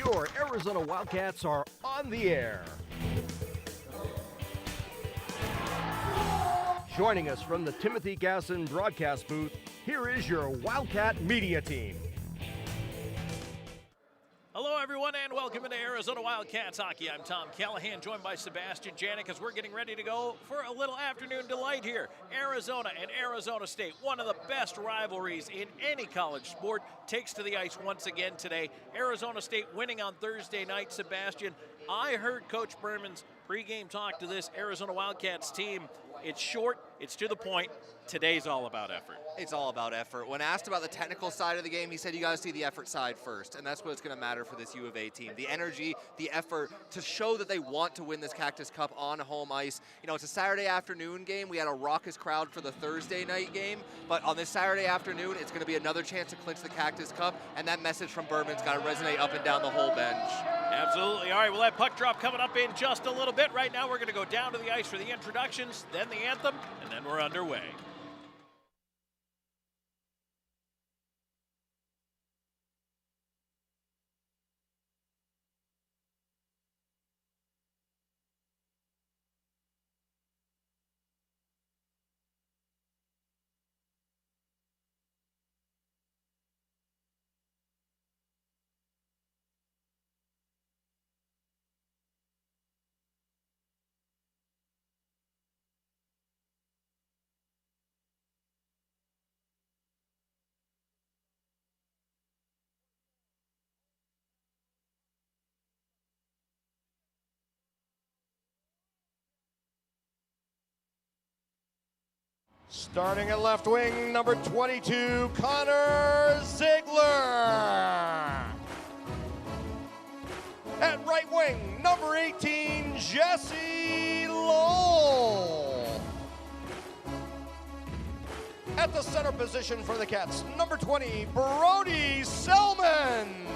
Your Arizona Wildcats are on the air. Joining us from the Timothy Gasson broadcast booth, here is your Wildcat media team. Hello, everyone, and welcome into Arizona Wildcats hockey. I'm Tom Callahan, joined by Sebastian Janik, as we're getting ready to go for a little afternoon delight here. Arizona and Arizona State, one of the best rivalries in any college sport, takes to the ice once again today. Arizona State winning on Thursday night. Sebastian, I heard Coach Berman's pregame talk to this Arizona Wildcats team. It's short, it's to the point. Today's all about effort. It's all about effort. When asked about the technical side of the game, he said you got to see the effort side first, and that's what's going to matter for this U of A team. The energy, the effort to show that they want to win this Cactus Cup on home ice. You know, it's a Saturday afternoon game. We had a raucous crowd for the Thursday night game, but on this Saturday afternoon, it's going to be another chance to clinch the Cactus Cup, and that message from Berman's got to resonate up and down the whole bench. Absolutely. All right, we'll have puck drop coming up in just a little bit. Right now, we're going to go down to the ice for the introductions, then the anthem, and then we're underway. Starting at left wing, number 22, Connor Ziegler. At right wing, number 18, Jesse Lowell. At the center position for the Cats, number 20, Brody Selman.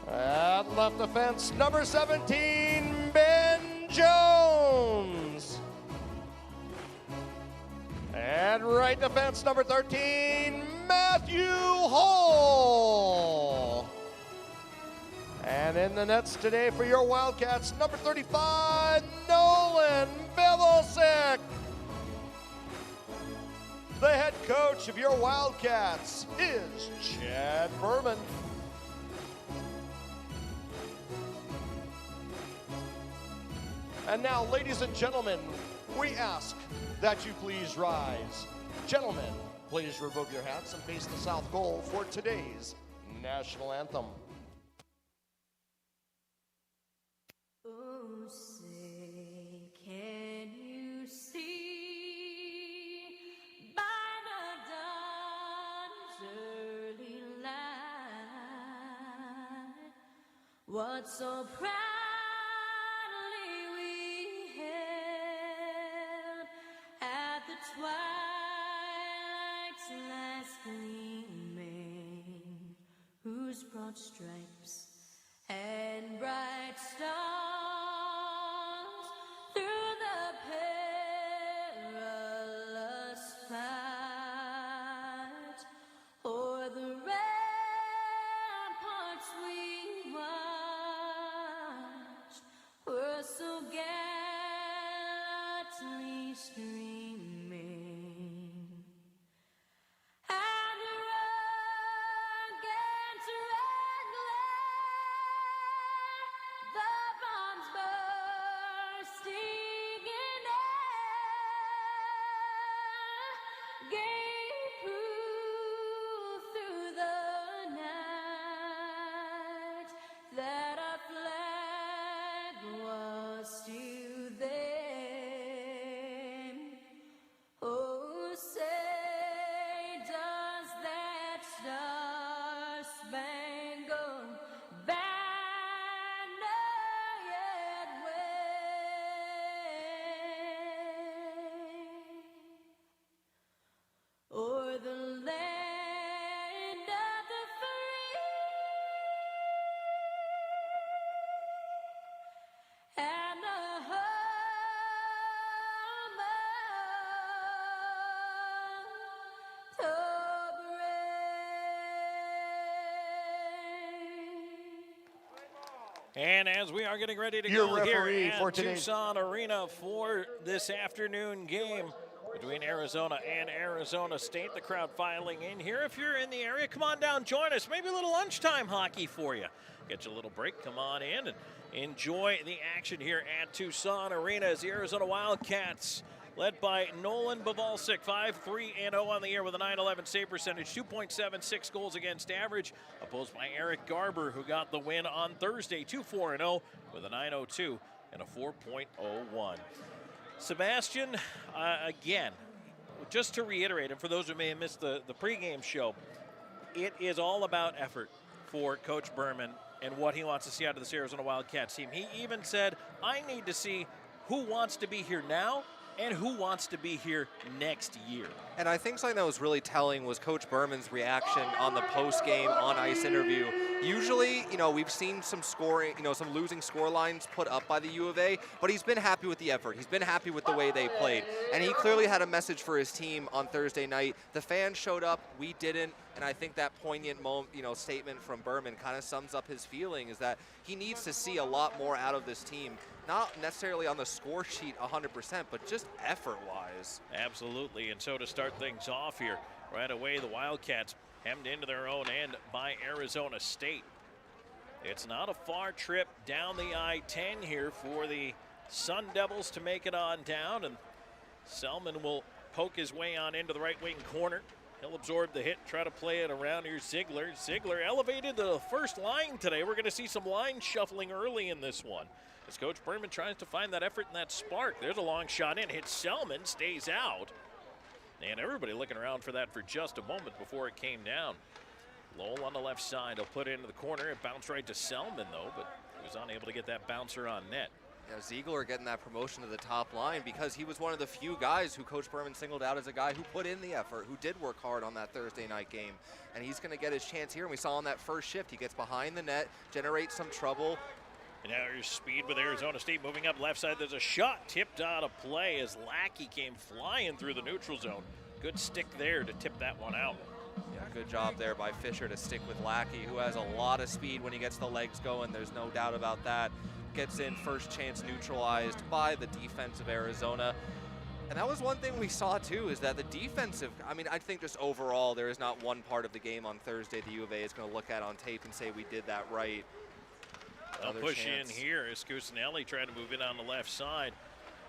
At left defense, number 17, Ben Jones. And right defense, number 13, Matthew Hull. And in the nets today for your Wildcats, number 35, Nolan Bevelsick. The head coach of your Wildcats is Chad Berman. And now, ladies and gentlemen, we ask that you please rise. Gentlemen, please remove your hats and face the south goal for today's national anthem. Oh, say, can you see by the dawn's early light what so proudly we held at the twilight's last gleaming, whose broad stripes and bright stars through the perilous fight o'er the ramparts we watched were so gallantly streaming. And the rugged red glare, the bombs bursting in air, gave proof through the night that our flag was still there. Oh, say does that star-spangled banner yet wave And as we are getting ready to Your go here referee at for today's Tucson Arena for this afternoon game between Arizona and Arizona State, the crowd filing in here. If you're in the area, come on down, join us. Maybe a little lunchtime hockey for you. Get you a little break, come on in and enjoy the action here at Tucson Arena as the Arizona Wildcats, led by Nolan Bavalsic, 5-3-0 on the year with a .911 save percentage, 2.76 goals against average, opposed by Eric Garber, who got the win on Thursday, 2-4-0 with a .902 and a 4.01. Sebastian, again, just to reiterate, and for those who may have missed the pregame show, it is all about effort for Coach Berman and what he wants to see out of this Arizona Wildcats team. He even said, I need to see who wants to be here now and who wants to be here next year. And I think something that was really telling was Coach Berman's reaction on the post-game on-ice interview. Usually, we've seen some scoring, some losing score lines put up by the U of A, but he's been happy with the effort. He's been happy with the way they played. And he clearly had a message for his team on Thursday night. The fans showed up, we didn't, and I think that poignant statement from Berman kind of sums up his feeling, is that he needs to see a lot more out of this team. Not necessarily on the score sheet 100%, but just effort-wise. Absolutely, and so to start things off here, right away the Wildcats hemmed into their own end by Arizona State. It's not a far trip down the I-10 here for the Sundevils to make it on down, and Selman will poke his way on into the right wing corner. He'll absorb the hit, try to play it around here. Ziegler elevated the first line today. We're going to see some line shuffling early in this one, as Coach Berman tries to find that effort and that spark. There's a long shot in, hits Selman, stays out. And everybody looking around for that for just a moment before it came down. Lowell on the left side, he'll put it into the corner. It bounced right to Selman though, but he was unable to get that bouncer on net. Yeah, Ziegler getting that promotion to the top line because he was one of the few guys who Coach Berman singled out as a guy who put in the effort, who did work hard on that Thursday night game. And he's going to get his chance here. And we saw on that first shift, he gets behind the net, generates some trouble. And now here's speed with Arizona State moving up left side. There's a shot tipped out of play as Lackey came flying through the neutral zone. Good stick there to tip that one out. Yeah, good job there by Fisher to stick with Lackey, who has a lot of speed when he gets the legs going. There's no doubt about that. Gets in, first chance neutralized by the defense of Arizona. And that was one thing we saw too, is that the defensive, I think just overall, there is not one part of the game on Thursday the U of A is going to look at on tape and say we did that right. They'll push in here as Cusinelli trying to move in on the left side.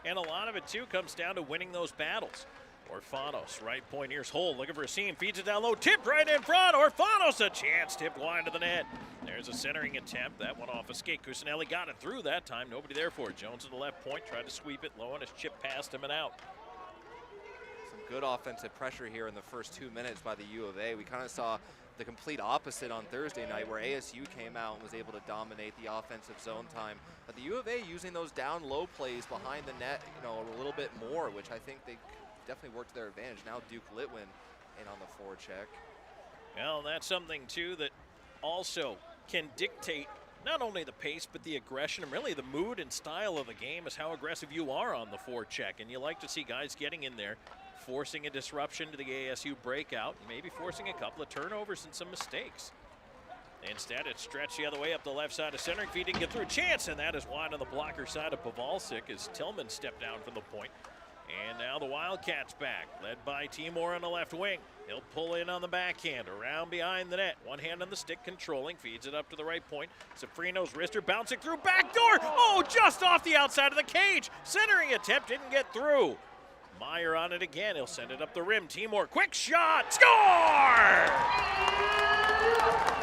And a lot of it too comes down to winning those battles. Orfanos, right point, here's Hull, looking for a seam, feeds it down low, tipped right in front. Orfanos, a chance, tipped wide to the net. There's a centering attempt, that one off a skate. Cusinelli got it through that time, nobody there for it. Jones at the left point, tried to sweep it low, and his chip past him and out. Some good offensive pressure here in the first 2 minutes by the U of A. We kind of saw the complete opposite on Thursday night, where ASU came out and was able to dominate the offensive zone time. But the U of A using those down low plays behind the net, a little bit more, which I think they definitely worked to their advantage. Now Duke Litwin in on the forecheck. Well, that's something too that also can dictate not only the pace but the aggression and really the mood and style of the game, is how aggressive you are on the forecheck. And you like to see guys getting in there, forcing a disruption to the ASU breakout, and maybe forcing a couple of turnovers and some mistakes. Instead, it's stretched the other way up the left side of centering. If he didn't get through, chance, and that is wide on the blocker side of Pavalsic as Tillman stepped down from the point. And now the Wildcats back, led by Timor on the left wing. He'll pull in on the backhand, around behind the net. One hand on the stick, controlling, feeds it up to the right point. Safrino's wrister bouncing through, back door! Oh, just off the outside of the cage! Centering attempt didn't get through. Meyer on it again, he'll send it up the rim. Timor, quick shot, score!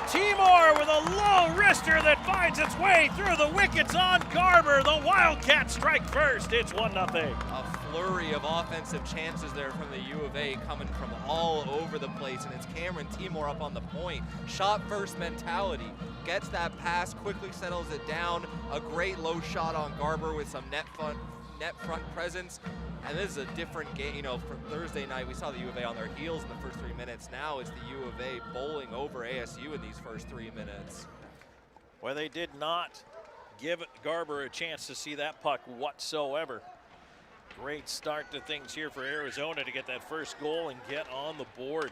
Timor with a low wrister that finds its way through the wickets on Garber. The Wildcats strike first, it's 1-0. A flurry of offensive chances there from the U of A coming from all over the place, and it's Cameron Timor up on the point. Shot first mentality, gets that pass, quickly settles it down. A great low shot on Garber with some net front presence. And this is a different game, from Thursday night. We saw the U of A on their heels in the first 3 minutes. Now it's the U of A bowling over ASU in these first 3 minutes. Well, they did not give Garber a chance to see that puck whatsoever. Great start to things here for Arizona to get that first goal and get on the board.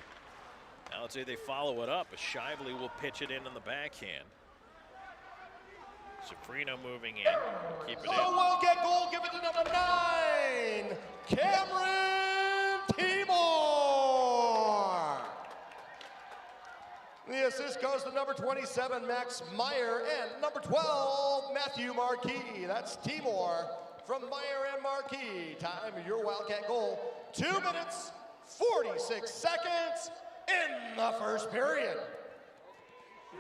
Now let's say they follow it up as Shively will pitch it in on the backhand. Sofrino moving in. Keep it Oh, in. Wildcat goal, give it to number 9, Cameron Timor. The assist goes to number 27, Max Meyer, and number 12, Matthew Marquis. That's Timor from Meyer and Marquis. Time of your Wildcat goal, 2 minutes, 46 seconds in the first period.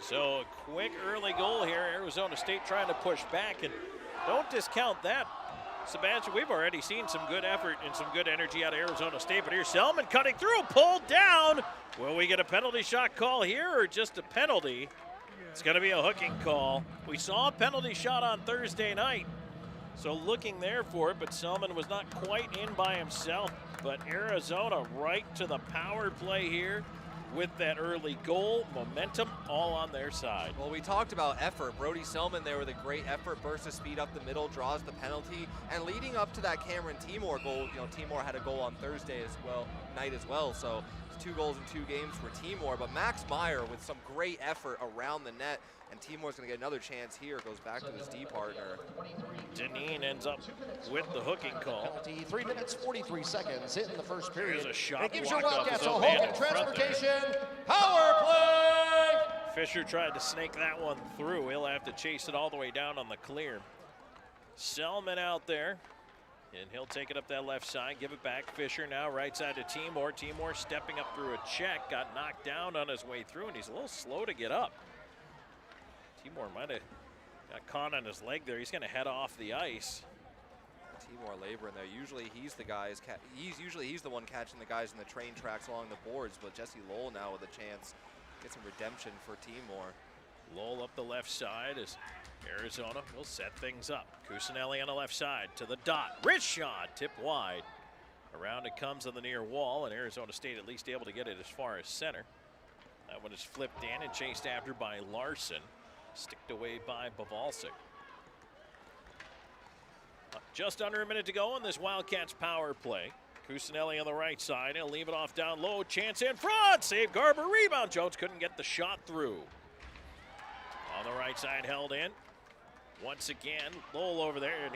So a quick early goal here. Arizona State trying to push back, and don't discount that. Sebastian, we've already seen some good effort and some good energy out of Arizona State, but here's Selman cutting through, pulled down. Will we get a penalty shot call here or just a penalty? It's going to be a hooking call. We saw a penalty shot on Thursday night, so looking there for it, but Selman was not quite in by himself. But Arizona right to the power play here with that early goal, momentum all on their side. Well, we talked about effort. Brody Selman there with a great effort, bursts of speed up the middle, draws the penalty, and leading up to that Cameron Timor goal, Timor had a goal on Thursday night as well, so 2 goals in 2 games for Timor, but Max Meyer with some great effort around the net, and Timor's going to get another chance here, goes back to his D partner. Deneen ends up with the hooking call. Penalty, 3 minutes, 43 seconds in the first period. Here's a shot It gives your blocked off Wildcats his a own man Hogan in front there. transportation power play. Fisher tried to snake that one through. He'll have to chase it all the way down on the clear. Selman out there, and he'll take it up that left side, give it back. Fisher now right side to Timor. Timor stepping up through a check, got knocked down on his way through, and he's a little slow to get up. Timor might have got caught on his leg there. He's going to head off the ice. Timor laboring there. Usually he's the one catching the guys in the train tracks along the boards, but Jesse Lowell now with a chance to get some redemption for Timor. Lowell up the left side as Arizona will set things up. Cusinelli on the left side to the dot. Wrist shot, tipped wide. Around it comes on the near wall, and Arizona State at least able to get it as far as center. That one is flipped in and chased after by Larson. Sticked away by Bavalsic. Just under a minute to go in this Wildcats power play. Cusinelli on the right side. He'll leave it off down low. Chance in front. Save Garber. Rebound. Jones couldn't get the shot through. On the right side, held in. Once again, Lowell over there. And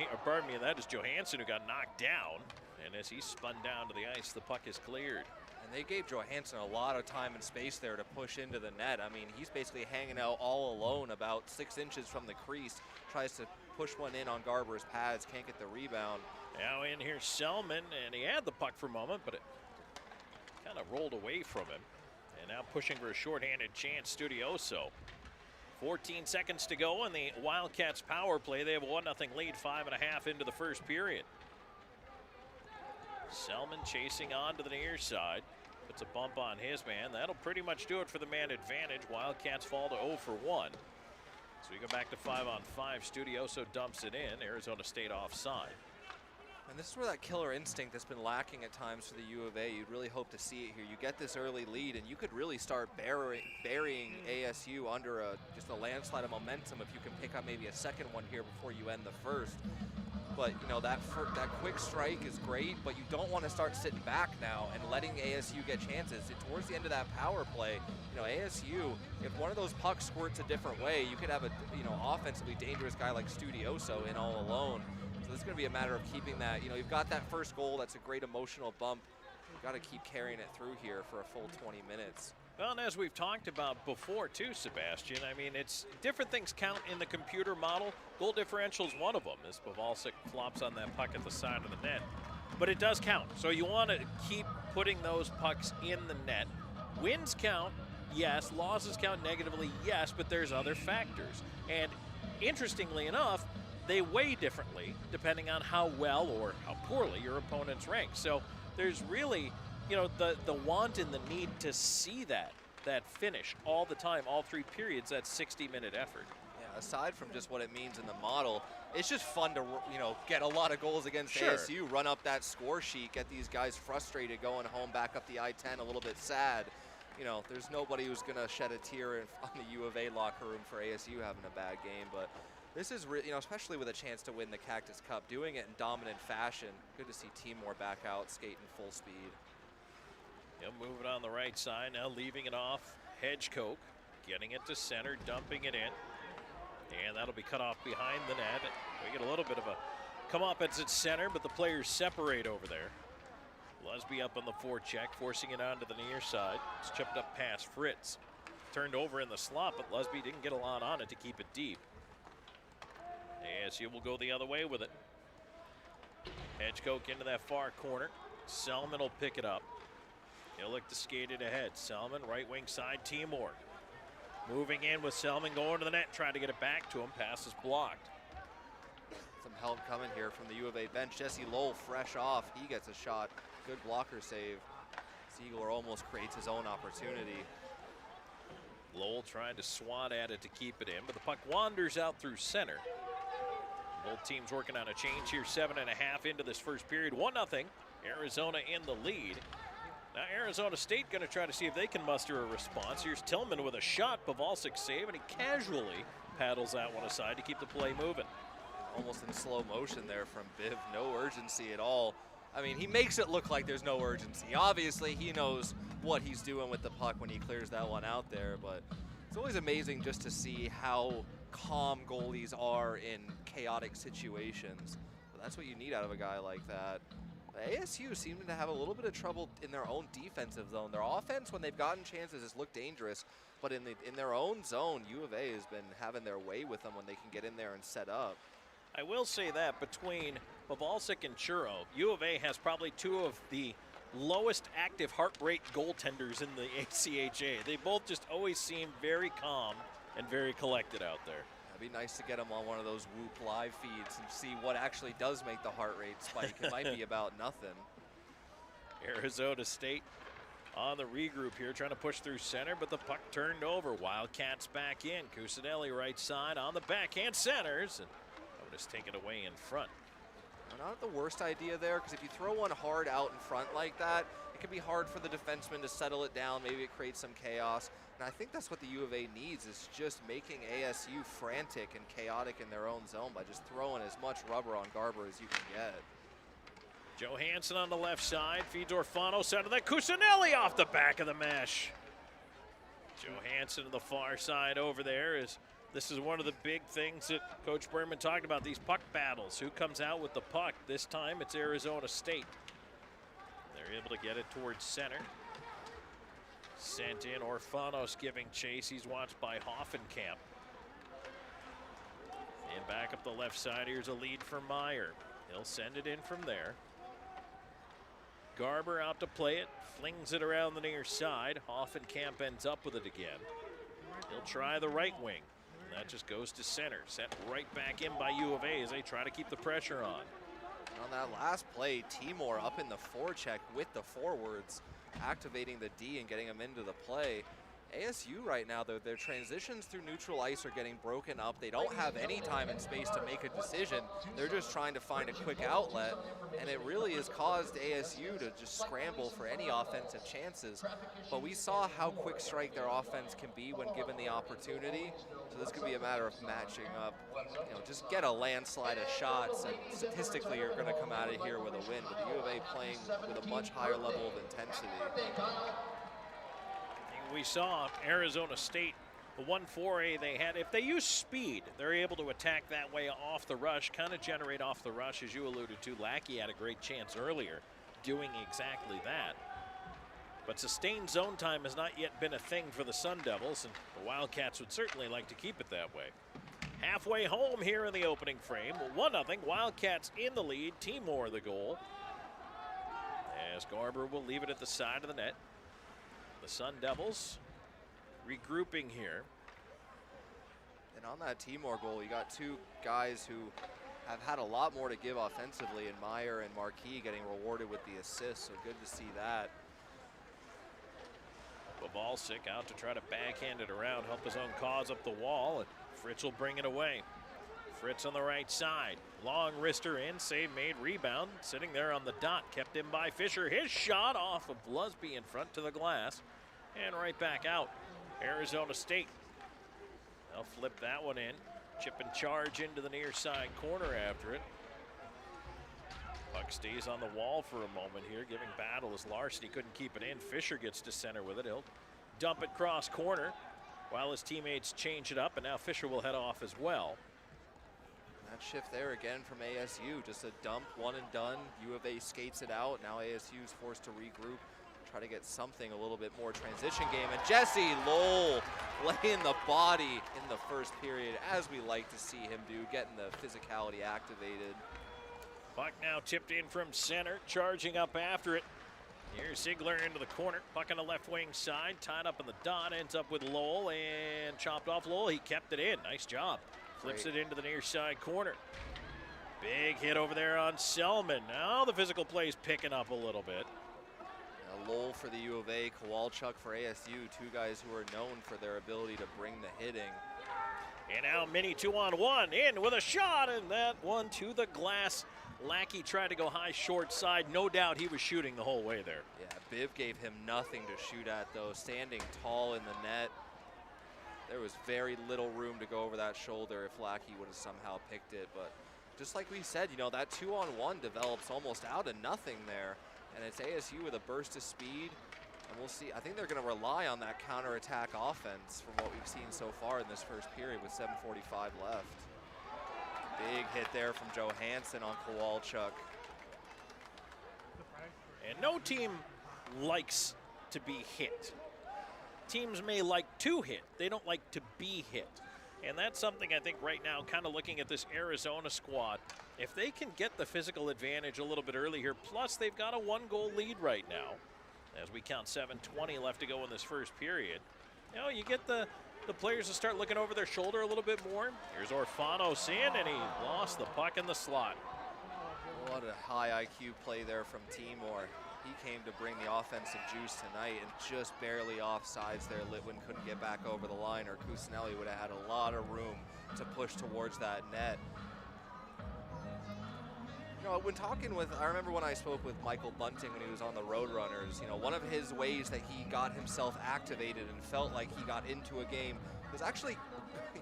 that is Johansson who got knocked down. And as he spun down to the ice, the puck is cleared. And they gave Johansson a lot of time and space there to push into the net. I mean, he's basically hanging out all alone about 6 inches from the crease. Tries to push one in on Garber's pads, can't get the rebound. Now in here Selman, and he had the puck for a moment, but it kind of rolled away from him. And now pushing for a shorthanded chance, Studioso. 14 seconds to go in the Wildcats power play. They have a 1-0 lead, 5.5 into the first period. Selman chasing on to the near side. Puts a bump on his man. That'll pretty much do it for the man advantage. Wildcats fall to 0 for 1. So we go back to 5-on-5. Studioso dumps it in. Arizona State offside. And this is where that killer instinct that's been lacking at times for the U of A. You'd really hope to see it here. You get this early lead, and you could really start burying ASU under just a landslide of momentum if you can pick up maybe a second one here before you end the first. But that quick strike is great, but you don't want to start sitting back now and letting ASU get chances. Towards the end of that power play, ASU, if one of those pucks squirts a different way, you could have a offensively dangerous guy like Studioso in all alone. So this is going to be a matter of keeping that. You've got that first goal. That's a great emotional bump. You've got to keep carrying it through here for a full 20 minutes. Well, and as we've talked about before too, Sebastian, I mean, it's different things count in the computer model. Goal differential is one of them, as Bavalsic flops on that puck at the side of the net. But it does count, so you want to keep putting those pucks in the net. Wins count, yes. Losses count negatively, yes, but there's other factors. And interestingly enough, they weigh differently depending on how well or how poorly your opponent's rank. So there's really, the want and the need to see that finish all the time, all 3 periods, that 60-minute effort. Yeah, aside from just what it means in the model, it's just fun to, get a lot of goals against Sure. ASU, run up that score sheet, get these guys frustrated going home, back up the I-10 a little bit sad. There's nobody who's going to shed a tear on the U of A locker room for ASU having a bad game, but this is, especially with a chance to win the Cactus Cup, doing it in dominant fashion. Good to see Timor back out, skating full speed. He'll move it on the right side, now leaving it off. Hedgecoke getting it to center, dumping it in. And that'll be cut off behind the net. We get a little bit of a comeuppance at center, but the players separate over there. Lusby up on the forecheck, forcing it onto the near side. It's chipped up past Fritz. Turned over in the slot, but Lusby didn't get a lot on it to keep it deep. ASU will go the other way with it. Hedgecock into that far corner. Selman will pick it up. He'll look to skate it ahead. Selman, right wing side, Timor. Moving in with Selman going to the net, trying to get it back to him. Pass is blocked. Some help coming here from the U of A bench. Jesse Lowell fresh off. He gets a shot. Good blocker save. Siegler almost creates his own opportunity. Lowell trying to swat at it to keep it in, but the puck wanders out through center. Both teams working on a change here, 7.5 into this first period. 1-0, Arizona in the lead. Now Arizona State going to try to see if they can muster a response. Here's Tillman with a shot, Pavalsik save, and he casually paddles that one aside to keep the play moving. Almost in slow motion there from Biv, no urgency at all. I mean, he makes it look like there's no urgency. Obviously, he knows what he's doing with the puck when he clears that one out there, but it's always amazing just to see how calm goalies are in chaotic situations. But that's what you need out of a guy like that. ASU seemed to have a little bit of trouble in their own defensive zone. Their offense, when they've gotten chances, has looked dangerous, but in their own zone, U of A has been having their way with them when they can get in there and set up. I will say that between Pavalsik and Churro, U of A has probably two of the lowest active heart rate goaltenders in the ACHA. They both just always seem very calm and very collected out there. It'd be nice to get them on one of those Whoop live feeds and see what actually does make the heart rate spike. It might be about nothing. Arizona State on the regroup here, trying to push through center, but the puck turned over. Wildcats back in. Cusinelli right side on the backhand centers, and Otis take it away in front. Not the worst idea there, because if you throw one hard out in front like that, it can be hard for the defenseman to settle it down. Maybe it creates some chaos. And I think that's what the U of A needs, is just making ASU frantic and chaotic in their own zone by just throwing as much rubber on Garber as you can get. Johansson on the left side, feeds Orfano, center that Cusinelli off the back of the mesh. Johansson to the far side over there. This is one of the big things that Coach Berman talked about, these puck battles. Who comes out with the puck? This time it's Arizona State. They're able to get it towards center. Sent in, Orfanos giving chase. He's watched by Hoffenkamp. And back up the left side, here's a lead for Meyer. He'll send it in from there. Garber out to play it, flings it around the near side. Hoffenkamp ends up with it again. He'll try the right wing. And that just goes to center. Sent right back in by U of A as they try to keep the pressure on. On that last play, Timor up in the forecheck with the forwards, activating the D and getting them into the play. ASU right now, their transitions through neutral ice are getting broken up. They don't have any time and space to make a decision. They're just trying to find a quick outlet, and it really has caused ASU to just scramble for any offensive chances. But we saw how quick strike their offense can be when given the opportunity. So this could be a matter of matching up. You know, just get a landslide of shots, and statistically you're going to come out of here with a win. But the U of A playing with a much higher level of intensity. We saw Arizona State, the 1-4A they had. If they use speed, they're able to attack that way off the rush, kind of generate off the rush, as you alluded to. Lackey had a great chance earlier doing exactly that. But sustained zone time has not yet been a thing for the Sundevils, and the Wildcats would certainly like to keep it that way. Halfway home here in the opening frame, 1-0, Wildcats in the lead, Timor the goal. As Garber will leave it at the side of the net. The Sundevils regrouping here. And on that Timor goal, you got two guys who have had a lot more to give offensively, and Meyer and Marquis getting rewarded with the assist, so good to see that. Pavalsik out to try to backhand it around, help his own cause up the wall, and Fritz will bring it away. Fritz on the right side, long wrister in, save made, rebound, sitting there on the dot, kept in by Fisher. His shot off of Lusby in front to the glass, and right back out. Arizona State, they'll flip that one in, chip and charge into the near side corner after it. Puck stays on the wall for a moment here, giving battle as Larson, he couldn't keep it in. Fisher gets to center with it, he'll dump it cross corner. while his teammates change it up, and now Fisher will head off as well. That shift there again from ASU, just a dump, one and done. U of A skates it out. Now ASU is forced to regroup, try to get something a little bit more transition game. And Jesse Lowell laying the body in the first period, as we like to see him do, getting the physicality activated. Puck now tipped in from center, charging up after it. Here's Ziegler into the corner. Puck on the left wing side, tied up in the dot, ends up with Lowell and chopped off Lowell. He kept it in. Nice job. Flips it into the near side corner. Big hit over there on Selman. Now the physical play's picking up a little bit. Now Lowell for the U of A, Kowalchuk for ASU, two guys who are known for their ability to bring the hitting. And now Mini 2-on-1 in with a shot, and that one to the glass. Lackey tried to go high short side. No doubt he was shooting the whole way there. Yeah, Biv gave him nothing to shoot at though, standing tall in the net. There was very little room to go over that shoulder if Lackey would have somehow picked it. But just like we said, you know, that 2-on-1 develops almost out of nothing there. And it's ASU with a burst of speed. And we'll see. I think they're going to rely on that counterattack offense from what we've seen so far in this first period with 7:45 left. Big hit there from Johansson on Kowalchuk. And no team likes to be hit. Teams may like to hit. They don't like to be hit. And that's something I think right now, kind of looking at this Arizona squad, if they can get the physical advantage a little bit early here, plus they've got a 1-goal lead right now, as we count 7:20 left to go in this first period. You know, you get the players to start looking over their shoulder a little bit more. Here's Orfanos in, and he lost the puck in the slot. What a high IQ play there from Timor. He came to bring the offensive juice tonight, and just barely off sides there. Litwin couldn't get back over the line, or Cusinelli would have had a lot of room to push towards that net. You know, when talking with, I remember when I spoke with Michael Bunting when he was on the Roadrunners, you know, one of his ways that he got himself activated and felt like he got into a game was actually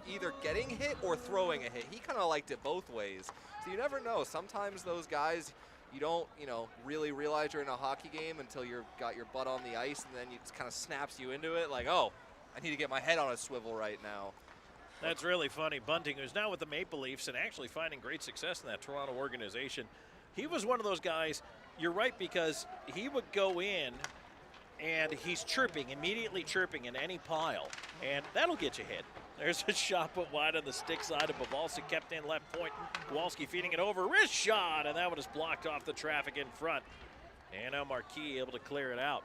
either getting hit or throwing a hit. He kind of liked it both ways. So you never know. Sometimes those guys, you don't, you know, really realize you're in a hockey game until you've got your butt on the ice, and then it kind of snaps you into it like, oh, I need to get my head on a swivel right now. That's really funny. Bunting, who's now with the Maple Leafs and actually finding great success in that Toronto organization, he was one of those guys, you're right, because he would go in and he's chirping, immediately chirping in any pile, and that'll get you hit. There's a shot put wide on the stick side of Pavelski, kept in left point. Kowalski feeding it over, wrist shot, and that one is blocked off the traffic in front. And now Marquis able to clear it out.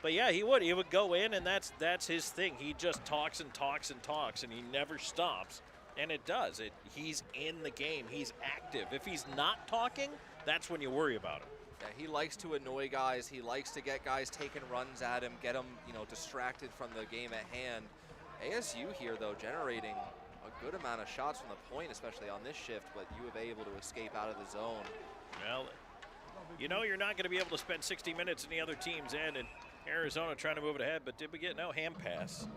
But yeah, he would go in, and that's his thing. He just talks and talks and talks, and he never stops. And it does. He's in the game. He's active. If he's not talking, that's when you worry about him. Yeah, he likes to annoy guys. He likes to get guys taking runs at him, get them, you know, distracted from the game at hand. ASU here, though, generating a good amount of shots from the point, especially on this shift, but U of A able to escape out of the zone. Well, you know you're not going to be able to spend 60 minutes in the other team's end, and Arizona trying to move it ahead, but did we get no hand pass?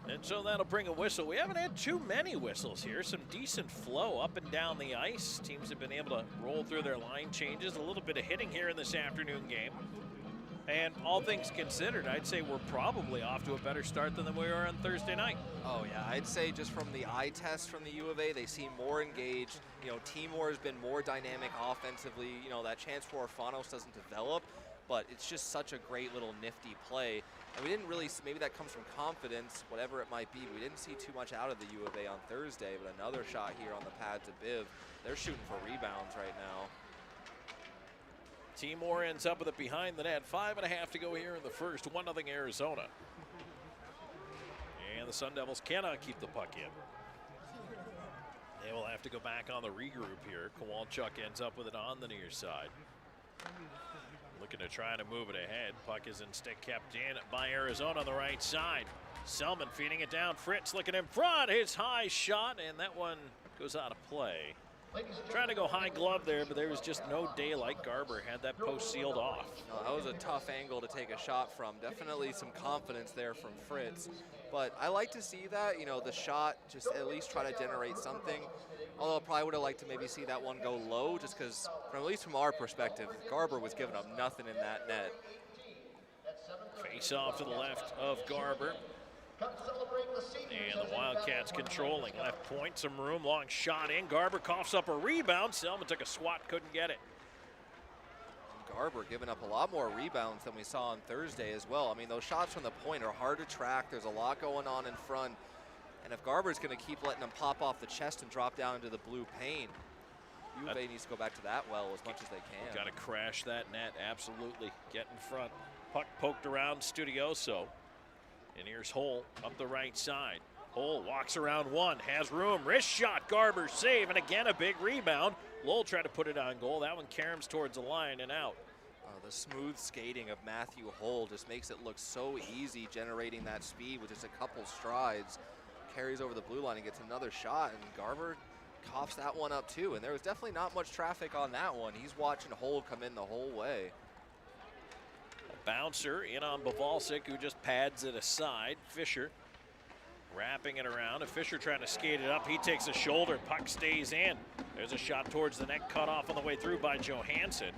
And so that'll bring a whistle. We haven't had too many whistles here. Some decent flow up and down the ice. Teams have been able to roll through their line changes. A little bit of hitting here in this afternoon game. And all things considered, I'd say we're probably off to a better start than we were on Thursday night. Oh yeah, I'd say just from the eye test from the U of A, they seem more engaged. You know, Timor has been more dynamic offensively. You know, that chance for Orfanos doesn't develop, but it's just such a great little nifty play. And we didn't really, maybe that comes from confidence, whatever it might be. We didn't see too much out of the U of A on Thursday, but another shot here on the pads of Biv. They're shooting for rebounds right now. Timor ends up with it behind the net. 5.5 to go here in the first. 1-0 Arizona. And the Sundevils cannot keep the puck in. They will have to go back on the regroup here. Kowalchuk ends up with it on the near side. Looking to try to move it ahead. Puck is instead kept in by Arizona on the right side. Selman feeding it down. Fritz looking in front. His high shot, and that one goes out of play. Trying to go high glove there, but there was just no daylight. Garber had that post sealed off. That was a tough angle to take a shot from. Definitely some confidence there from Fritz. But I like to see that, you know, the shot, just at least try to generate something. Although I probably would have liked to maybe see that one go low, just because, at least from our perspective, Garber was giving up nothing in that net. Face off to the left of Garber. Come celebrate the seniors. And the Wildcats controlling. Left point, some room, long shot in. Garber coughs up a rebound. Selman took a swat, couldn't get it. Garber giving up a lot more rebounds than we saw on Thursday as well. I mean, those shots from the point are hard to track. There's a lot going on in front. And if Garber's going to keep letting them pop off the chest and drop down into the blue paint, U of A needs to go back to that well as much as they can. Got to crash that net, absolutely. Get in front. Puck poked around Studioso. And here's Hole up the right side. Hole walks around one, has room, wrist shot, Garber save, and again a big rebound. Lowell tried to put it on goal. That one caroms towards the line and out. The smooth skating of Matthew Hole just makes it look so easy, generating that speed with just a couple strides. Carries over the blue line and gets another shot, and Garber coughs that one up too. And there was definitely not much traffic on that one. He's watching Hole come in the whole way. A bouncer in on Bavalsic, who just pads it aside. Fisher wrapping it around. And Fisher trying to skate it up. He takes a shoulder. Puck stays in. There's a shot towards the net, cut off on the way through by Johansson.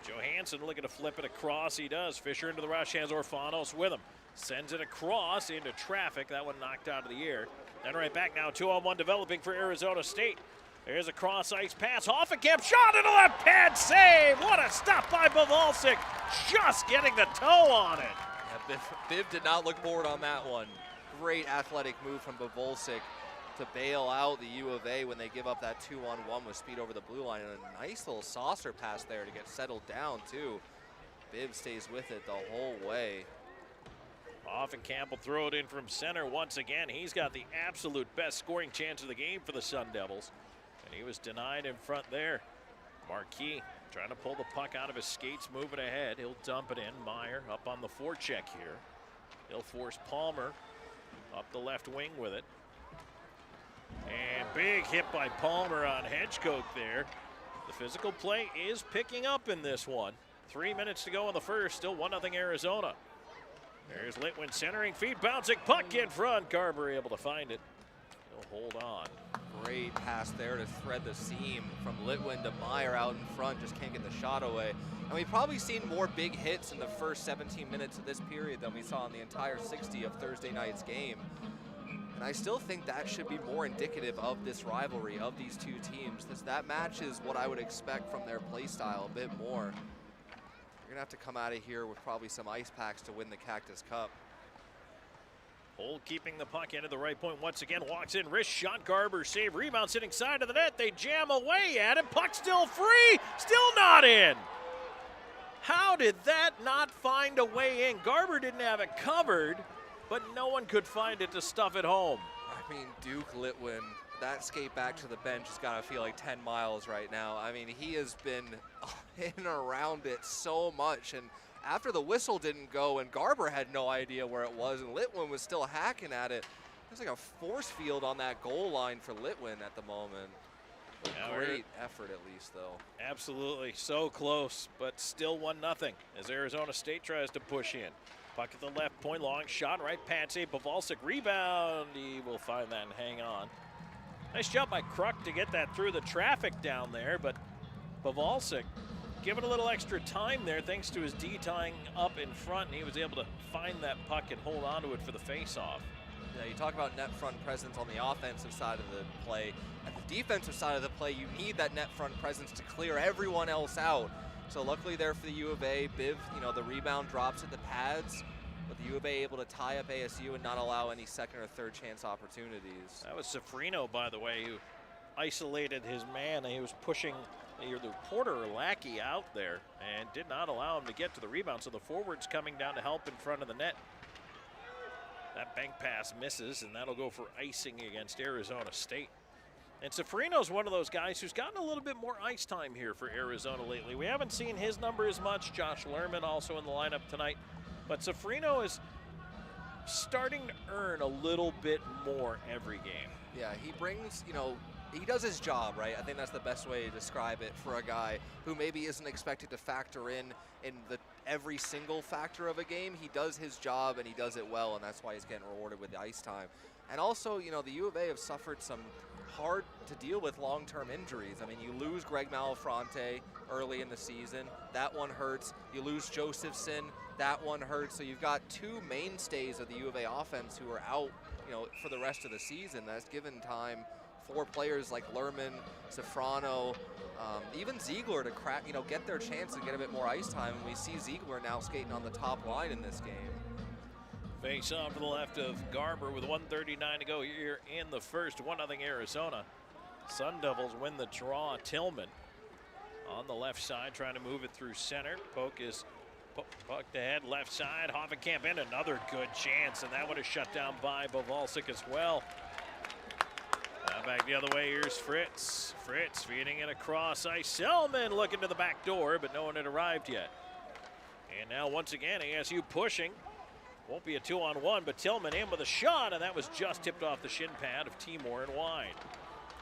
Johansson looking to flip it across. He does. Fisher into the rush, has Orfanos with him. Sends it across into traffic. That one knocked out of the air. Then right back now, 2-on-1 developing for Arizona State. There's a cross ice pass. Hoffenkamp shot into left pad save. What a stop by Bavalsic. Just getting the toe on it. Yeah, Biv did not look bored on that one. Great athletic move from Bavolsic to bail out the U of A when they give up that 2-on-1 with speed over the blue line. And a nice little saucer pass there to get settled down too. Biv stays with it the whole way. Hoffenkamp will throw it in from center once again. He's got the absolute best scoring chance of the game for the Sundevils. And he was denied in front there. Marquis trying to pull the puck out of his skates, moving ahead. He'll dump it in. Meyer up on the forecheck here. He'll force Palmer up the left wing with it. And big hit by Palmer on Hedgecote there. The physical play is picking up in this one. 3 minutes to go in the first, still 1-0 Arizona. There's Litwin centering, feed, bouncing puck in front. Garber able to find it. He'll hold on. Great pass there to thread the seam from Litwin to Meyer out in front, just can't get the shot away. And we've probably seen more big hits in the first 17 minutes of this period than we saw in the entire 60 of Thursday night's game. And I still think that should be more indicative of this rivalry of these two teams. That matches what I would expect from their play style a bit more. You're gonna have to come out of here with probably some ice packs to win the Cactus Cup. Hole keeping the puck into the right point once again, walks in, wrist shot, Garber save, rebound sitting side of the net, they jam away at it, puck still free, still not in. How did that not find a way in? Garber didn't have it covered, but no one could find it to stuff it home. I mean, Duke Litwin, that skate back to the bench has got to feel like 10 miles right now. I mean, he has been in and around it so much. And after the whistle didn't go and Garber had no idea where it was and Litwin was still hacking at it, there's like a force field on that goal line for Litwin at the moment. Great effort at least, though. Absolutely, so close, but still 1-0 as Arizona State tries to push in. Puck at the left point, long shot, right pad save, Bavalsic rebound. He will find that and hang on. Nice job by Kruk to get that through the traffic down there, but Bavalsic given a little extra time there thanks to his D tying up in front, and he was able to find that puck and hold on to it for the face-off. Yeah, you talk about net front presence on the offensive side of the play. At the defensive side of the play, you need that net front presence to clear everyone else out. So luckily there for the U of A, Biv, the rebound drops at the pads, but the U of A able to tie up ASU and not allow any second or third chance opportunities. That was Sofrino, by the way, who isolated his man. He was pushing either the Porter or Lackey out there and did not allow him to get to the rebound. So the forward's coming down to help in front of the net. That bank pass misses, and that'll go for icing against Arizona State. And Sofrino's one of those guys who's gotten a little bit more ice time here for Arizona lately. We haven't seen his number as much. Josh Lerman also in the lineup tonight. But Sofrino is starting to earn a little bit more every game. Yeah, he brings, he does his job, right? I think that's the best way to describe it for a guy who maybe isn't expected to factor in every single factor of a game. He does his job and he does it well, and that's why he's getting rewarded with the ice time. And also, the U of A have suffered some hard to deal with long-term injuries. I mean, you lose Greg Malafronte early in the season. That one hurts. You lose Josephson that one hurt. So you've got two mainstays of the U of A offense who are out, for the rest of the season. That's given time for players like Lerman, Safrano, even Ziegler to crack, get their chance and get a bit more ice time. And we see Ziegler now skating on the top line in this game. Face off to the left of Garber with 1:39 to go here in the first. 1-0 Arizona. Sun Devils win the draw. Tillman on the left side trying to move it through center. Poke is pucked ahead left side. Hoffenkamp in, another good chance, and that one is shut down by Bovalsic as well. Now back the other way, here's Fritz. Fritz feeding it across ice. Selman looking to the back door, but no one had arrived yet. And now once again, ASU pushing. Won't be a 2-on-1, but Tillman in with a shot, and that was just tipped off the shin pad of Timor and wide.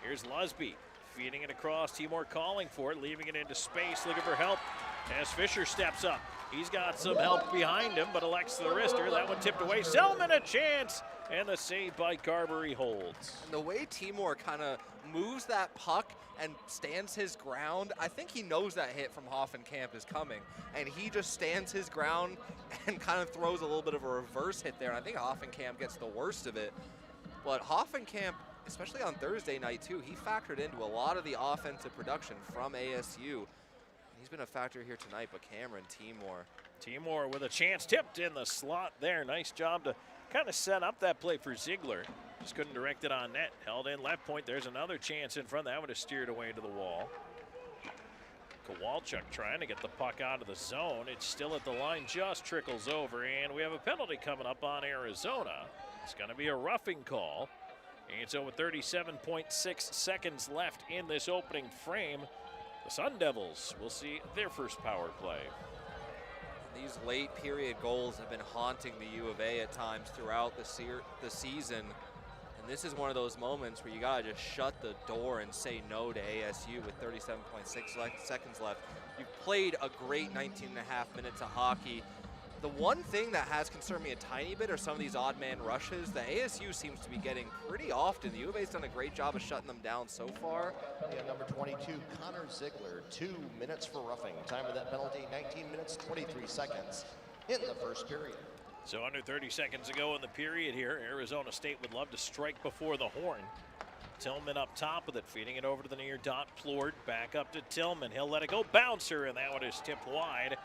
Here's Lusby feeding it across. Timor calling for it, leaving it into space, looking for help as Fisher steps up. He's got some help behind him, but elects the wrister. That one tipped away. Selman a chance, and the save by Garber he holds. And the way Timor kind of moves that puck and stands his ground, I think he knows that hit from Hoffenkamp is coming, and he just stands his ground and kind of throws a little bit of a reverse hit there. And I think Hoffenkamp gets the worst of it. But Hoffenkamp, especially on Thursday night too, he factored into a lot of the offensive production from ASU. He's been a factor here tonight, but Cameron Timor with a chance, tipped in the slot there. Nice job to kind of set up that play for Ziegler. Just couldn't direct it on net. Held in left point. There's another chance in front. That would have steered away to the wall. Kowalchuk trying to get the puck out of the zone. It's still at the line, just trickles over, and we have a penalty coming up on Arizona. It's going to be a roughing call. And so with 37.6 seconds left in this opening frame, the Sun Devils will see their first power play. These late period goals have been haunting the U of A at times throughout the season. And this is one of those moments where you gotta just shut the door and say no to ASU with 37.6 seconds left. You've played a great 19 and a half minutes of hockey. The one thing that has concerned me a tiny bit are some of these odd man rushes that ASU seems to be getting pretty often. The U of A's done a great job of shutting them down so far. Yeah, number 22, Connor Ziegler, 2 minutes for roughing. Time of that penalty, 19 minutes, 23 seconds in the first period. So under 30 seconds to go in the period here. Arizona State would love to strike before the horn. Tillman up top with it, feeding it over to the near dot. Plord back up to Tillman. He'll let it go, bouncer, and that one is tipped wide.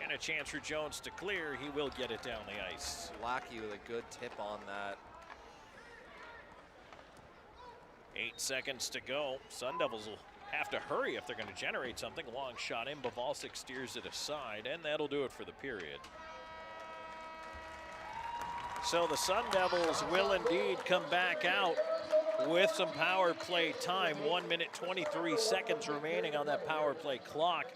And a chance for Jones to clear. He will get it down the ice. Lackey with a good tip on that. 8 seconds to go. Sun Devils will have to hurry if they're going to generate something. Long shot in. Bovalsic steers it aside, and that'll do it for the period. So the Sun Devils will indeed come back out with some power play time. 1 minute, 23 seconds remaining on that power play clock.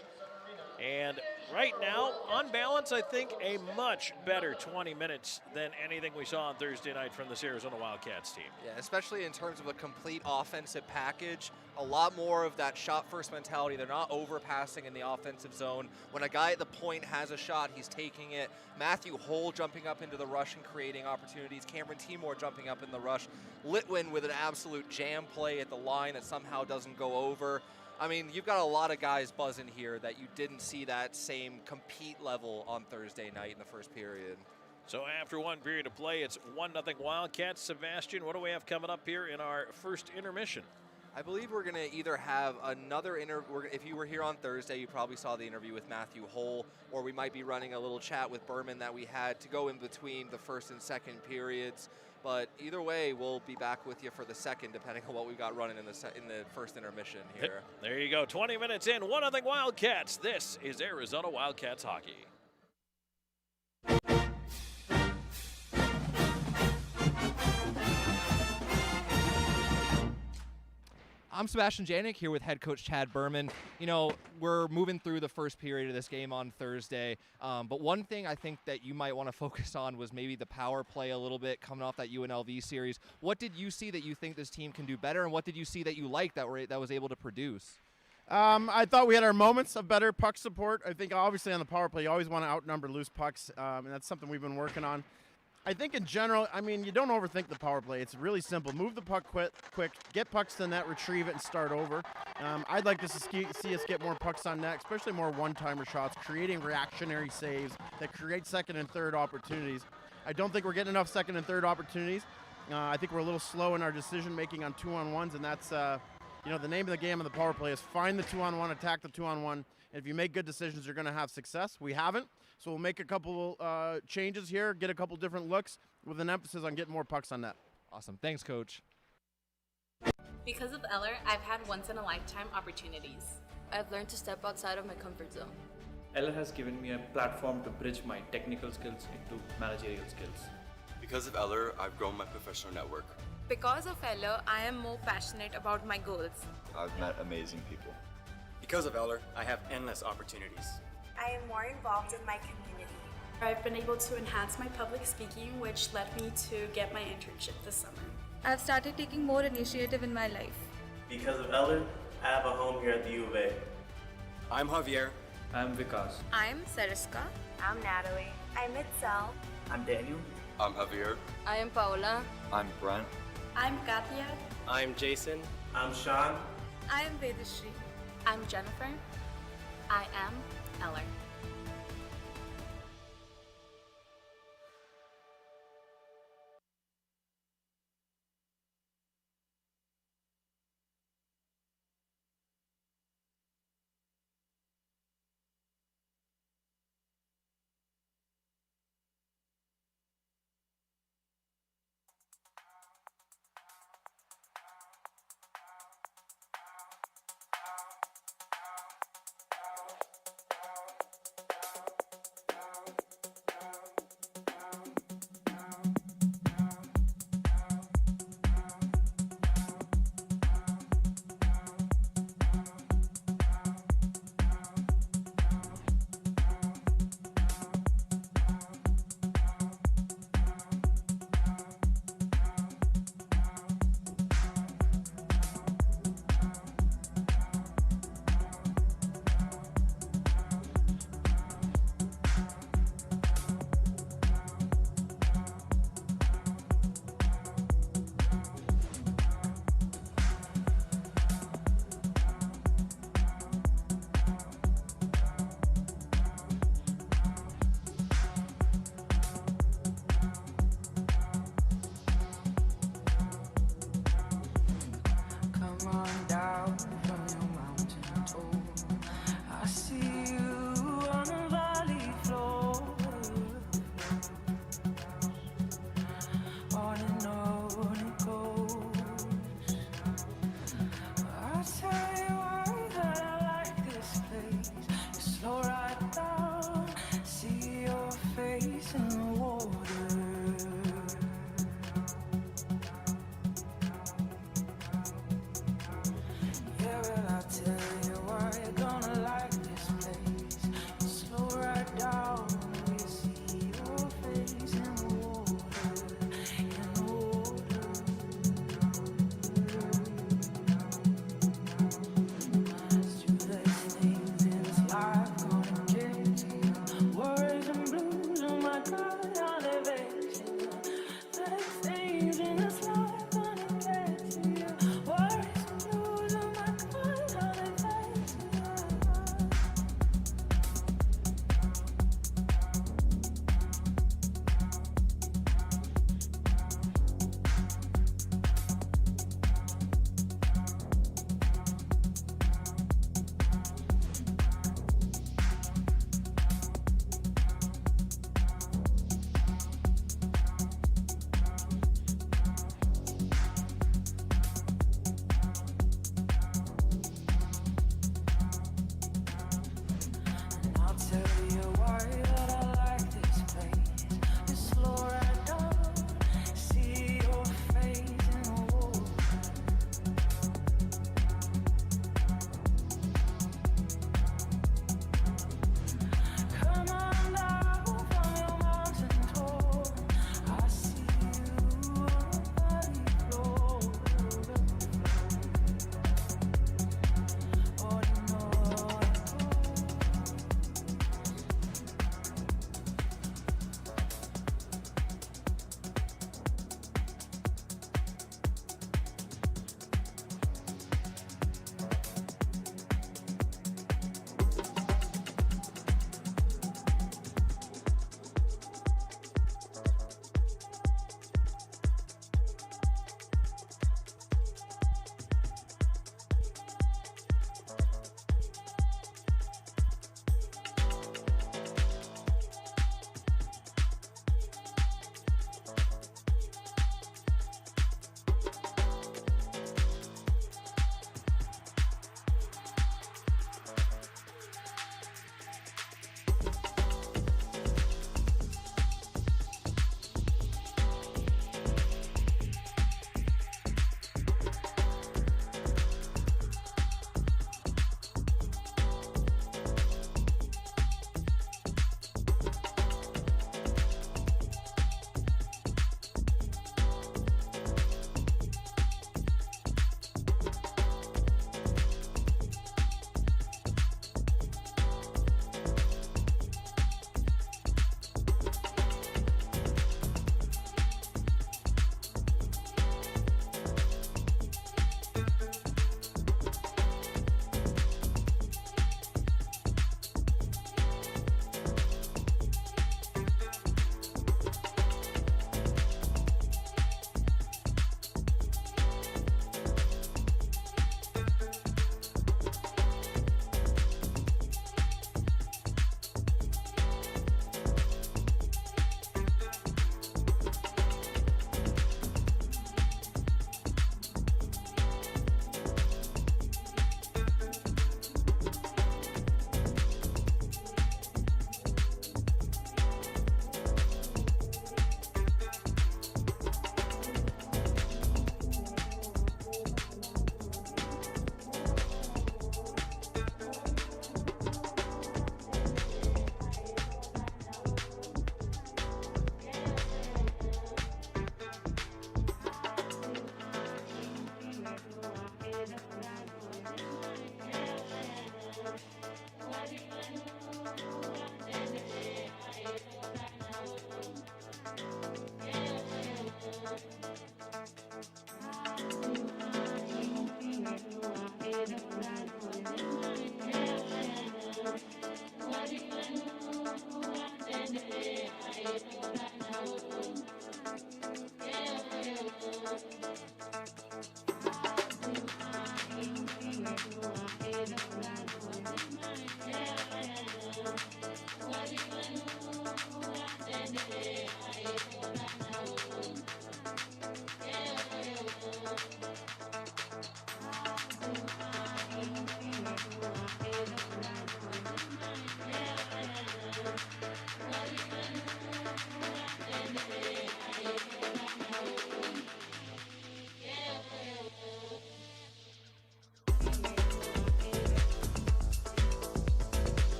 And right now, on balance, I think a much better 20 minutes than anything we saw on Thursday night from this Arizona Wildcats team. Yeah, especially in terms of a complete offensive package. A lot more of that shot-first mentality. They're not overpassing in the offensive zone. When a guy at the point has a shot, he's taking it. Matthew Hull jumping up into the rush and creating opportunities. Cameron Timor jumping up in the rush. Litwin with an absolute jam play at the line that somehow doesn't go over. I mean, you've got a lot of guys buzzing here that you didn't see that same compete level on Thursday night in the first period. So after one period of play, it's 1-0 Wildcats. Sebastian, what do we have coming up here in our first intermission? I believe we're going to either have another if you were here on Thursday, you probably saw the interview with Matthew Hull, or we might be running a little chat with Berman that we had to go in between the first and second periods. But either way, we'll be back with you for the second, depending on what we've got running in the first intermission here. There you go, 20 minutes in, 1-0 Wildcats. This is Arizona Wildcats hockey. I'm Sebastian Janik here with head coach Chad Berman. You know, we're moving through the first period of this game on Thursday, but one thing I think that you might want to focus on was maybe the power play a little bit coming off that UNLV series. What did you see that you think this team can do better, and what did you see that you liked that was able to produce? I thought we had our moments of better puck support. I think obviously on the power play you always want to outnumber loose pucks, and that's something we've been working on. I think in general, I mean, you don't overthink the power play. It's really simple. Move the puck quick, get pucks to net, retrieve it, and start over. I'd like to see us get more pucks on net, especially more one-timer shots, creating reactionary saves that create second and third opportunities. I don't think we're getting enough second and third opportunities. I think we're a little slow in our decision-making on 2-on-1s, and that's, the name of the game of the power play is find the 2-on-1, attack the 2-on-1, and if you make good decisions, you're going to have success. We haven't, so we'll make a couple changes here, get a couple different looks with an emphasis on getting more pucks on net. Awesome. Thanks, Coach. Because of Eller, I've had once-in-a-lifetime opportunities. I've learned to step outside of my comfort zone. Eller has given me a platform to bridge my technical skills into managerial skills. Because of Eller, I've grown my professional network. Because of Eller, I am more passionate about my goals. I've met amazing people. Because of Eller, I have endless opportunities. I am more involved in my community. I've been able to enhance my public speaking, which led me to get my internship this summer. I've started taking more initiative in my life. Because of Eller, I have a home here at the U of A. I'm Javier. I'm Vikas. I'm Sariska. I'm Natalie. I'm Itzel. I'm Daniel. I'm Javier. I am Paola. I'm Brent. I'm Katia. I'm Jason. I'm Sean. I am Vedashri. I'm Jennifer. I am Eller.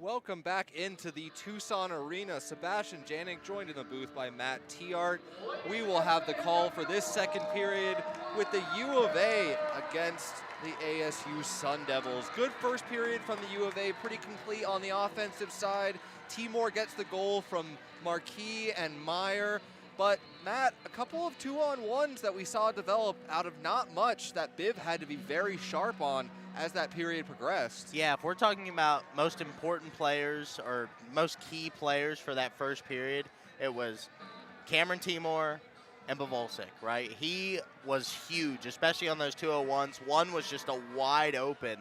Welcome back into the Tucson Arena. Sebastian Janik joined in the booth by Matt Tiart. We will have the call for this second period with the U of A against the ASU Sundevils. Good first period from the U of A, pretty complete on the offensive side. Timor gets the goal from Marquis and Meyer. But Matt, a couple of 2-on-1s that we saw develop out of not much that Biv had to be very sharp on as that period progressed. Yeah, if we're talking about most important players or most key players for that first period, it was Cameron Timor and Bavolsik, right? He was huge, especially on those 201s. One was just a wide open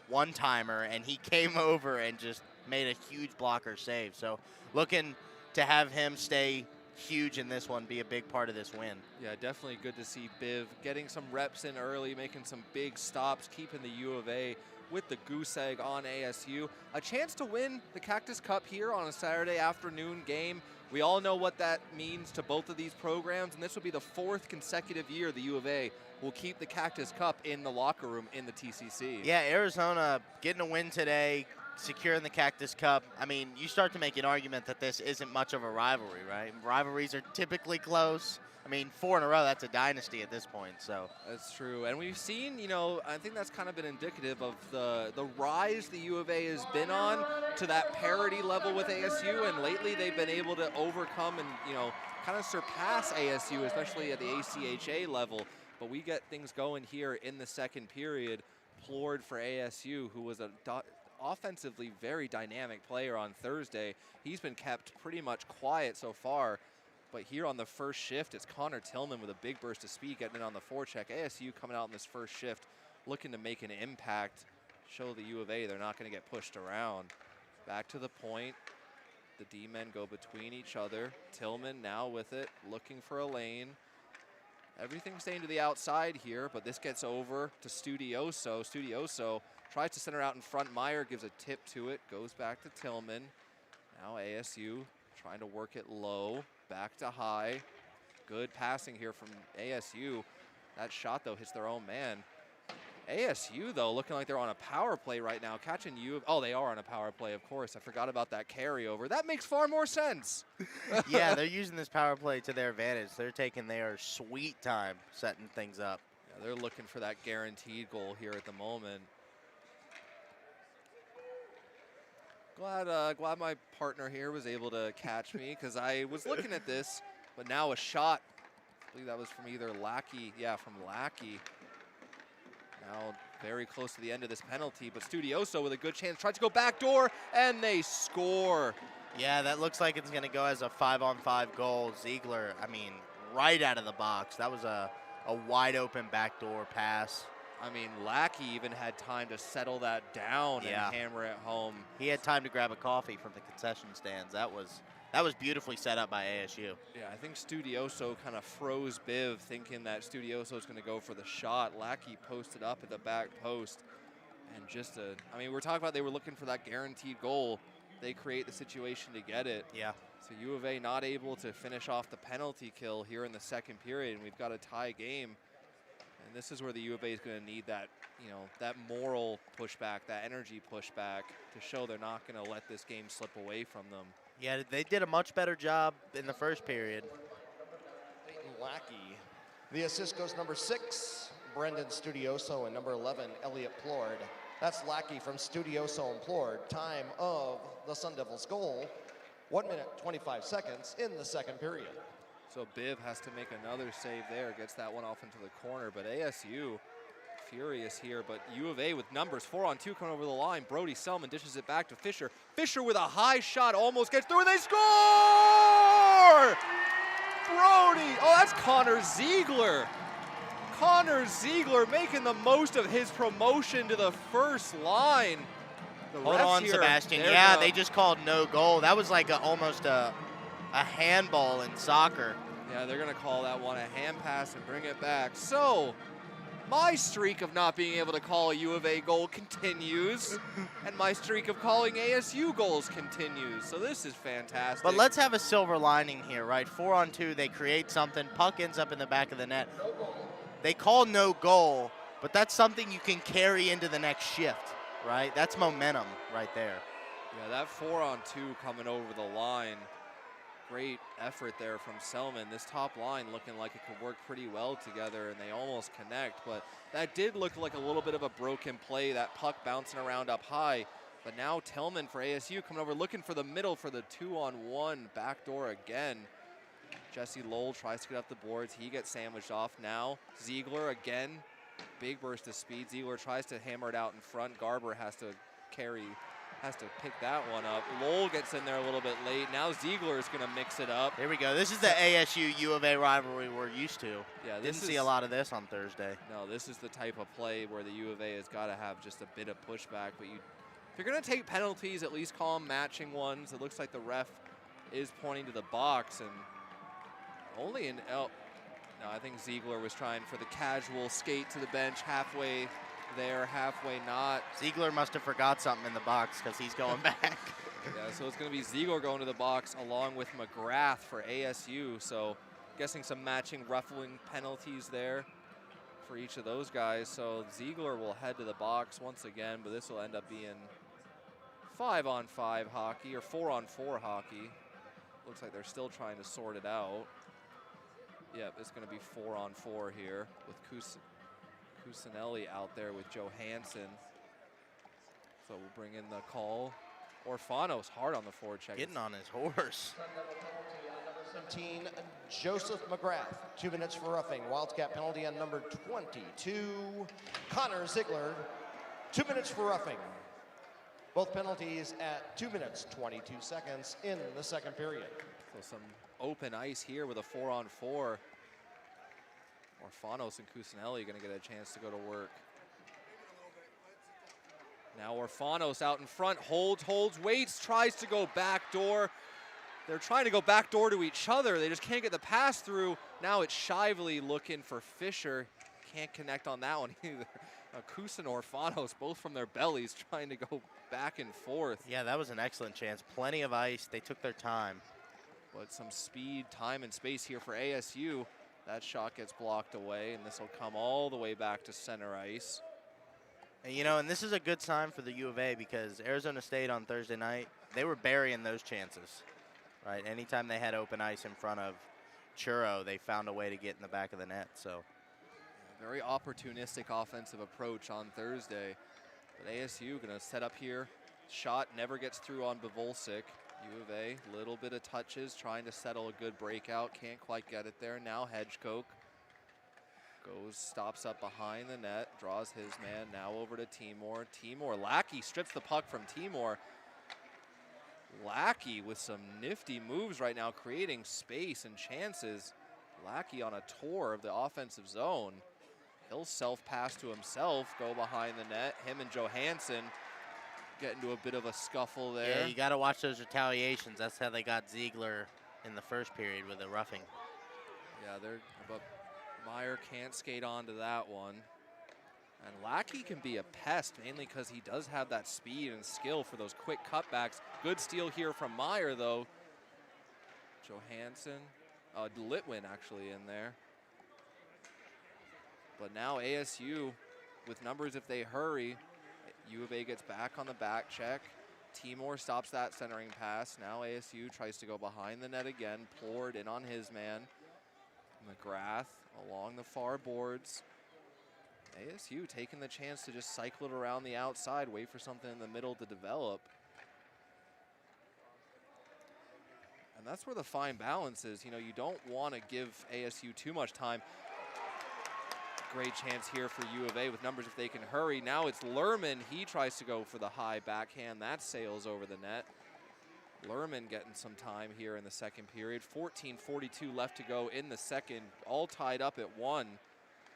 one-timer, and he came over and just made a huge blocker save. So looking to have him stay huge in this one, be a big part of this win. Yeah, definitely good to see Biv getting some reps in early, making some big stops, keeping the U of A with the goose egg on ASU. A chance to win the Cactus Cup here on a Saturday afternoon game. We all know what that means to both of these programs, and this will be the 4th consecutive year the U of A will keep the Cactus Cup in the locker room in the TCC. Yeah, Arizona getting a win today, securing the Cactus Cup. I mean, you start to make an argument that this isn't much of a rivalry, right? Rivalries are typically close. I mean, 4 in a row, that's a dynasty at this point, so. That's true, and we've seen, you know, I think that's kind of been indicative of the rise the U of A has been on to that parity level with ASU, and lately they've been able to overcome and, you know, kind of surpass ASU, especially at the ACHA level. But we get things going here in the second period. Plord for ASU, who was a offensively very dynamic player on Thursday. He's been kept pretty much quiet so far, but here on the first shift, it's Connor Tillman with a big burst of speed getting in on the forecheck. ASU coming out in this first shift, looking to make an impact, show the U of A they're not going to get pushed around. Back to the point. The D-men go between each other. Tillman now with it, looking for a lane. Everything staying to the outside here, but this gets over to Studioso. Studioso tries to center out in front. Meyer gives a tip to it, goes back to Tillman. Now ASU trying to work it low, back to high. Good passing here from ASU. That shot, though, hits their own man. ASU, though, looking like they're on a power play right now. Catching you. Oh, they are on a power play, of course. I forgot about that carryover. That makes far more sense. Yeah, they're using this power play to their advantage. They're taking their sweet time setting things up. Yeah, they're looking for that guaranteed goal here at the moment. Glad my partner here was able to catch me, because I was looking at this, but now a shot. I believe that was from either Lackey. Yeah, from Lackey. Now very close to the end of this penalty, but Studioso with a good chance. Tries to go backdoor, and they score. Yeah, that looks like it's going to go as a 5-on-5 goal. Ziegler, I mean, right out of the box. That was a wide open backdoor pass. I mean, Lackey even had time to settle that down and hammer it home. He had time to grab a coffee from the concession stands. That was beautifully set up by ASU. Yeah, I think Studioso kind of froze Biv, thinking that Studioso was going to go for the shot. Lackey posted up at the back post. And just I mean, we're talking about they were looking for that guaranteed goal. They create the situation to get it. Yeah. So U of A not able to finish off the penalty kill here in the second period, and we've got a tie game. And this is where the U of A is going to need that, you know, that moral pushback, that energy pushback to show they're not going to let this game slip away from them. Yeah, they did a much better job in the first period. Peyton Lackey. The assist goes number 6, Brendan Studioso, and number 11, Elliot Plord. That's Lackey from Studioso and Plord. Time of the Sun Devils goal, 1 minute, 25 seconds in the second period. So Biv has to make another save there, gets that one off into the corner, but ASU furious here, but U of A with numbers, 4-on-2 coming over the line. Brody Selman dishes it back to Fisher. Fisher with a high shot, almost gets through, and they score! Brody, oh, that's Connor Ziegler. Connor Ziegler making the most of his promotion to the first line. Hold on, Sebastian. Yeah, they just called no goal. That was like almost a handball in soccer. Yeah, they're going to call that one a hand pass and bring it back. So, my streak of not being able to call a U of A goal continues, and my streak of calling ASU goals continues. So this is fantastic. But let's have a silver lining here, right? 4-on-2, they create something. Puck ends up in the back of the net. They call no goal, but that's something you can carry into the next shift. right? That's momentum right there. Yeah, that 4-on-2 coming over the line. Great effort there from Selman. This top line looking like it could work pretty well together, and they almost connect, but that did look like a little bit of a broken play, that puck bouncing around up high. But now Tillman for ASU coming over, looking for the middle for the 2-on-1 backdoor again. Jesse Lowell tries to get up the boards. He gets sandwiched off. Now Ziegler again, big burst of speed. Ziegler tries to hammer it out in front. Garber has to pick that one up. Lowell gets in there a little bit late. Now Ziegler is going to mix it up. Here we go. This is the ASU U of A rivalry we're used to. Yeah, Didn't see a lot of this on Thursday. No, this is the type of play where the U of A has got to have just a bit of pushback. But if you're going to take penalties, at least call them matching ones. It looks like the ref is pointing to the box, and only in no, I think Ziegler was trying for the casual skate to the bench, halfway there, halfway not. Ziegler must have forgot something in the box because he's going back. Yeah, so it's going to be Ziegler going to the box along with McGrath for ASU. So guessing some matching ruffling penalties there for each of those guys. So Ziegler will head to the box once again, but this will end up being 5-on-5 hockey or 4-on-4 hockey. Looks like they're still trying to sort it out. Yep, it's going to be 4-on-4 here with Cusinelli out there with Johansson. So we'll bring in the call. Orfanos hard on the forward check. Getting on his horse. 17, Joseph McGrath, 2 minutes for roughing. Wildcat penalty on number 22, Connor Ziegler, 2 minutes for roughing. Both penalties at 2 minutes, 22 seconds in the second period. So some open ice here with a 4-on-4. Orfanos and Cusinelli going to get a chance to go to work. Now Orfanos out in front, holds, waits, tries to go backdoor. They're trying to go backdoor to each other. They just can't get the pass through. Now it's Shively looking for Fisher. Can't connect on that one either. Kus and Orfanos, both from their bellies, trying to go back and forth. Yeah, that was an excellent chance. Plenty of ice. They took their time. But some speed, time, and space here for ASU. That shot gets blocked away, and this will come all the way back to center ice. And, you know, and this is a good sign for the U of A because Arizona State on Thursday night, they were burying those chances, right? Anytime they had open ice in front of Churro, they found a way to get in the back of the net. So, very opportunistic offensive approach on Thursday. But ASU going to set up here. Shot never gets through on Bivolsic. U of A, little bit of touches, trying to settle a good breakout. Can't quite get it there. Now Hedgecoke goes, stops up behind the net, draws his man. Now over to Timor. Lackey strips the puck from Timor. Lackey with some nifty moves right now, creating space and chances. Lackey on a tour of the offensive zone. He'll self-pass to himself, go behind the net. Him and Johansson get into a bit of a scuffle there. yeah, you got to watch those retaliations. That's how they got Ziegler in the first period with a roughing. Yeah, but Meyer can't skate onto that one. And Lackey can be a pest, mainly because he does have that speed and skill for those quick cutbacks. Good steal here from Meyer, though. Johansson, Litwin actually in there. But now ASU, with numbers if they hurry, U of A gets back on the back check. Timor stops that centering pass. Now ASU tries to go behind the net again. Plord in on his man. McGrath along the far boards. ASU taking the chance to just cycle it around the outside, wait for something in the middle to develop. And that's where the fine balance is. You know, you don't want to give ASU too much time. Great chance here for U of A with numbers if they can hurry. Now it's Lerman. He tries to go for the high backhand. That sails over the net. Lerman getting some time here in the second period. 14:42 left to go in the second. All tied up at 1.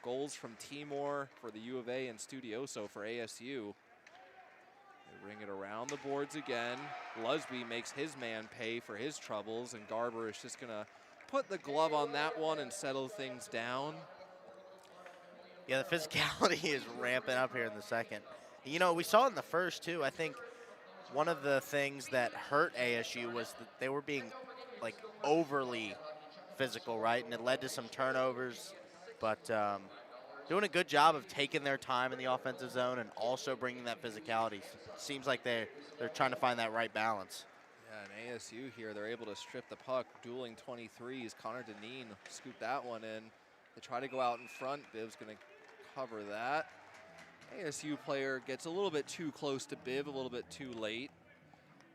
Goals from Timor for the U of A and Studioso for ASU. They bring it around the boards again. Lusby makes his man pay for his troubles, and Garber is just going to put the glove on that one and settle things down. Yeah, the physicality is ramping up here in the second. You know, we saw it in the first, too. I think one of the things that hurt ASU was that they were being, like, overly physical, right? And it led to some turnovers. But doing a good job of taking their time in the offensive zone and also bringing that physicality. Seems like they're trying to find that right balance. Yeah, and ASU here, they're able to strip the puck, dueling 23s. Connor Deneen scooped that one in. They try to go out in front. Biv's going to cover that. ASU player gets a little bit too close to Biv, a little bit too late.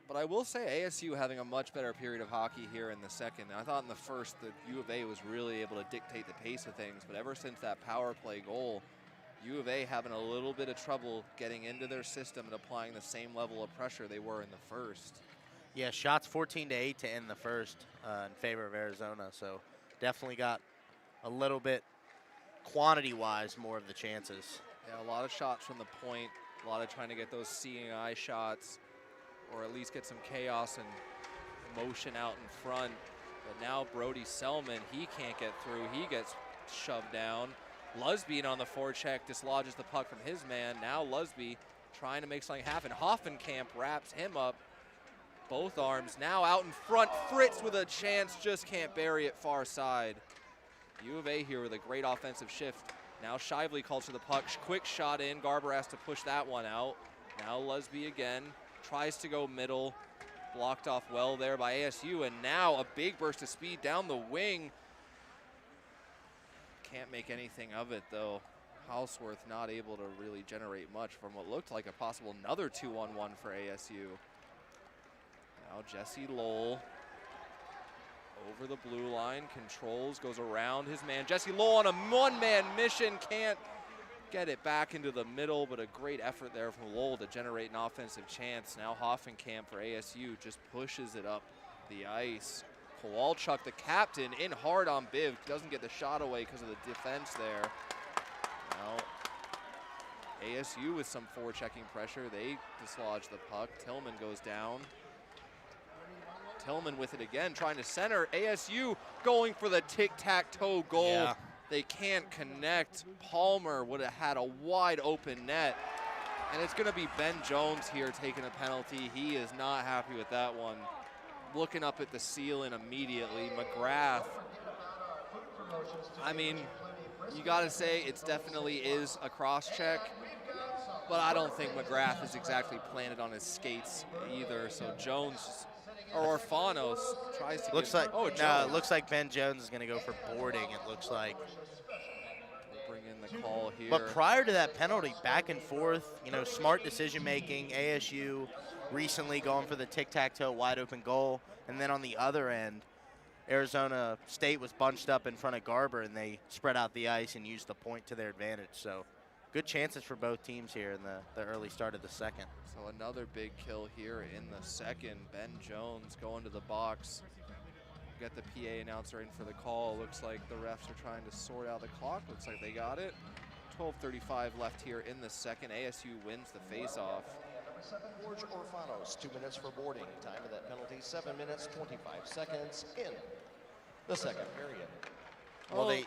But I will say ASU having a much better period of hockey here in the second. I thought in the first, the U of A was really able to dictate the pace of things, but ever since that power play goal, U of A having a little bit of trouble getting into their system and applying the same level of pressure they were in the first. Yeah, shots 14-8 to end the first in favor of Arizona, so definitely got a little bit quantity-wise more of the chances. Yeah, a lot of shots from the point, a lot of trying to get those seeing eye shots, or at least get some chaos and motion out in front. But now Brody Selman, he can't get through. He gets shoved down. Lusby on the forecheck dislodges the puck from his man. Now Lusby trying to make something happen. Hoffenkamp wraps him up. Both arms now out in front. Fritz with a chance, just can't bury it far side. U of A here with a great offensive shift. Now Shively calls for the puck. Quick shot in. Garber has to push that one out. Now Lusby again. Tries to go middle, blocked off well there by ASU, and now a big burst of speed down the wing. Can't make anything of it though. Houseworth not able to really generate much from what looked like a possible another 2-on-1 for ASU. Now Jesse Lowell over the blue line, controls, goes around his man. Jesse Lowell on a one-man mission, can't get it back into the middle, but a great effort there from Lowell to generate an offensive chance. Now Hoffenkamp for ASU just pushes it up the ice. Kowalchuk, the captain, in hard on Biv, doesn't get the shot away because of the defense there. Now ASU with some forechecking pressure, they dislodge the puck. Tillman goes down. Tillman with it again, trying to center. ASU going for the tic-tac-toe goal. Yeah. They can't connect. Palmer would have had a wide open net. And it's gonna be Ben Jones here taking a penalty. He is not happy with that one. Looking up at the ceiling immediately. McGrath, I mean, you gotta say it definitely is a cross check, but I don't think McGrath is exactly planted on his skates either. So Jones, or Orfanos tries to looks give, like it looks like Ben Jones is going to go for boarding. It looks like. We'll bring in the call here. But prior to that penalty, back and forth, you know, smart decision making. ASU recently going for the tic-tac-toe wide open goal, and then on the other end, Arizona State was bunched up in front of Garber, and they spread out the ice and used the point to their advantage. So good chances for both teams here in the early start of the second. So another big kill here in the second. Ben Jones going to the box. Get the PA announcer in for the call. Looks like the refs are trying to sort out the clock. Looks like they got it. 12:35 left here in the second. ASU wins the faceoff. George Orfanos, 2 minutes for boarding. Time of that penalty, 7 minutes, 25 seconds in the second period. Well,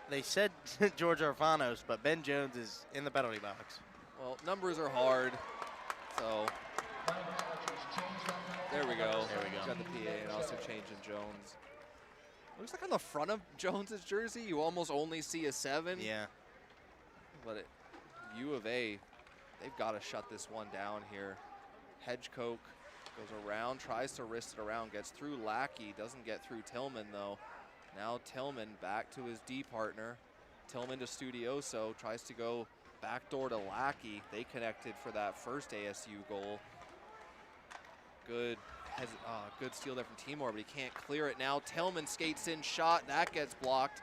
they said George Orfanos, but Ben Jones is in the penalty box. Well, numbers are hard, so there we go. There we go. Got the PA and also changing Jones. Looks like on the front of Jones's jersey, you almost only see a 7. Yeah. But U of A, they've got to shut this one down here. Hedgecoke goes around, tries to wrist it around, gets through Lackey, doesn't get through Tillman though. Now Tillman back to his D partner. Tillman to Studioso, tries to go backdoor to Lackey. They connected for that first ASU goal. Good steal there from Timor, but he can't clear it now. Tillman skates in, shot, that gets blocked.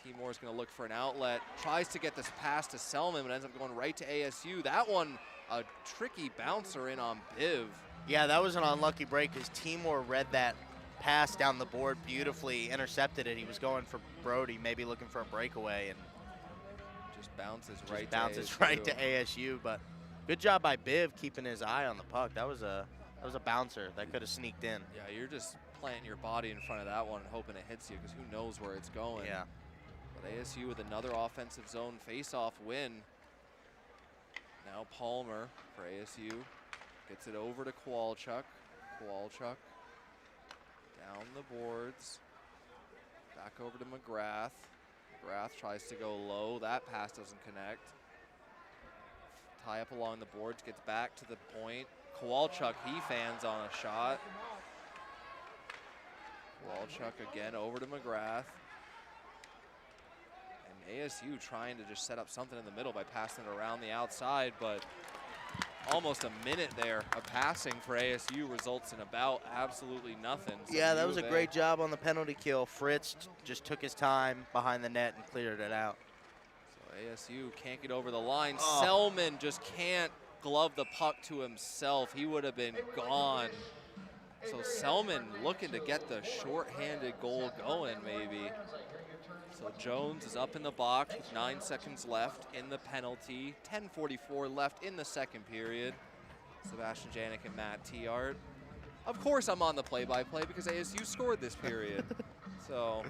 Timor's gonna look for an outlet, tries to get this pass to Selman, but ends up going right to ASU. That one, a tricky bouncer in on Biv. Yeah, that was an unlucky break because Timor read that pass down the board beautifully, intercepted it. He was going for Brody, maybe looking for a breakaway, and just bounces right to ASU. But good job by Biv keeping his eye on the puck. That was a bouncer that could have sneaked in. Yeah, you're just planting your body in front of that one and hoping it hits you because who knows where it's going. Yeah. But ASU with another offensive zone face-off win. Now Palmer for ASU gets it over to Kowalchuk. Kowalchuk down the boards, back over to McGrath. McGrath tries to go low. That pass doesn't connect. Tie up along the boards, gets back to the point. Kowalchuk, he fans on a shot. Kowalchuk again over to McGrath. And ASU trying to just set up something in the middle by passing it around the outside, but almost a minute there of passing for ASU results in about absolutely nothing. So yeah, that was a great job on the penalty kill. Fritz just took his time behind the net and cleared it out. So ASU can't get over the line. Selman just can't glove the puck to himself. He would have been gone. So Selman looking to get the shorthanded goal going maybe. So Jones is up in the box with 9 seconds left in the penalty. 10:44 left in the second period. Sebastian Janik and Matt Tiart. Of course I'm on the play-by-play because ASU scored this period. So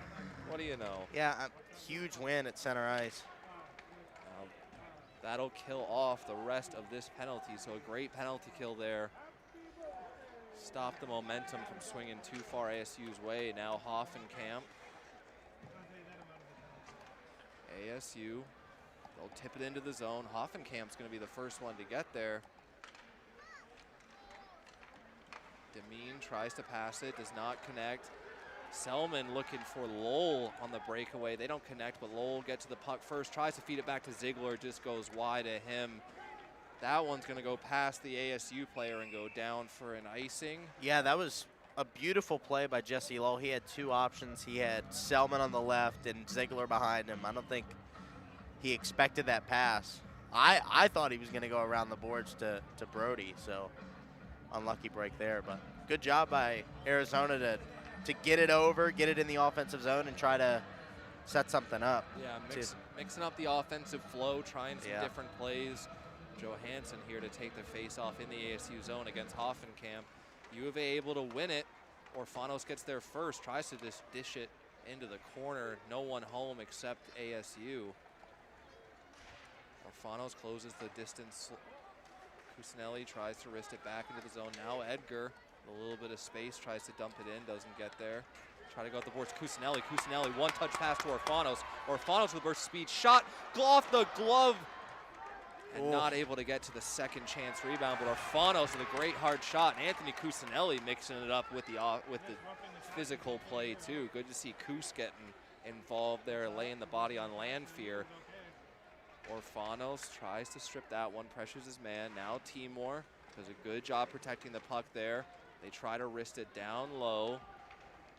what do you know? Yeah, a huge win at center ice. That'll kill off the rest of this penalty. So a great penalty kill there. Stop the momentum from swinging too far ASU's way. Now Hoffenkamp. ASU, they'll tip it into the zone. Hoffenkamp's going to be the first one to get there. Demeen tries to pass it, does not connect. Selman looking for Lowell on the breakaway. They don't connect, but Lowell gets to the puck first, tries to feed it back to Ziegler, just goes wide of him. That one's going to go past the ASU player and go down for an icing. Yeah, that was a beautiful play by Jesse Lowell. He had two options. He had Selman on the left and Ziegler behind him. I don't think he expected that pass. I thought he was going to go around the boards to Brody, so unlucky break there. But good job by Arizona to get it over, get it in the offensive zone, and try to set something up. Yeah, mixing up the offensive flow, trying some different plays. Johansson here to take the face-off in the ASU zone against Hoffenkamp. U of A able to win it. Orfanos gets there first, tries to just dish it into the corner. No one home except ASU. Orfanos closes the distance. Cusinelli tries to wrist it back into the zone. Now Edgar, a little bit of space, tries to dump it in, doesn't get there. Try to go up the boards. Cusinelli, one-touch pass to Orfanos. Orfanos with burst speed, shot off the glove. And not able to get to the second chance rebound, but Orfanos with a great hard shot. And Anthony Cusinelli mixing it up with the physical play too. Good to see Cus getting involved there, laying the body on Landfear. Orfanos tries to strip that one, pressures his man. Now Timor does a good job protecting the puck there. They try to wrist it down low.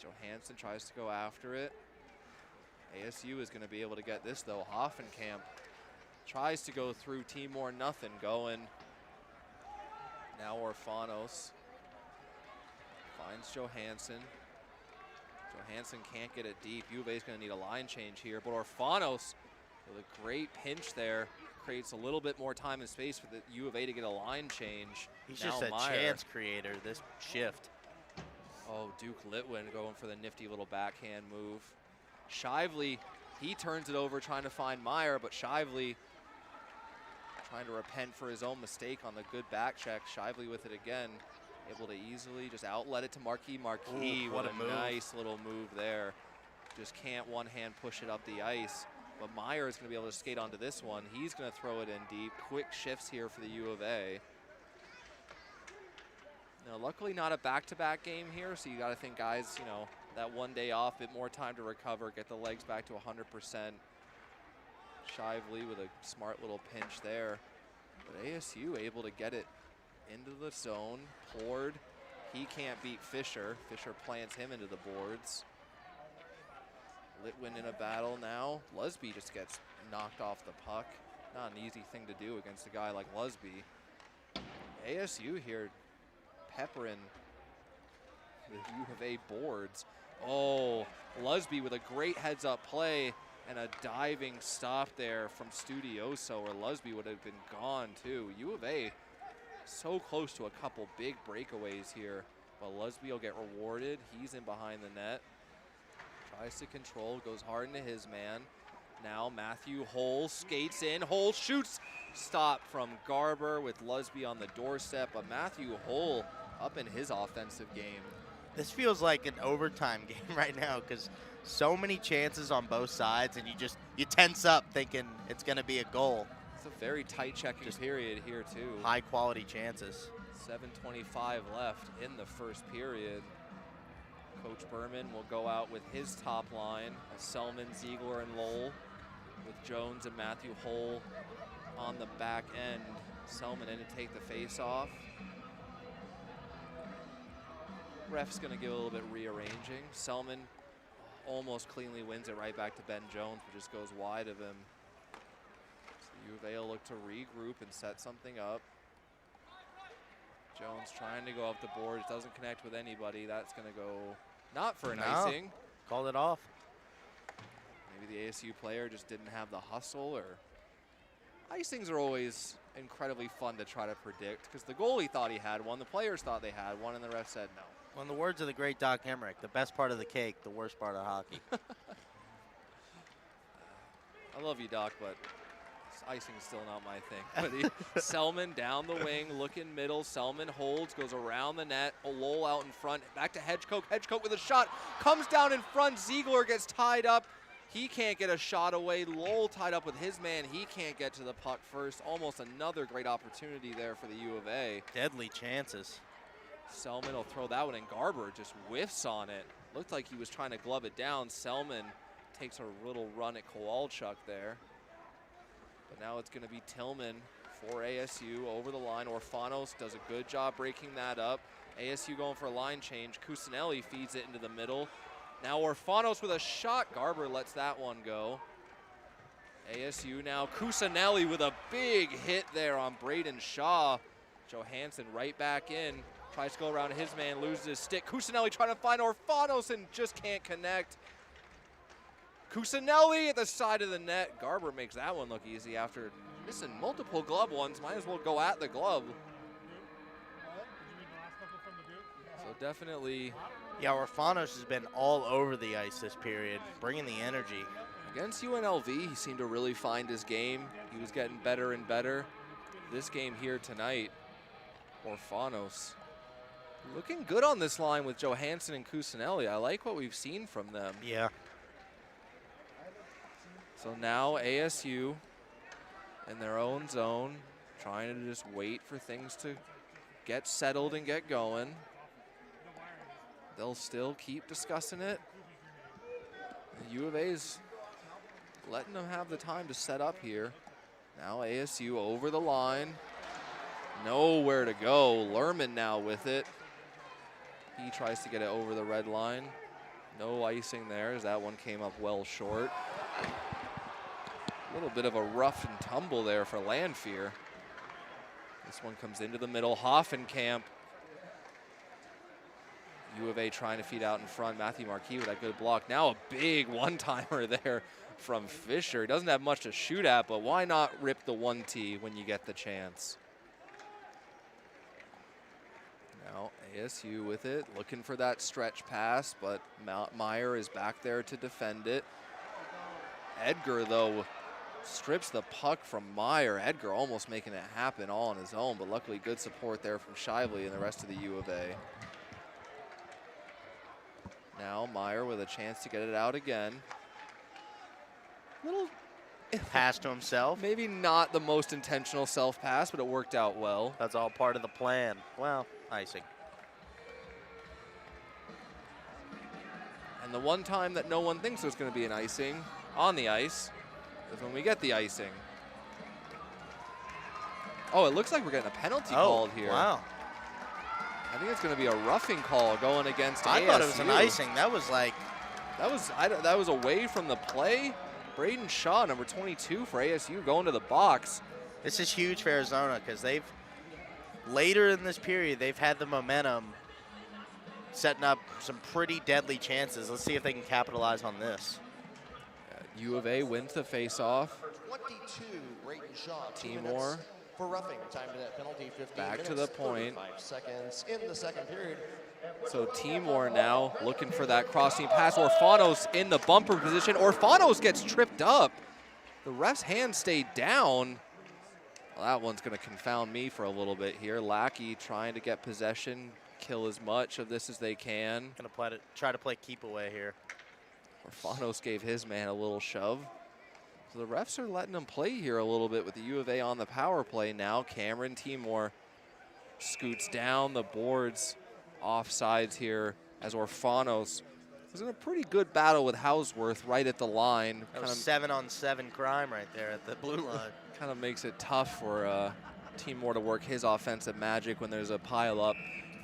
Johansson tries to go after it. ASU is going to be able to get this though. Hoffenkamp tries to go through Timor, nothing going. Now Orfanos finds Johansson. Johansson can't get it deep. U of A is going to need a line change here, but Orfanos with a great pinch there creates a little bit more time and space for the U of A to get a line change. He's now just a Meyer. Chance creator this shift. Oh, Duke Litwin going for the nifty little backhand move. Shively, he turns it over trying to find Meyer, but Shively trying to repent for his own mistake on the good back check. Shively with it again, able to easily just outlet it to Marquis. Marquis, what a nice little move there. Just can't one-hand push it up the ice. But Meyer is going to be able to skate onto this one. He's going to throw it in deep. Quick shifts here for the U of A. Now, luckily not a back-to-back game here, so you got to think, guys, you know, that one day off, bit more time to recover, get the legs back to 100%. Shively with a smart little pinch there. But ASU able to get it into the zone. Poured. He can't beat Fisher. Fisher plants him into the boards. Litwin in a battle now. Lusby just gets knocked off the puck. Not an easy thing to do against a guy like Lusby. ASU here peppering the U of A boards. Oh, Lusby with a great heads-up play and a diving stop there from Studioso, or Lusby would have been gone too. U of A so close to a couple big breakaways here, but Lusby will get rewarded. He's in behind the net. Tries to control, goes hard into his man. Now Matthew Hull skates in. Hull shoots. Stop from Garber with Lusby on the doorstep, but Matthew Hull up in his offensive game. This feels like an overtime game right now because so many chances on both sides, and you tense up thinking it's going to be a goal. It's a very tight checking period here too. High quality chances. 7:25 left in the first period. Coach Berman will go out with his top line of Selman, Ziegler, and Lowell, with Jones and Matthew Hull on the back end. Selman in to take the face off. Ref's gonna give a little bit rearranging. Selman almost cleanly wins it right back to Ben Jones, but just goes wide of him. So U of A will look to regroup and set something up. Jones trying to go up the board. It doesn't connect with anybody. That's gonna go not for an icing. Called it off. Maybe the ASU player just didn't have the hustle, or icings are always incredibly fun to try to predict because the goalie thought he had one, the players thought they had one, and the ref said no. Well, in the words of the great Doc Emmerich, the best part of the cake, the worst part of hockey. I love you, Doc, but icing's still not my thing. But Selman down the wing, looking middle. Selman holds, goes around the net. Lowell out in front. Back to Hedgecote. Hedgecote with a shot. Comes down in front. Ziegler gets tied up. He can't get a shot away. Lowell tied up with his man. He can't get to the puck first. Almost another great opportunity there for the U of A. Deadly chances. Selman will throw that one in. Garber just whiffs on it. Looked like he was trying to glove it down. Selman takes a little run at Kowalchuk there. But now it's going to be Tillman for ASU over the line. Orfanos does a good job breaking that up. ASU going for a line change. Cusinelli feeds it into the middle. Now Orfanos with a shot. Garber lets that one go. ASU now. Cusinelli with a big hit there on Braden Shaw. Johansson right back in. Tries to go around his man, loses his stick. Cusinelli trying to find Orfanos and just can't connect. Cusinelli at the side of the net. Garber makes that one look easy after missing multiple glove ones. Might as well go at the glove. So definitely. Yeah, Orfanos has been all over the ice this period, bringing the energy. Against UNLV, he seemed to really find his game. He was getting better and better. This game here tonight, Orfanos looking good on this line with Johansson and Cusinelli. I like what we've seen from them. Yeah. So now ASU in their own zone, trying to just wait for things to get settled and get going. They'll still keep discussing it. The U of A's letting them have the time to set up here. Now ASU over the line. Nowhere to go. Lerman now with it. He tries to get it over the red line. No icing there as that one came up well short. A little bit of a rough and tumble there for Landfear. This one comes into the middle. Hoffenkamp. U of A trying to feed out in front. Matthew Marquis with that good block. Now a big one-timer there from Fisher. He doesn't have much to shoot at, but why not rip the 1T when you get the chance? Now ASU with it, looking for that stretch pass, but Meyer is back there to defend it. Edgar, though, strips the puck from Meyer. Edgar almost making it happen all on his own, but luckily good support there from Shively and the rest of the U of A. Now Meyer with a chance to get it out again. Little pass to himself. Maybe not the most intentional self-pass, but it worked out well. That's all part of the plan. Well, icing. And the one time that no one thinks there's going to be an icing on the ice is when we get the icing. Oh, it looks like we're getting a penalty called here. Wow. I think it's going to be a roughing call going against ASU. I thought it was an icing. That was like... That was away from the play. Braden Shaw, number 22 for ASU, going to the box. This is huge for Arizona because they've, later in this period, they've had the momentum setting up some pretty deadly chances. Let's see if they can capitalize on this. U of A wins the face-off. 22, Braden Shaw. Timor. For roughing, time to that penalty, 15 back minutes, to the point. 35 seconds in the second period. So Timor now looking for that crossing pass. Orfanos in the bumper position. Orfanos gets tripped up. The ref's hand stayed down. Well, that one's going to confound me for a little bit here. Lackey trying to get possession, kill as much of this as they can. Gonna try to play keep away here. Orfanos gave his man a little shove. So the refs are letting him play here a little bit with the U of A on the power play now. Cameron Timor scoots down the boards offsides here as Orfanos was in a pretty good battle with Houseworth right at the line. That was 7-on-7 crime right there at the blue line. Kind of makes it tough for Timor to work his offensive magic when there's a pile up.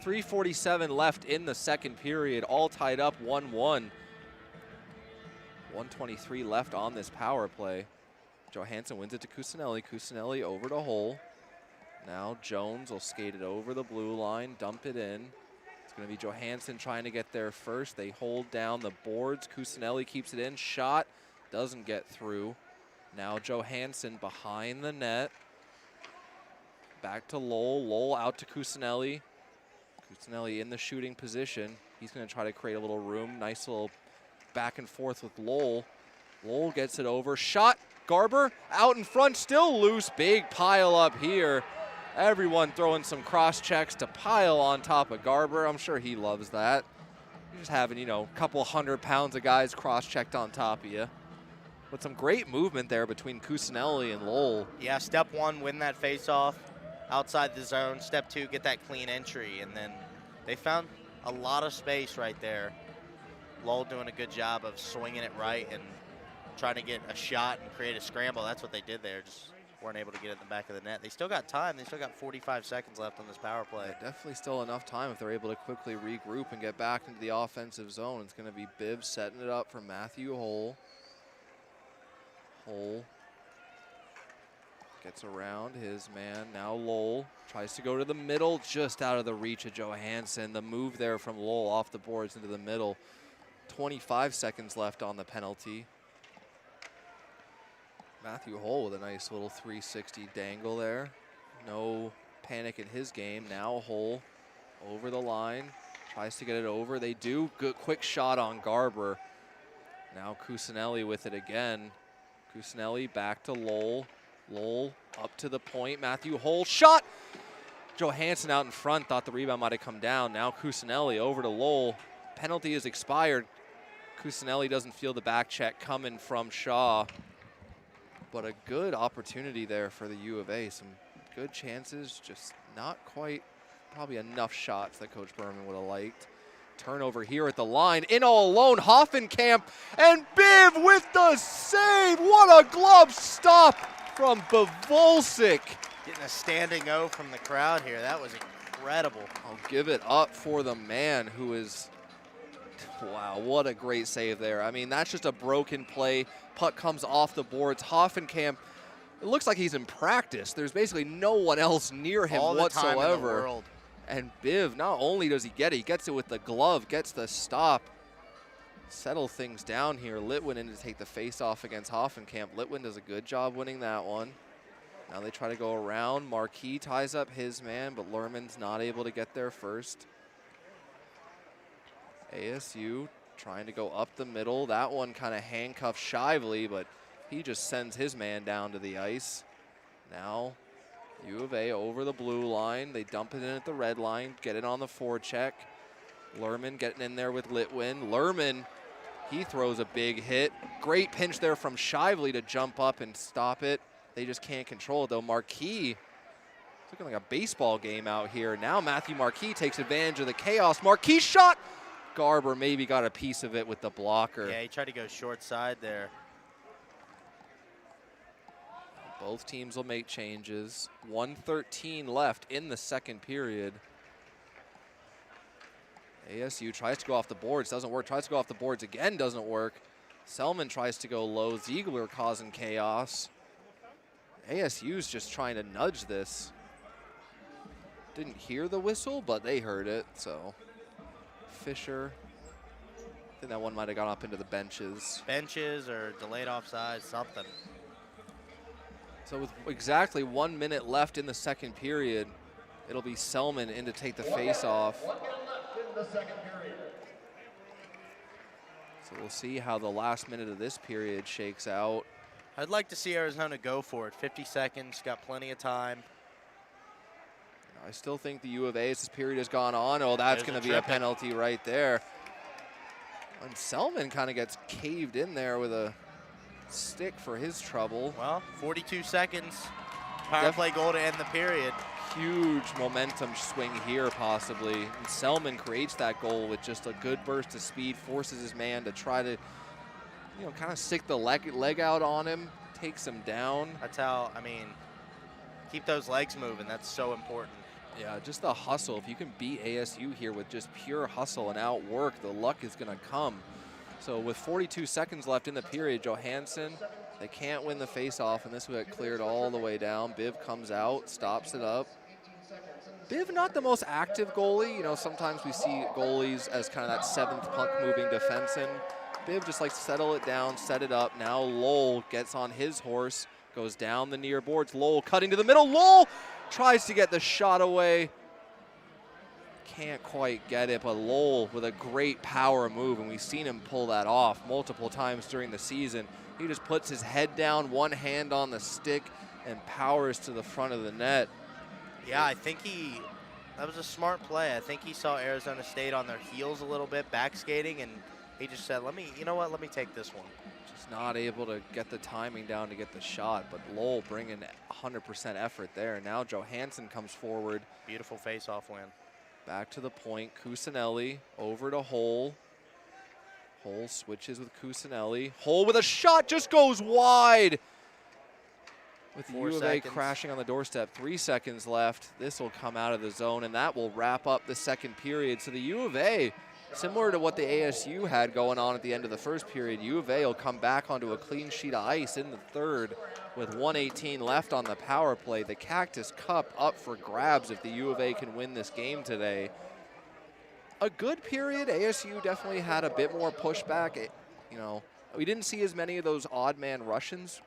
3:47 left in the second period, all tied up 1-1. 1:23 left on this power play. Johansson wins it to Cusinelli. Cusinelli over to Hole. Now Jones will skate it over the blue line, dump it in. It's going to be Johansson trying to get there first. They hold down the boards. Cusinelli keeps it in. Shot doesn't get through. Now Johansson behind the net. Back to Lowell. Lowell out to Cusinelli. Cusinelli in the shooting position. He's going to try to create a little room. Nice little back and forth with Lowell. Lowell gets it over. Shot. Garber out in front, still loose. Big pile up here. Everyone throwing some cross checks to pile on top of Garber. I'm sure he loves that. You're just having, a couple 100 pounds of guys cross checked on top of you. But some great movement there between Cusinelli and Lowell. Yeah, step one, win that face-off outside the zone. Step two, get that clean entry. And then they found a lot of space right there. Lowell doing a good job of swinging it right and trying to get a shot and create a scramble. That's what they did there. Just weren't able to get it in the back of the net. They still got time. They still got 45 seconds left on this power play. Yeah, definitely still enough time if they're able to quickly regroup and get back into the offensive zone. It's going to be Bibb setting it up for Matthew Hole. Hole gets around his man. Now Lowell tries to go to the middle, just out of the reach of Johansson. The move there from Lowell off the boards into the middle. 25 seconds left on the penalty. Matthew Hole with a nice little 360 dangle there. No panic in his game. Now Hole over the line, tries to get it over. They do. Good quick shot on Garber. Now Cusinelli with it again. Cusinelli back to Lowell. Lowell up to the point. Matthew Hole shot. Johansson out in front, thought the rebound might have come down. Now Cusinelli over to Lowell. Penalty is expired. Cusinelli doesn't feel the back check coming from Shaw. But a good opportunity there for the U of A. Some good chances, just not quite probably enough shots that Coach Berman would have liked. Turnover here at the line, in all alone, Hoffenkamp, and Biv with the save. What a glove stop from Bavolsik. Getting a standing O from the crowd here. That was incredible. I'll give it up for the man who is, wow, what a great save there. I mean, that's just a broken play. Puck comes off the boards. Hoffenkamp, it looks like he's in practice. There's basically no one else near him all the whatsoever. time in the world. And Biv, not only does he get it, he gets it with the glove, gets the stop. Settle things down here. Litwin in to take the face-off against Hoffenkamp. Litwin does a good job winning that one. Now they try to go around. Marquis ties up his man, but Lerman's not able to get there first. ASU trying to go up the middle. That one kind of handcuffs Shively, but he just sends his man down to the ice. Now U of A over the blue line. They dump it in at the red line, get it on the forecheck. Lerman getting in there with Litwin. Lerman, he throws a big hit. Great pinch there from Shively to jump up and stop it. They just can't control it though. Marquis, it's looking like a baseball game out here. Now Matthew Marquis takes advantage of the chaos. Marquis shot. Garber maybe got a piece of it with the blocker. Yeah, he tried to go short side there. Both teams will make changes. 1:13 left in the second period. ASU tries to go off the boards, doesn't work. Tries to go off the boards again, doesn't work. Selman tries to go low. Ziegler causing chaos. ASU's just trying to nudge this. Didn't hear the whistle, but they heard it, so. Fisher, I think that one might have gone up into the benches. Benches or delayed offside, something. So with exactly 1 minute left in the second period, it'll be Selman in to take the face-off. 1 minute left in the second period. So we'll see how the last minute of this period shakes out. I'd like to see Arizona go for it. 50 seconds, got plenty of time. I still think the U of A, as this period has gone on, that's going to be a penalty right there. And Selman kind of gets caved in there with a stick for his trouble. Well, 42 seconds. Power play goal to end the period. Huge momentum swing here, possibly. And Selman creates that goal with just a good burst of speed, forces his man to try to, kind of stick the leg out on him, takes him down. That's how, keep those legs moving. That's so important. Yeah, just the hustle. If you can beat ASU here with just pure hustle and outwork, the luck is going to come. So with 42 seconds left in the period, Johansson, they can't win the face-off, and this will get cleared all the way down. Biv comes out, stops it up. Biv, not the most active goalie. Sometimes we see goalies as kind of that seventh puck-moving defenseman. Biv just likes to settle it down, set it up. Now Lowell gets on his horse, goes down the near boards. Lowell cutting to the middle. Lowell tries to get the shot away. Can't quite get it, but Lowell with a great power move, and we've seen him pull that off multiple times during the season. He just puts his head down, one hand on the stick, and powers to the front of the net. Yeah, I think that was a smart play. I think he saw Arizona State on their heels a little bit, back skating, and he just said, let me take this one. Just not able to get the timing down to get the shot, but Lowell bringing 100% effort there. Now Johansson comes forward. Beautiful face-off win. Back to the point, Cusinelli over to Hull. Hull switches with Cusinelli. Hull with a shot, just goes wide. With the U of A crashing on the doorstep, 3 seconds left. This will come out of the zone, and that will wrap up the second period. So the U of A, similar to what the ASU had going on at the end of the first period, U of A will come back onto a clean sheet of ice in the third with 1:18 left on the power play. The Cactus Cup up for grabs if the U of A can win this game today. A good period. ASU definitely had a bit more pushback. We didn't see as many of those odd man rushes.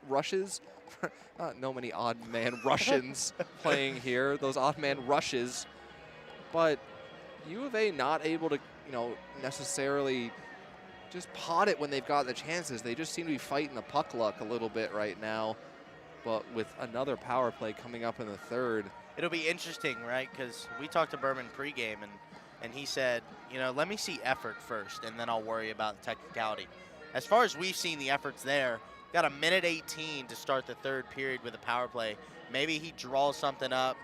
Not many odd man Russians playing here. Those odd man rushes. But U of A not able to, necessarily just pot it when they've got the chances. They just seem to be fighting the puck luck a little bit right now. But with another power play coming up in the third. It'll be interesting, right? Because we talked to Berman pregame, and he said, let me see effort first, and then I'll worry about the technicality. As far as we've seen the efforts there, got 1:18 to start the third period with a power play. Maybe he draws something up,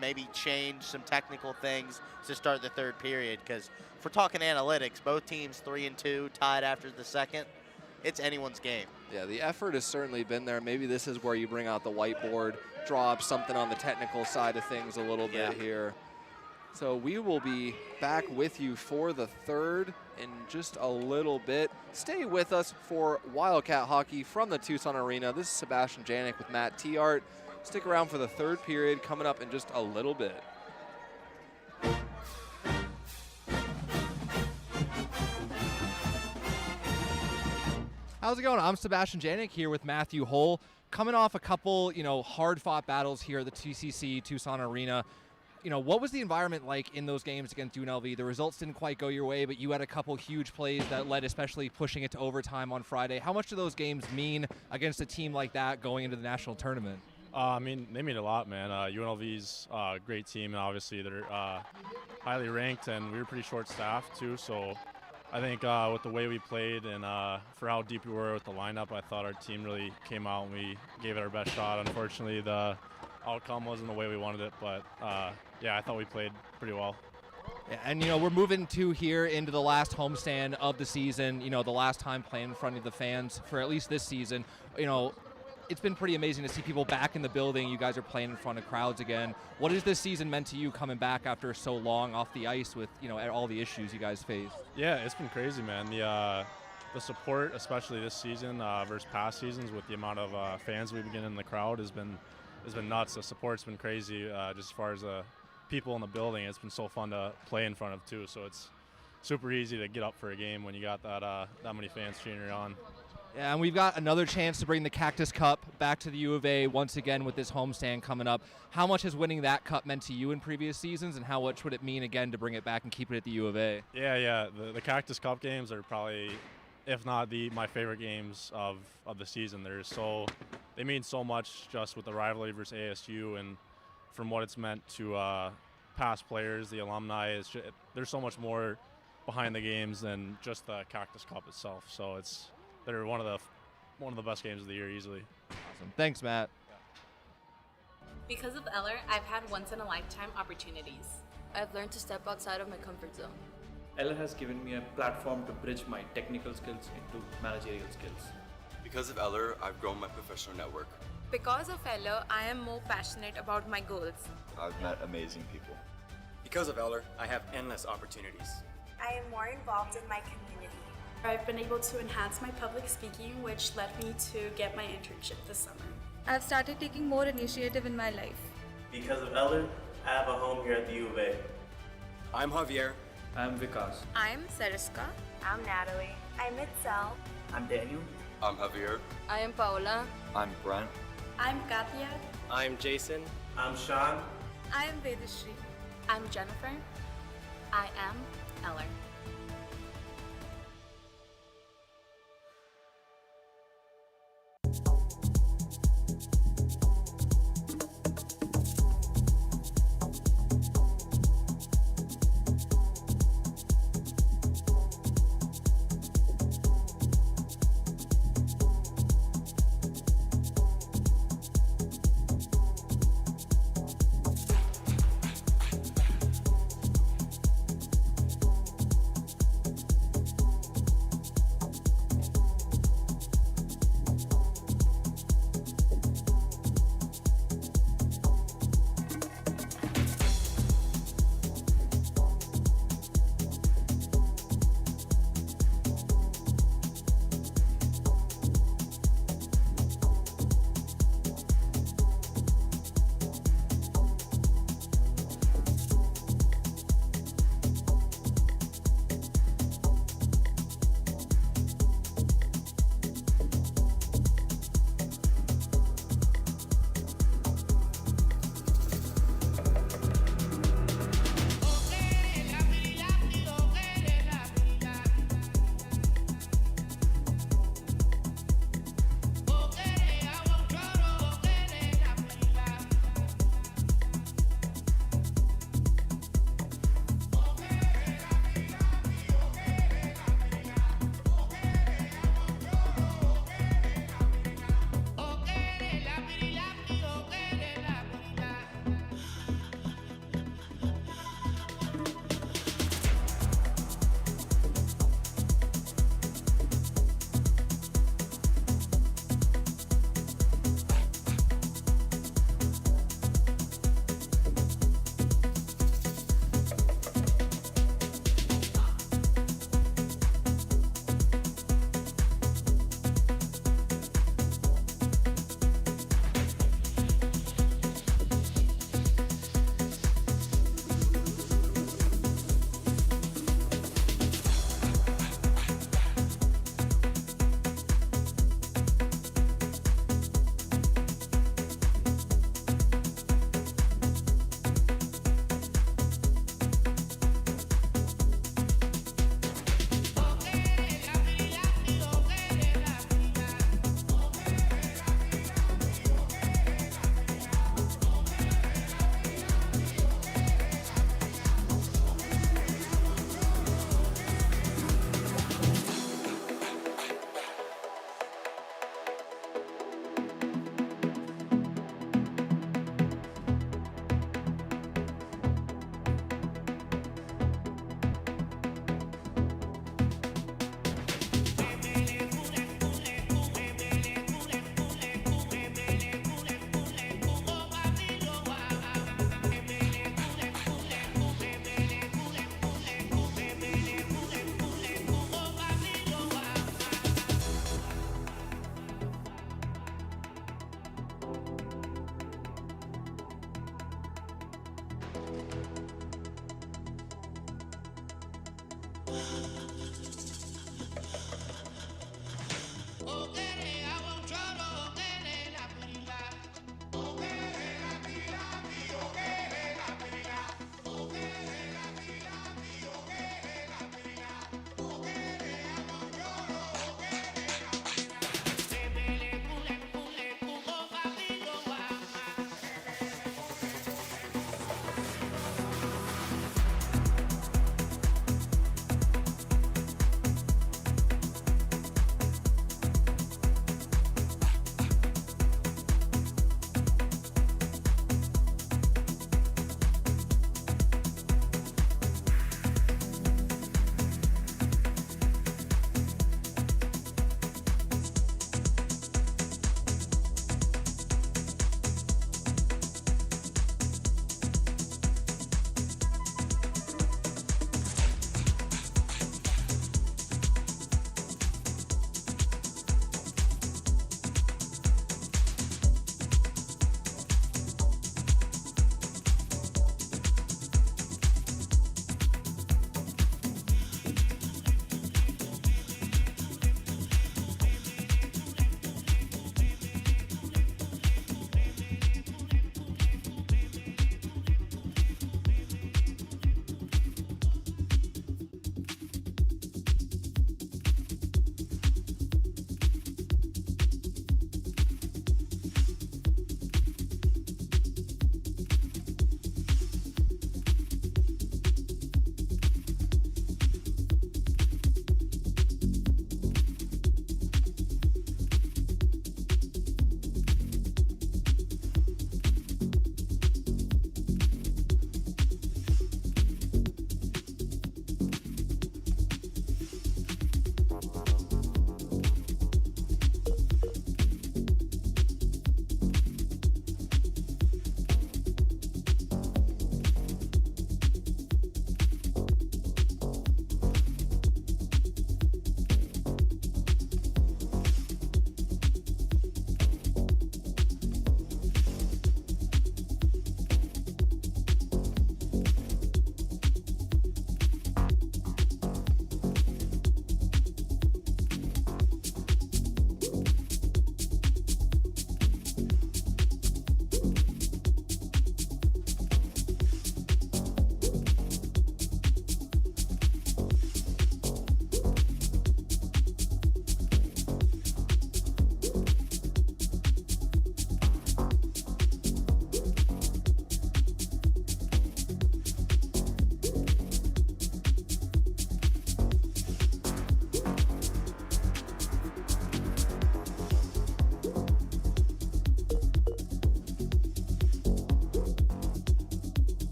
maybe change some technical things to start the third period. Because if we're talking analytics, both teams 3-2, tied after the second. It's anyone's game. Yeah, the effort has certainly been there. Maybe this is where you bring out the whiteboard, draw up something on the technical side of things a little bit here. So we will be back with you for the third in just a little bit. Stay with us for Wildcat hockey from the Tucson Arena. This is Sebastian Janik with Matt Tiart. Stick around for the third period coming up in just a little bit. How's it going? I'm Sebastian Janik here with Matthew Hull. Coming off a couple, hard-fought battles here at the TCC Tucson Arena. What was the environment like in those games against UNLV? The results didn't quite go your way, but you had a couple huge plays that led, especially pushing it to overtime on Friday. How much do those games mean against a team like that going into the national tournament? They mean a lot, man. UNLV's a great team, and obviously they're highly ranked, and we were pretty short-staffed too, so I think with the way we played and for how deep we were with the lineup, I thought our team really came out and we gave it our best shot. Unfortunately, the outcome wasn't the way we wanted it, but I thought we played pretty well. Yeah, and we're moving into the last homestand of the season, the last time playing in front of the fans for at least this season. It's been pretty amazing to see people back in the building. You guys are playing in front of crowds again. What has this season meant to you coming back after so long off the ice with, all the issues you guys faced? Yeah, it's been crazy, man. The support, especially this season versus past seasons with the amount of fans we've been getting in the crowd has been nuts. The support's been crazy just as far as people in the building. It's been so fun to play in front of too. So it's super easy to get up for a game when you got that many fans cheering you on. Yeah, and we've got another chance to bring the Cactus Cup back to the U of A once again with this homestand coming up. How much has winning that cup meant to you in previous seasons, and how much would it mean again to bring it back and keep it at the U of A? Yeah. The Cactus Cup games are probably, if not my favorite games of the season. They mean so much just with the rivalry versus ASU and from what it's meant to past players, the alumni. There's so much more behind the games than just the Cactus Cup itself. So they're one of the best games of the year easily. Awesome. Thanks, Matt. Because of Eller, I've had once-in-a-lifetime opportunities. I've learned to step outside of my comfort zone. Eller has given me a platform to bridge my technical skills into managerial skills. Because of Eller, I've grown my professional network. Because of Eller, I am more passionate about my goals. I've met amazing people. Because of Eller, I have endless opportunities. I am more involved in my community. I've been able to enhance my public speaking, which led me to get my internship this summer. I've started taking more initiative in my life. Because of Eller, I have a home here at the U of A. I'm Javier. I'm Vikas. I'm Sariska. I'm Natalie. I'm Itzel. I'm Daniel. I'm Javier. I am Paola. I'm Brent. I'm Katya. I'm Jason. I'm Sean. I am Vedashri. I'm Jennifer. I am Eller.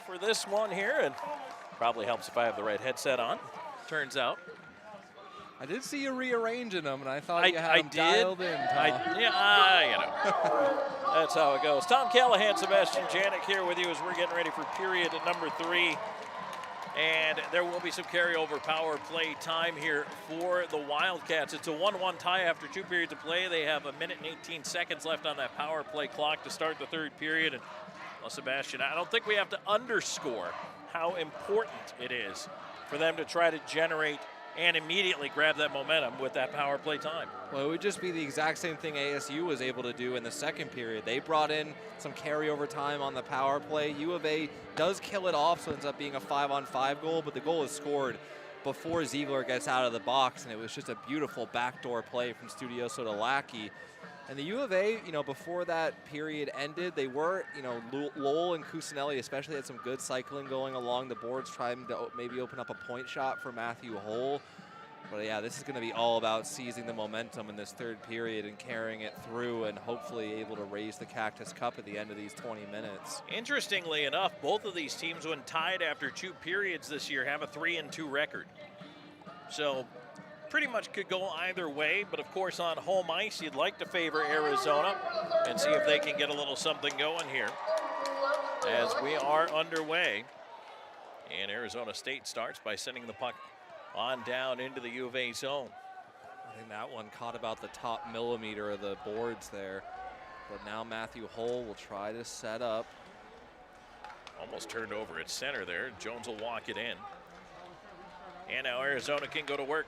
For this one here, and probably helps if I have the right headset on. Turns out. I did see you rearranging them, and I thought you had them did. dialed in, Tom. You know. That's how it goes. Tom Callahan, Sebastian Janik here with you as we're getting ready for period number 3. And there will be some carryover power play time here for the Wildcats. It's a 1-1 tie after 2 periods of play. They have 1 minute and 18 seconds left on that power play clock to start the 3rd period. And well, Sebastian, I don't think we have to underscore how important it is for them to try to generate and immediately grab that momentum with that power play time. Well, it would just be the exact same thing ASU was able to do in the 2nd period. They brought in some carryover time on the power play. U of A does kill it off, so it ends up being a 5-on-5 goal, but the goal is scored before Ziegler gets out of the box, and it was just a beautiful backdoor play from Studioso to Lackey. And the U of A, you know, before that period ended, they were, you know, Lowell and Cusinelli especially had some good cycling going along the boards, trying to maybe open up a point shot for Matthew Hull. But yeah, this is going to be all about seizing the momentum in this 3rd period and carrying it through and hopefully able to raise the Cactus Cup at the end of these 20 minutes. Interestingly enough, both of these teams, when tied after 2 periods this year, have a 3-2 record. So pretty much could go either way, but of course on home ice, you'd like to favor Arizona and see if they can get a little something going here as we are underway. And Arizona State starts by sending the puck on down into the U of A zone. I think that one caught about the top millimeter of the boards there, but now Matthew Hull will try to set up. Almost turned over at center there. Jones will walk it in. And now Arizona can go to work.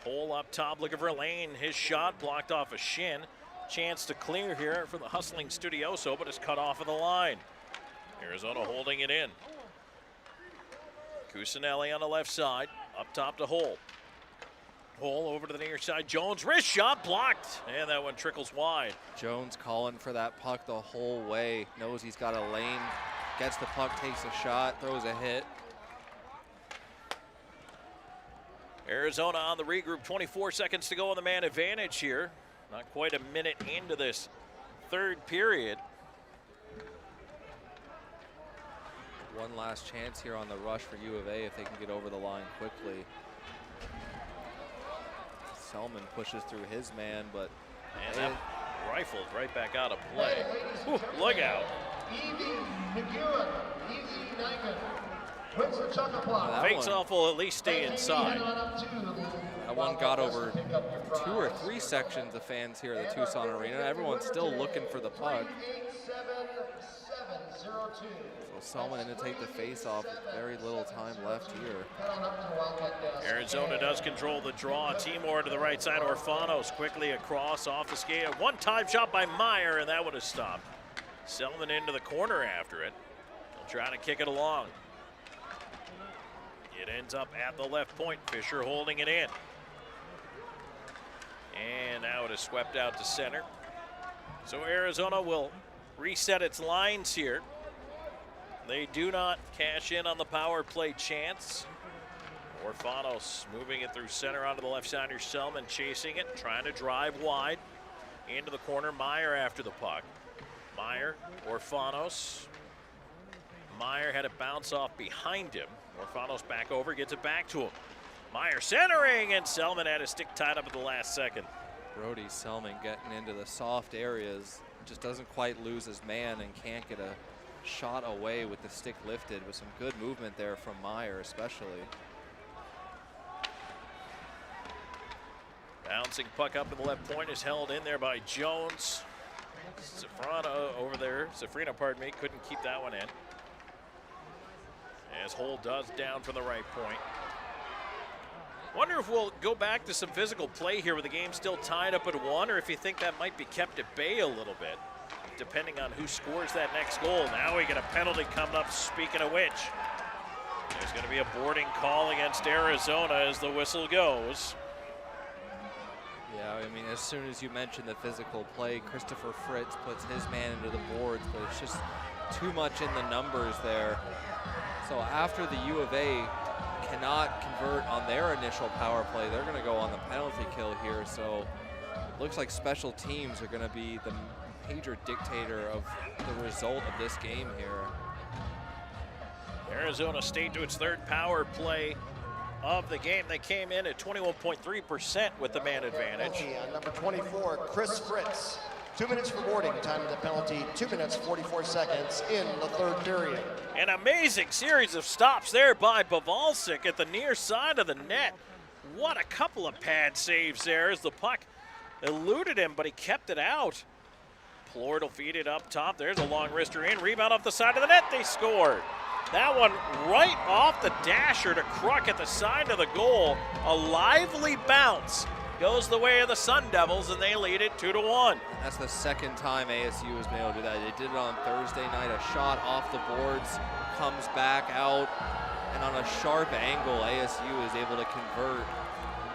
Hole up top, looking for a lane. His shot blocked off a shin. Chance to clear here for the hustling Studioso, but it's cut off of the line. Arizona holding it in. Cusinelli on the left side, up top to Hole. Hole over to the near side. Jones, wrist shot blocked, and that one trickles wide. Jones calling for that puck the whole way. Knows he's got a lane. Gets the puck, takes a shot, throws a hit. Arizona on the regroup, 24 seconds to go on the man advantage here. Not quite a minute into this 3rd period. One last chance here on the rush for U of A if they can get over the line quickly. Selman pushes through his man, but and that rifled right back out of play. Ooh, look out. Face off will at least stay inside. That one got over 2 or 3 sections of fans here at the Tucson Arena. Everyone's still looking for the puck. So Selman in to take the face off. Very little time left here. Arizona does control the draw. Timor to the right side. Orfanos quickly across off the skate. One-time shot by Meyer, and that would have stopped. Selman into the corner after it. They'll try to kick it along. It ends up at the left point. Fisher holding it in. And now it is swept out to center. So Arizona will reset its lines here. They do not cash in on the power play chance. Orfanos moving it through center onto the left side. Here's Selman chasing it, trying to drive wide. Into the corner, Meyer after the puck. Meyer, Orfanos. Meyer had it bounce off behind him. Orfanos back over, gets it back to him. Meyer centering, and Selman had his stick tied up at the last second. Brody Selman getting into the soft areas. Just doesn't quite lose his man and can't get a shot away with the stick lifted, with some good movement there from Meyer especially. Bouncing puck up in the left point is held in there by Jones. Safrina over there, Safrina, pardon me, couldn't keep that one in. As Hull does down from the right point. Wonder if we'll go back to some physical play here with the game still tied up at 1, or if you think that might be kept at bay a little bit. depending on who scores that next goal. Now we get a penalty coming up, speaking of which. There's going to be a boarding call against Arizona as the whistle goes. Yeah, I mean, as soon as you mention the physical play, Christopher Fritz puts his man into the boards, but it's just too much in the numbers there. So after the U of A cannot convert on their initial power play, they're going to go on the penalty kill here. So it looks like special teams are going to be the major dictator of the result of this game here. Arizona State to its third power play of the game. They came in at 21.3% with the man advantage. Penalty on number 24, Chris Fritz. 2 minutes for boarding time of the penalty, 2 minutes 44 seconds in the third period. An amazing series of stops there by Bavalsic at the near side of the net. What a couple of pad saves there as the puck eluded him, but he kept it out. Plord will feed it up top. There's a long wrister in. Rebound off the side of the net. They scored. That one right off the dasher to Kruk at the side of the goal. A lively bounce goes the way of the Sundevils, and they lead it 2-1. That's the second time ASU has been able to do that. They did it on Thursday night. A shot off the boards comes back out, and on a sharp angle, ASU is able to convert.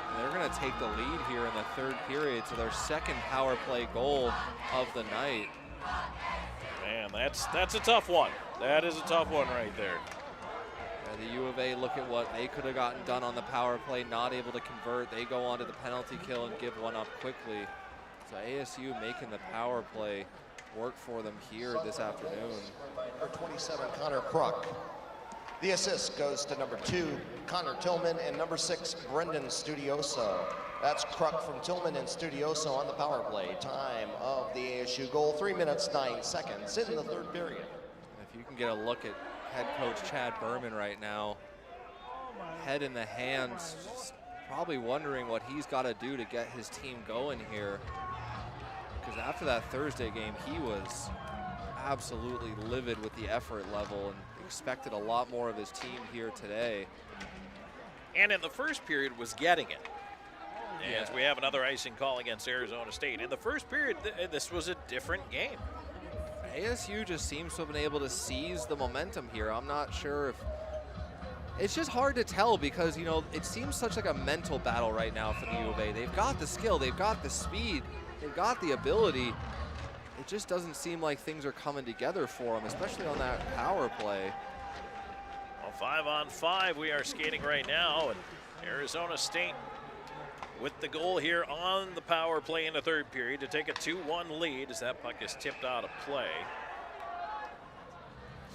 And they're going to take the lead here in the third period to their second power play goal of the night. Man, that's a tough one. That is a tough one right there. Yeah, the U of A, look at what they could have gotten done on the power play, not able to convert. They go on to the penalty kill and give one up quickly. So ASU making the power play work for them here this afternoon. Number 27, Connor Kruk. The assist goes to number 2, Connor Tillman, and number 6, Brendan Studioso. That's Kruk from Tillman and Studioso on the power play. Time of the ASU goal, 3 minutes, 9 seconds in the third period. If you can get a look at head coach Chad Berman right now, head in the hands, just probably wondering what he's got to do to get his team going here. Because after that Thursday game, he was absolutely livid with the effort level and expected a lot more of his team here today. And in the first period was getting it. As we have another icing call against Arizona State. In the first period, this was a different game. ASU just seems to have been able to seize the momentum here. I'm not sure if, it's just hard to tell because, you know, it seems such like a mental battle right now for the U of A. They've got the skill, they've got the speed, they've got the ability. It just doesn't seem like things are coming together for them, especially on that power play. Well, 5-on-5 we are skating right now, and Arizona State with the goal here on the power play in the third period to take a 2-1 lead as that puck is tipped out of play.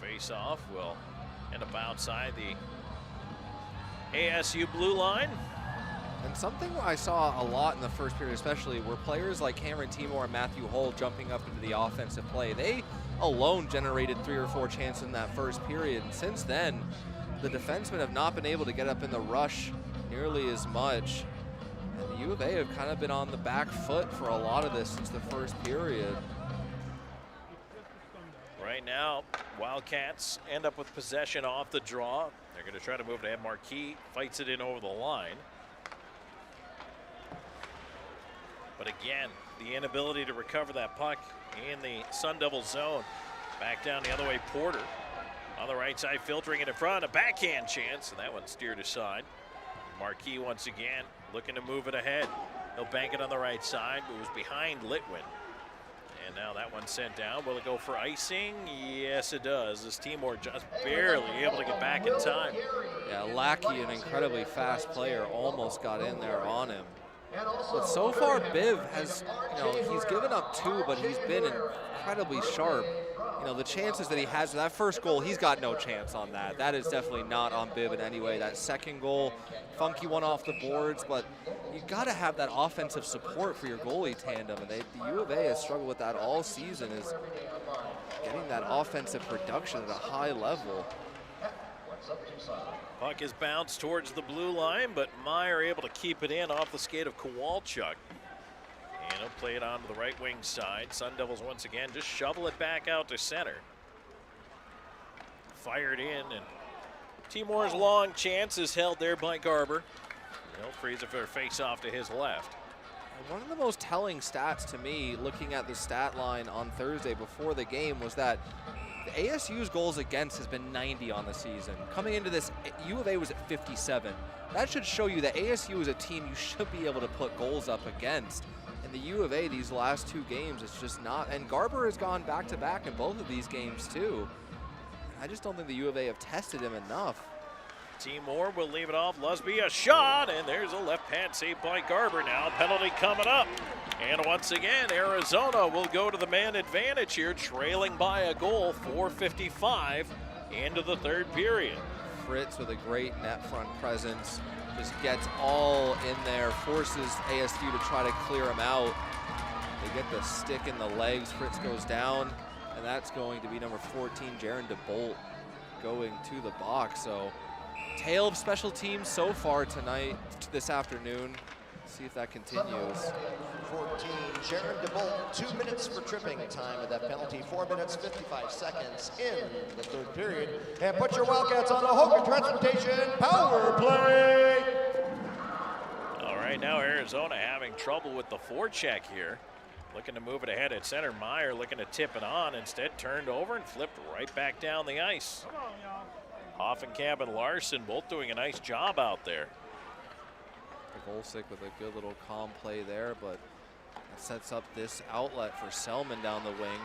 Face-off will end up outside the ASU blue line. And something I saw a lot in the first period especially were players like Cameron Timor and Matthew Hull jumping up into the offensive play. They alone generated 3 or 4 chances in that first period. And since then, the defensemen have not been able to get up in the rush nearly as much. And the U of A have kind of been on the back foot for a lot of this since the first period. Right now, Wildcats end up with possession off the draw. They're going to try to move it ahead. Marquis fights it in over the line. But again, the inability to recover that puck in the Sun Devil zone. Back down the other way, Porter on the right side, filtering it in front. A backhand chance, and that one steered aside. Marquis once again looking to move it ahead. He'll bank it on the right side, but it was behind Litwin. And now that one's sent down. Will it go for icing? Yes, it does. This Timor just barely able to get back in time. Yeah, Lackey, an incredibly fast player, almost got in there on him. But so far, Biv has, you know, he's given up 2, but he's been incredibly sharp. You know, the chances that he has, that first goal, he's got no chance on that. That is definitely not on Biv in any way. That second goal, funky one off the boards, but you got to have that offensive support for your goalie tandem, and the U of A has struggled with that all season, is getting that offensive production at a high level. Puck is bounced towards the blue line, but Meyer able to keep it in off the skate of Kowalchuk. And he'll play it onto the right wing side. Sun Devils once again just shovel it back out to center. Fired in, and Timor's long chance is held there by Garber. He'll freeze it for a face-off to his left. One of the most telling stats to me, looking at the stat line on Thursday before the game, was that the ASU's goals against has been 90 on the season. Coming into this, U of A was at 57. That should show you that ASU is a team you should be able to put goals up against. And the U of A, these last 2 games, it's just not. And Garber has gone back-to-back in both of these games, too. I just don't think the U of A have tested him enough. Timor will leave it off. Lusby a shot, and there's a left-hand save by Garber now. Penalty coming up. And once again, Arizona will go to the man advantage here, trailing by a goal, 4:55 into the third period. Fritz with a great net front presence, just gets all in there, forces ASU to try to clear him out. They get the stick in the legs, Fritz goes down, and that's going to be number 14, Jaron DeBolt, going to the box. So, tale of special teams so far tonight, this afternoon. See if that continues. 14, Jaron DeBolt, 2 minutes for tripping time of that penalty, 4 minutes, 55 seconds in the third period. And put your Wildcats on a Hogan Transportation power play. All right, now Arizona having trouble with the forecheck here. Looking to move it ahead at center. Meyer looking to tip it on, instead turned over and flipped right back down the ice. Hoffenkamp and Larson both doing a nice job out there. Volsic with a good little calm play there, but that sets up this outlet for Selman down the wing.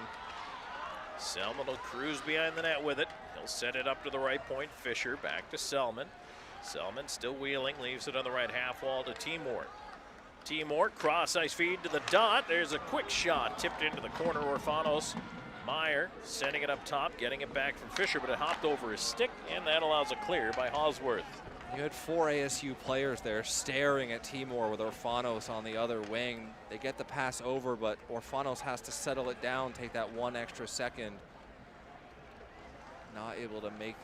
Selman will cruise behind the net with it. He'll set it up to the right point. Fisher back to Selman. Selman still wheeling, leaves it on the right half wall to Timor. Timor, cross ice feed to the dot. There's a quick shot, tipped into the corner, Orfanos. Meyer sending it up top, getting it back from Fisher, but it hopped over his stick, and that allows a clear by Hosworth. You had 4 ASU players there staring at Timor with Orfanos on the other wing. They get the pass over, but Orfanos has to settle it down, take that 1 extra second. Not able to make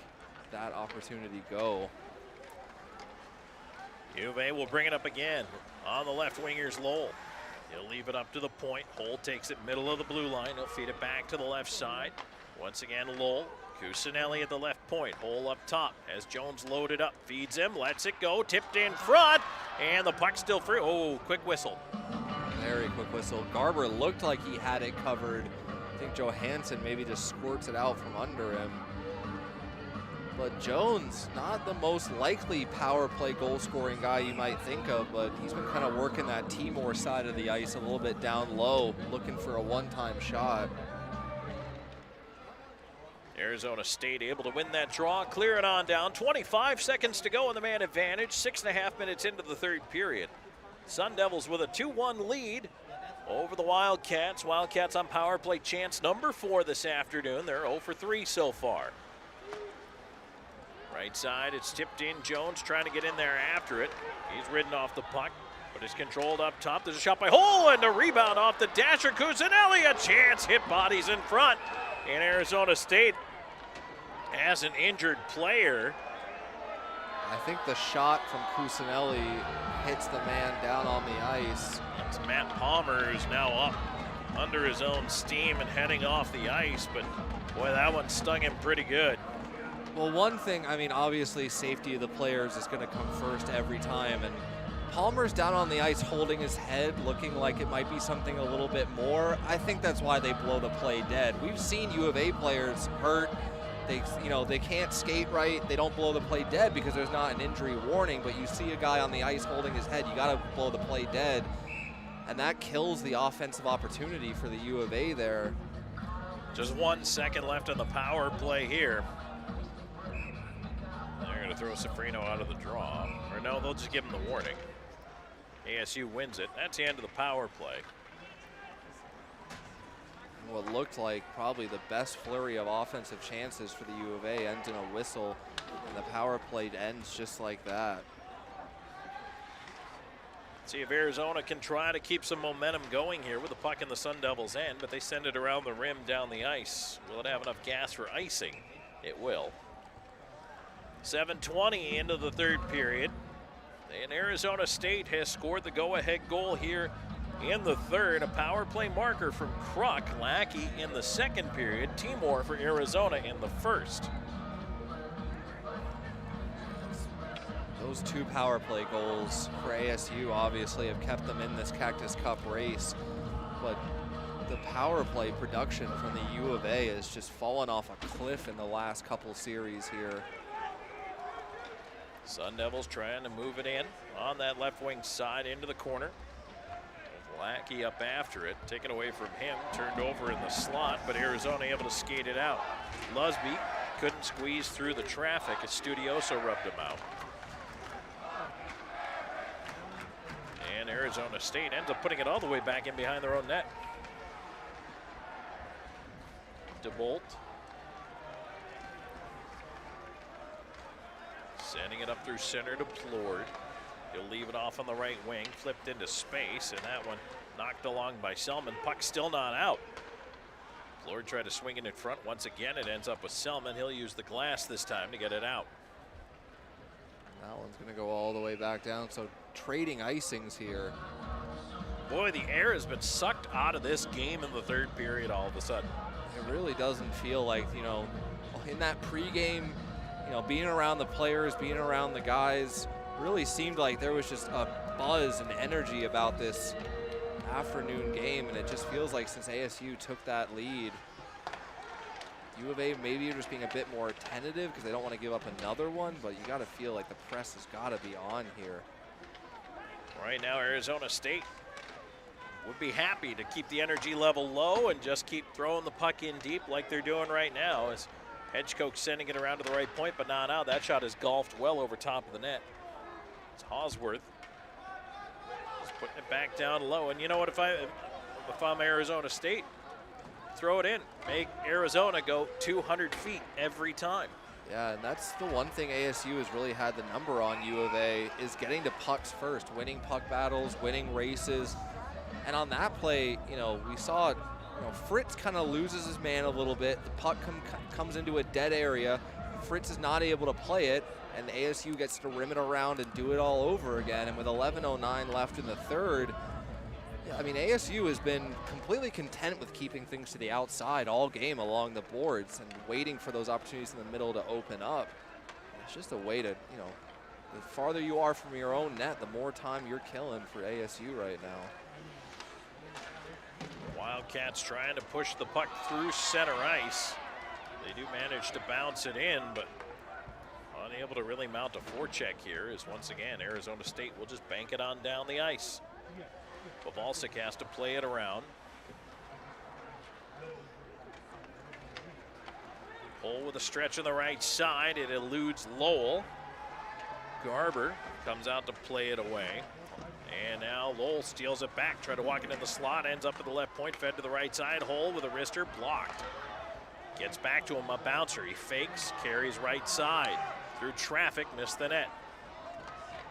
that opportunity go. U of A will bring it up again. On the left winger's Lowell. He'll leave it up to the point. Holt takes it middle of the blue line. He'll feed it back to the left side. Once again, Lowell. Cusinelli at the left point. Hole up top as Jones loaded up. Feeds him, lets it go, tipped in front, and the puck's still free. Oh, quick whistle. Very quick whistle. Garber looked like he had it covered. I think Johansson maybe just squirts it out from under him. But Jones, not the most likely power play goal scoring guy you might think of, but he's been kind of working that Timor side of the ice a little bit down low, looking for a one-time shot. Arizona State able to win that draw, clear it on down. 25 seconds to go in the man advantage, 6.5 minutes into the third period. Sundevils with a 2-1 lead over the Wildcats. Wildcats on power play chance number 4 this afternoon. They're 0 for 3 so far. Right side, it's tipped in. Jones trying to get in there after it. He's ridden off the puck, but it's controlled up top. There's a shot by Hole and a rebound off the dasher. Cusinelli, a chance, hit bodies in front. And Arizona State has an injured player. I think the shot from Cusinelli hits the man down on the ice. It's Matt Palmer who's now up under his own steam and heading off the ice, but boy, that one stung him pretty good. Well, one thing, I mean, obviously safety of the players is going to come first every time, and Palmer's down on the ice holding his head, looking like it might be something a little bit more. I think that's why they blow the play dead. We've seen U of A players hurt. They can't skate right. They don't blow the play dead because there's not an injury warning, but you see a guy on the ice holding his head, you got to blow the play dead, and that kills the offensive opportunity for the U of A there. Just 1 second left on the power play here. They're going to throw Sofrino out of the draw. Or no, they'll just give him the warning. ASU wins it. That's the end of the power play. What looked like probably the best flurry of offensive chances for the U of A ends in a whistle, and the power play ends just like that. See if Arizona can try to keep some momentum going here with the puck in the Sun Devils' end, but they send it around the rim down the ice. Will it have enough gas for icing? It will. 7:20 into the third period, and Arizona State has scored the go-ahead goal here in the third. A power play marker from Kruk. Lackey in the second period. Timor for Arizona in the first. Those 2 power play goals for ASU obviously have kept them in this Cactus Cup race, but the power play production from the U of A has just fallen off a cliff in the last couple series here. Sundevils trying to move it in on that left wing side into the corner. Lackey up after it, taken away from him, turned over in the slot, but Arizona able to skate it out. Lusby couldn't squeeze through the traffic as Studioso rubbed him out. And Arizona State ends up putting it all the way back in behind their own net. DeBolt sending it up through center to Plord. He'll leave it off on the right wing, flipped into space, and that one knocked along by Selman. Puck still not out. Plord tried to swing it in front. Once again, it ends up with Selman. He'll use the glass this time to get it out. That one's going to go all the way back down, so trading icings here. Boy, the air has been sucked out of this game in the third period all of a sudden. It really doesn't feel like, you know, in that pregame, you know, being around the players, being around the guys, really seemed like there was just a buzz and energy about this afternoon game, and it just feels like since ASU took that lead, U of A maybe just being a bit more tentative because they don't want to give up another one, but you got to feel like the press has got to be on here. Right now, Arizona State would be happy to keep the energy level low and just keep throwing the puck in deep like they're doing right now, as Hedgecock sending it around to the right point, but not out. That shot is golfed well over top of the net. It's Hosworth just putting it back down low. And you know what, if I'm Arizona State, throw it in. Make Arizona go 200 feet every time. Yeah, and that's the one thing ASU has really had the number on U of A, is getting to pucks first, winning puck battles, winning races. And on that play, you know, we saw, you know, Fritz kind of loses his man a little bit. The puck comes into a dead area. Fritz is not able to play it, and ASU gets to rim it around and do it all over again. And with 11:09 left in the third, I mean, ASU has been completely content with keeping things to the outside all game along the boards and waiting for those opportunities in the middle to open up. It's just a way to, you know, the farther you are from your own net, the more time you're killing for ASU right now. Wildcats trying to push the puck through center ice. They do manage to bounce it in, but unable to really mount a forecheck here, as once again Arizona State will just bank it on down the ice. Pavalsik has to play it around. Hole with a stretch on the right side. It eludes Lowell. Garber comes out to play it away. And now Lowell steals it back, try to walk it in the slot, ends up at the left point, fed to the right side. Hole with a wrister, blocked. Gets back to him, a bouncer. He fakes, carries right side. Through traffic, missed the net.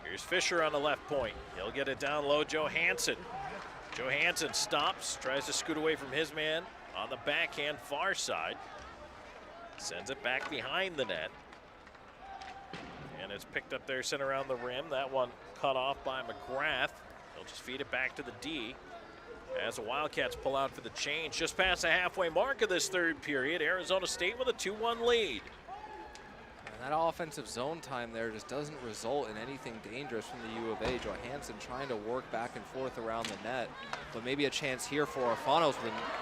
Here's Fisher on the left point. He'll get it down low, Johansson. Johansson stops, tries to scoot away from his man on the backhand far side. Sends it back behind the net. And it's picked up there, sent around the rim. That one cut off by McGrath. He'll just feed it back to the D. As the Wildcats pull out for the change, just past the halfway mark of this third period, Arizona State with a 2-1 lead. And that offensive zone time there just doesn't result in anything dangerous from the U of A. Johansson trying to work back and forth around the net, but maybe a chance here for Orfanos.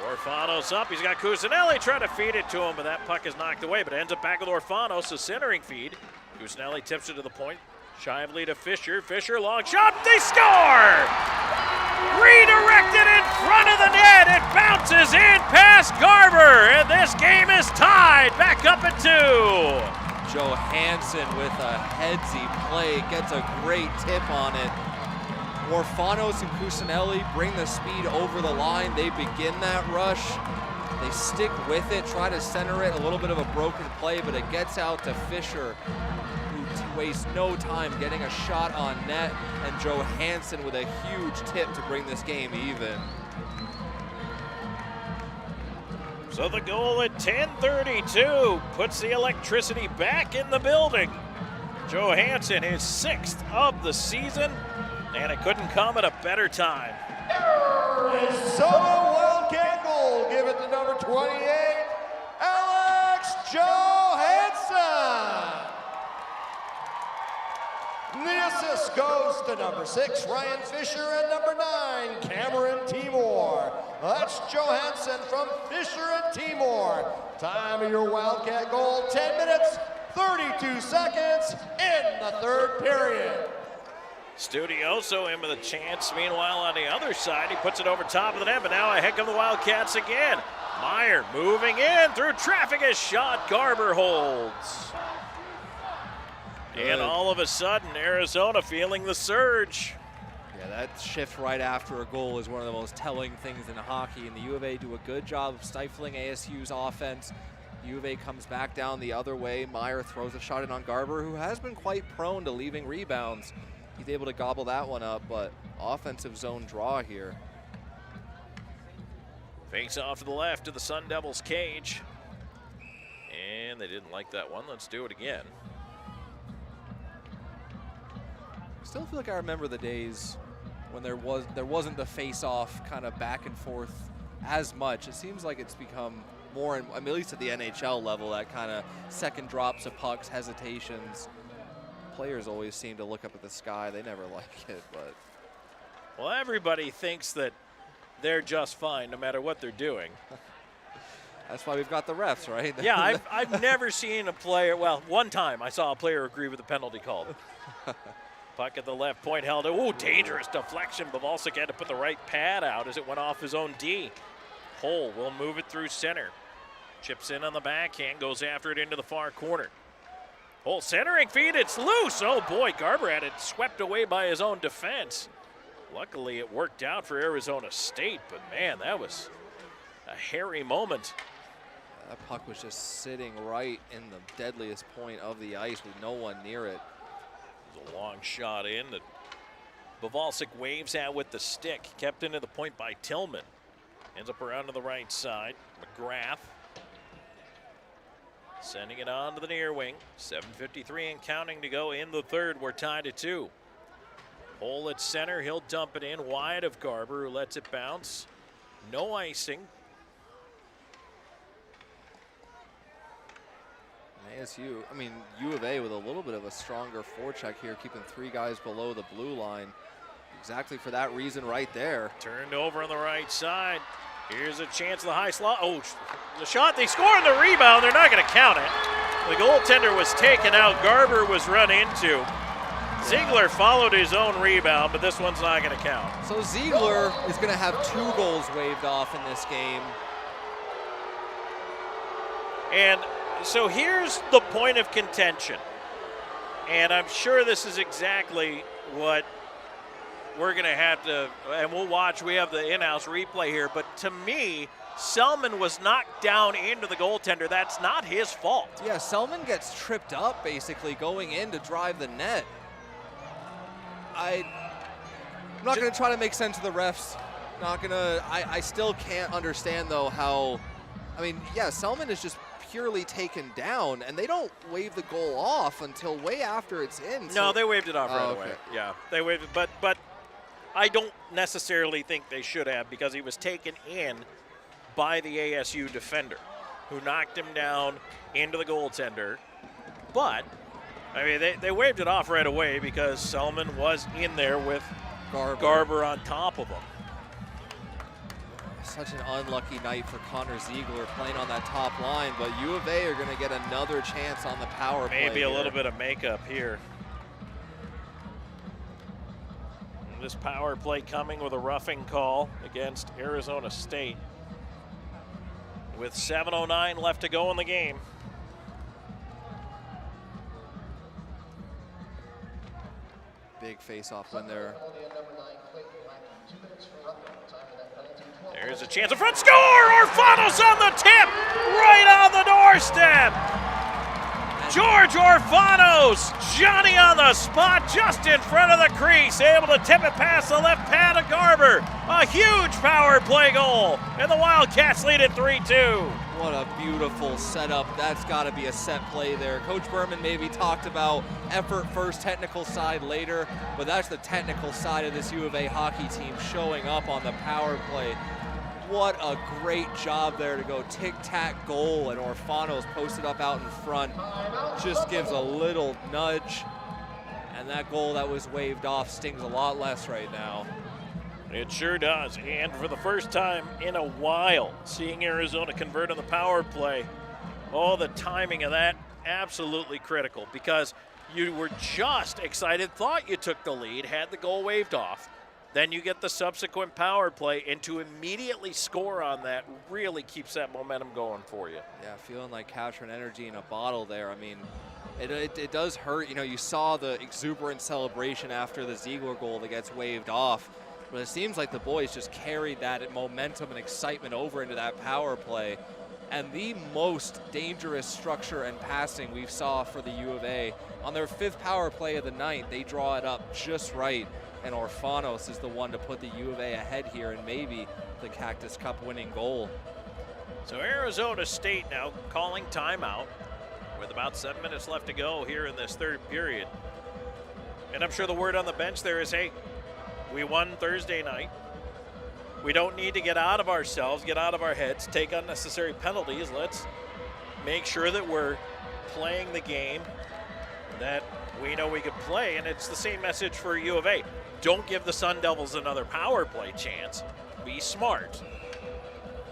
Orfanos up, he's got Cusinelli trying to feed it to him, but that puck is knocked away, but ends up back with Orfanos, a centering feed. Cusinelli tips it to the point, Shively to Fisher. Fisher, long shot, they score! Redirected in front of the net, it bounces in past Garber, and this game is tied, back up at 2. Johansson with a headsy play, gets a great tip on it. Orfanos and Cusinelli bring the speed over the line. They begin that rush. They stick with it, try to center it, a little bit of a broken play, but it gets out to Fisher, who wastes no time getting a shot on net, and Johansson with a huge tip to bring this game even. So the goal at 10:32 puts the electricity back in the building. Johansson, his 6th of the season, and it couldn't come at a better time. Arizona Wildcat goal, give it to number 28, Alex Johansson. assist goes to number 6, Ryan Fisher, and number 9, Cameron Timor. That's Johansson from Fisher and Timor. Time of your Wildcat goal, 10 minutes, 32 seconds in the third period. Studioso in with a chance. Meanwhile, on the other side, he puts it over top of the net, but now a heck of the Wildcats again. Meyer moving in through traffic, a shot. Garber holds. And all of a sudden, Arizona feeling the surge. Yeah, that shift right after a goal is one of the most telling things in hockey, and the U of A do a good job of stifling ASU's offense. U of A comes back down the other way. Meyer throws a shot in on Garber, who has been quite prone to leaving rebounds. He's able to gobble that one up, but offensive zone draw here. Face off to the left of the Sundevils' cage. And they didn't like that one. Let's do it again. Still feel like I remember the days when there wasn't the face-off kind of back and forth as much. It seems like it's become more, at least at the NHL level, that kind of second drops of pucks, hesitations. Players always seem to look up at the sky. They never like it, but. Well, everybody thinks that they're just fine no matter what they're doing. That's why we've got the refs, right? Yeah, I've never seen a player, well, one time I saw a player agree with the penalty called. Puck at the left point held. Oh, dangerous deflection. Bavalsic had to put the right pad out as it went off his own D. Hole will move it through center. Chips in on the backhand, goes after it into the far corner. Hole centering feed, it's loose. Oh boy, Garber had it swept away by his own defense. Luckily it worked out for Arizona State, but man, that was a hairy moment. That puck was just sitting right in the deadliest point of the ice with no one near it. A long shot in that Bavalsic waves out with the stick, kept into the point by Tillman. Ends up around to the right side. McGrath sending it on to the near wing. 7:53 and counting to go in the third. We're tied at 2. Hole at center, he'll dump it in wide of Garber, who lets it bounce. No icing. ASU, U of A with a little bit of a stronger forecheck here, keeping 3 guys below the blue line. Exactly for that reason right there. Turned over on the right side. Here's a chance of the high slot. Oh, the shot, they score on the rebound. They're not going to count it. The goaltender was taken out. Garber was run into. Ziegler followed his own rebound, but this one's not going to count. So Ziegler is going to have 2 goals waved off in this game. And so here's the point of contention. And I'm sure this is exactly what we're going to have to, and we'll watch, we have the in-house replay here, but to me, Selman was knocked down into the goaltender. That's not his fault. Yeah, Selman gets tripped up basically going in to drive the net. I'm not going to try to make sense of the refs. I still can't understand though how, Selman is just purely taken down, and they don't wave the goal off until way after it's in. No, they waved it off right away. Yeah, they waved it, but I don't necessarily think they should have, because he was taken in by the ASU defender who knocked him down into the goaltender. But, they waved it off right away because Selman was in there with Garber on top of him. Such an unlucky night for Connor Ziegler playing on that top line, but U of A are going to get another chance on the power play. Maybe a little bit of makeup here. And this power play coming with a roughing call against Arizona State. With 7:09 left to go in the game. Big face-off win there. There's a chance, a front score! Orfanos on the tip! Right on the doorstep! George Orfanos, Johnny on the spot, just in front of the crease, able to tip it past the left pad of Garber. A huge power play goal, and the Wildcats lead at 3-2. What a beautiful setup. That's got to be a set play there. Coach Berman maybe talked about effort first, technical side later, but that's the technical side of this U of A hockey team showing up on the power play. What a great job there to go tic-tac goal, and Orfanos posted up out in front. Just gives a little nudge, And that goal that was waved off stings a lot less right now. It sure does. And for the first time in a while, seeing Arizona convert on the power play, oh, the timing of that, absolutely critical, because you were just excited, thought you took the lead, had the goal waved off. Then you get the subsequent power play, and to immediately score on that really keeps that momentum going for you. Yeah, feeling like capturing energy in a bottle there. I mean, it does hurt. You know, you saw the exuberant celebration after the Ziegler goal that gets waved off, but it seems like the boys just carried that momentum and excitement over into that power play. And the most dangerous structure and passing we've saw for the U of A. On their 5th power play of the night, they draw it up just right, and Orfanos is the one to put the U of A ahead here and maybe the Cactus Cup winning goal. So Arizona State now calling timeout with about 7 minutes left to go here in this third period. And I'm sure the word on the bench there is, hey, we won Thursday night. We don't need to get out of ourselves, get out of our heads, take unnecessary penalties. Let's make sure that we're playing the game that we know we can play. And it's the same message for U of A. Don't give the Sundevils another power play chance. Be smart.